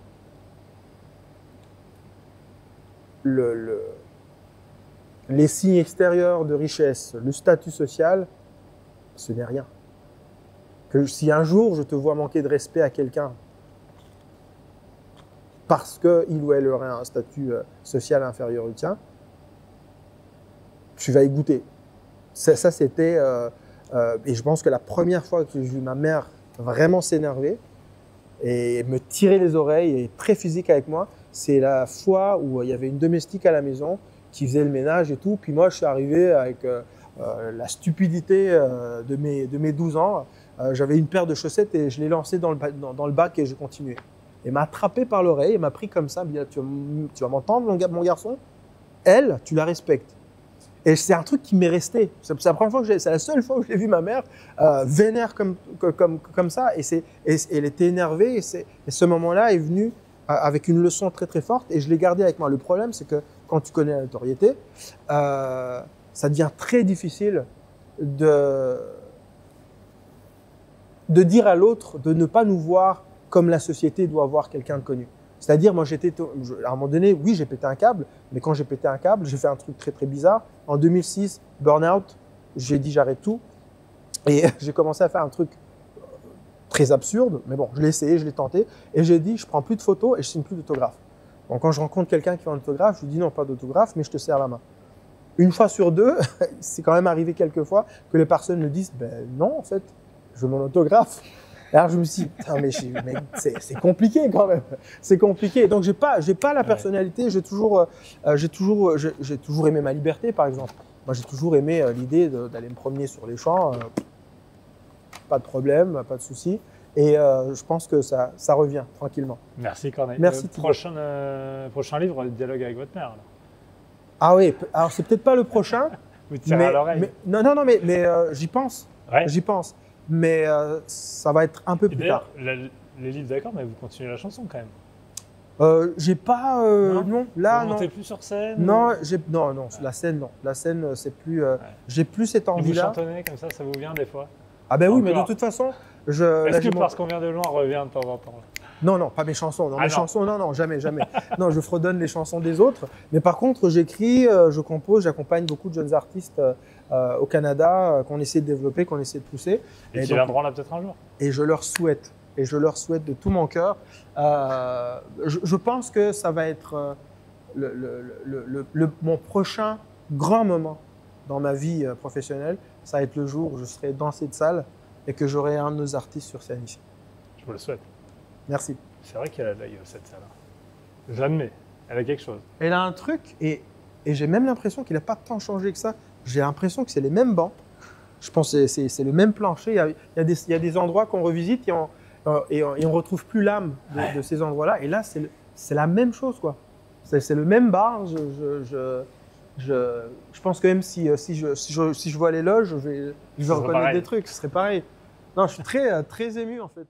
les signes extérieurs de richesse, le statut social, ce n'est rien. Que si un jour je te vois manquer de respect à quelqu'un parce qu'il ou elle aurait un statut social inférieur au tien, tu vas y goûter. Ça c'était… et je pense que la première fois que j'ai vu ma mère vraiment s'énerver et me tirer les oreilles et être très physique avec moi, c'est la fois où il y avait une domestique à la maison qui faisait le ménage et tout. Puis moi, je suis arrivé avec la stupidité de mes 12 ans. J'avais une paire de chaussettes et je l'ai lancée dans le bac et j'ai continué. Elle m'a attrapé par l'oreille et m'a pris comme ça. Tu vas m'entendre, mon garçon? Elle, tu la respectes. Et c'est un truc qui m'est resté. C'est la première fois c'est la seule fois où j'ai vu ma mère vénère comme ça. Et elle était énervée. Et ce moment-là est venu avec une leçon très très forte. Et je l'ai gardé avec moi. Le problème, c'est que quand tu connais la notoriété, ça devient très difficile de dire à l'autre de ne pas nous voir comme la société doit voir quelqu'un de connu. C'est-à-dire, moi, à un moment donné, oui, j'ai pété un câble, mais quand j'ai pété un câble, j'ai fait un truc très, très bizarre. En 2006, burn-out, j'ai dit j'arrête tout. Et j'ai commencé à faire un truc très absurde, mais bon, je l'ai essayé, je l'ai tenté. Et j'ai dit, je prends plus de photos et je signe plus d'autographe. Donc, quand je rencontre quelqu'un qui fait un autographe, je lui dis non, pas d'autographe, mais je te serre la main. Une fois sur deux, c'est quand même arrivé quelques fois que les personnes me disent, ben non, en fait, je veux mon autographe. Alors je me suis dit, putain, mais c'est compliqué quand même. C'est compliqué. Donc j'ai pas la personnalité. J'ai toujours aimé ma liberté, par exemple. Moi, j'ai toujours aimé l'idée d'aller me promener sur les champs. Pas de problème, pas de souci. Et je pense que ça revient tranquillement. Merci Corneille. Merci. Prochain livre, dialogue avec votre mère. Alors. Ah oui. Alors c'est peut-être pas le prochain. Vous tirez à l'oreille. Non, mais j'y pense. Ouais. J'y pense. Mais ça va être un peu plus tard. Les livres, d'accord, mais vous continuez la chanson quand même. J'ai pas… non, là, vous montez plus sur scène? Non, non, la scène, non. La scène, c'est plus… J'ai plus cette envie-là. Vous chantonnez comme ça vous vient des fois? Ah ben oui, mais de toute façon… Est-ce que parce qu'on vient de loin, on revient de temps en temps? Non, pas mes chansons. Non, chansons, non, jamais. Non, je fredonne les chansons des autres. Mais par contre, j'écris, je compose, j'accompagne beaucoup de jeunes artistes au Canada qu'on essaie de développer, qu'on essaie de pousser. Et qui viendront là peut-être un jour. Et je leur souhaite. Et je leur souhaite de tout mon cœur. Je pense que ça va être mon prochain grand moment dans ma vie professionnelle. Ça va être le jour où je serai dans cette salle et que j'aurai un de nos artistes sur scène ici. Je vous le souhaite. Merci. C'est vrai qu'elle a de l'œil, cette salle. Je l'admets. Elle a quelque chose. Elle a un truc et j'ai même l'impression qu'il n'a pas tant changé que ça. J'ai l'impression que c'est les mêmes bancs. Je pense que c'est le même plancher. Il y a des endroits qu'on revisite et on retrouve plus l'âme de ces endroits-là. Et là, c'est la même chose, quoi. C'est le même bar. Je pense que même si je vois les loges, je vais reconnaître des trucs. Ce serait pareil. Non, je suis très ému, en fait.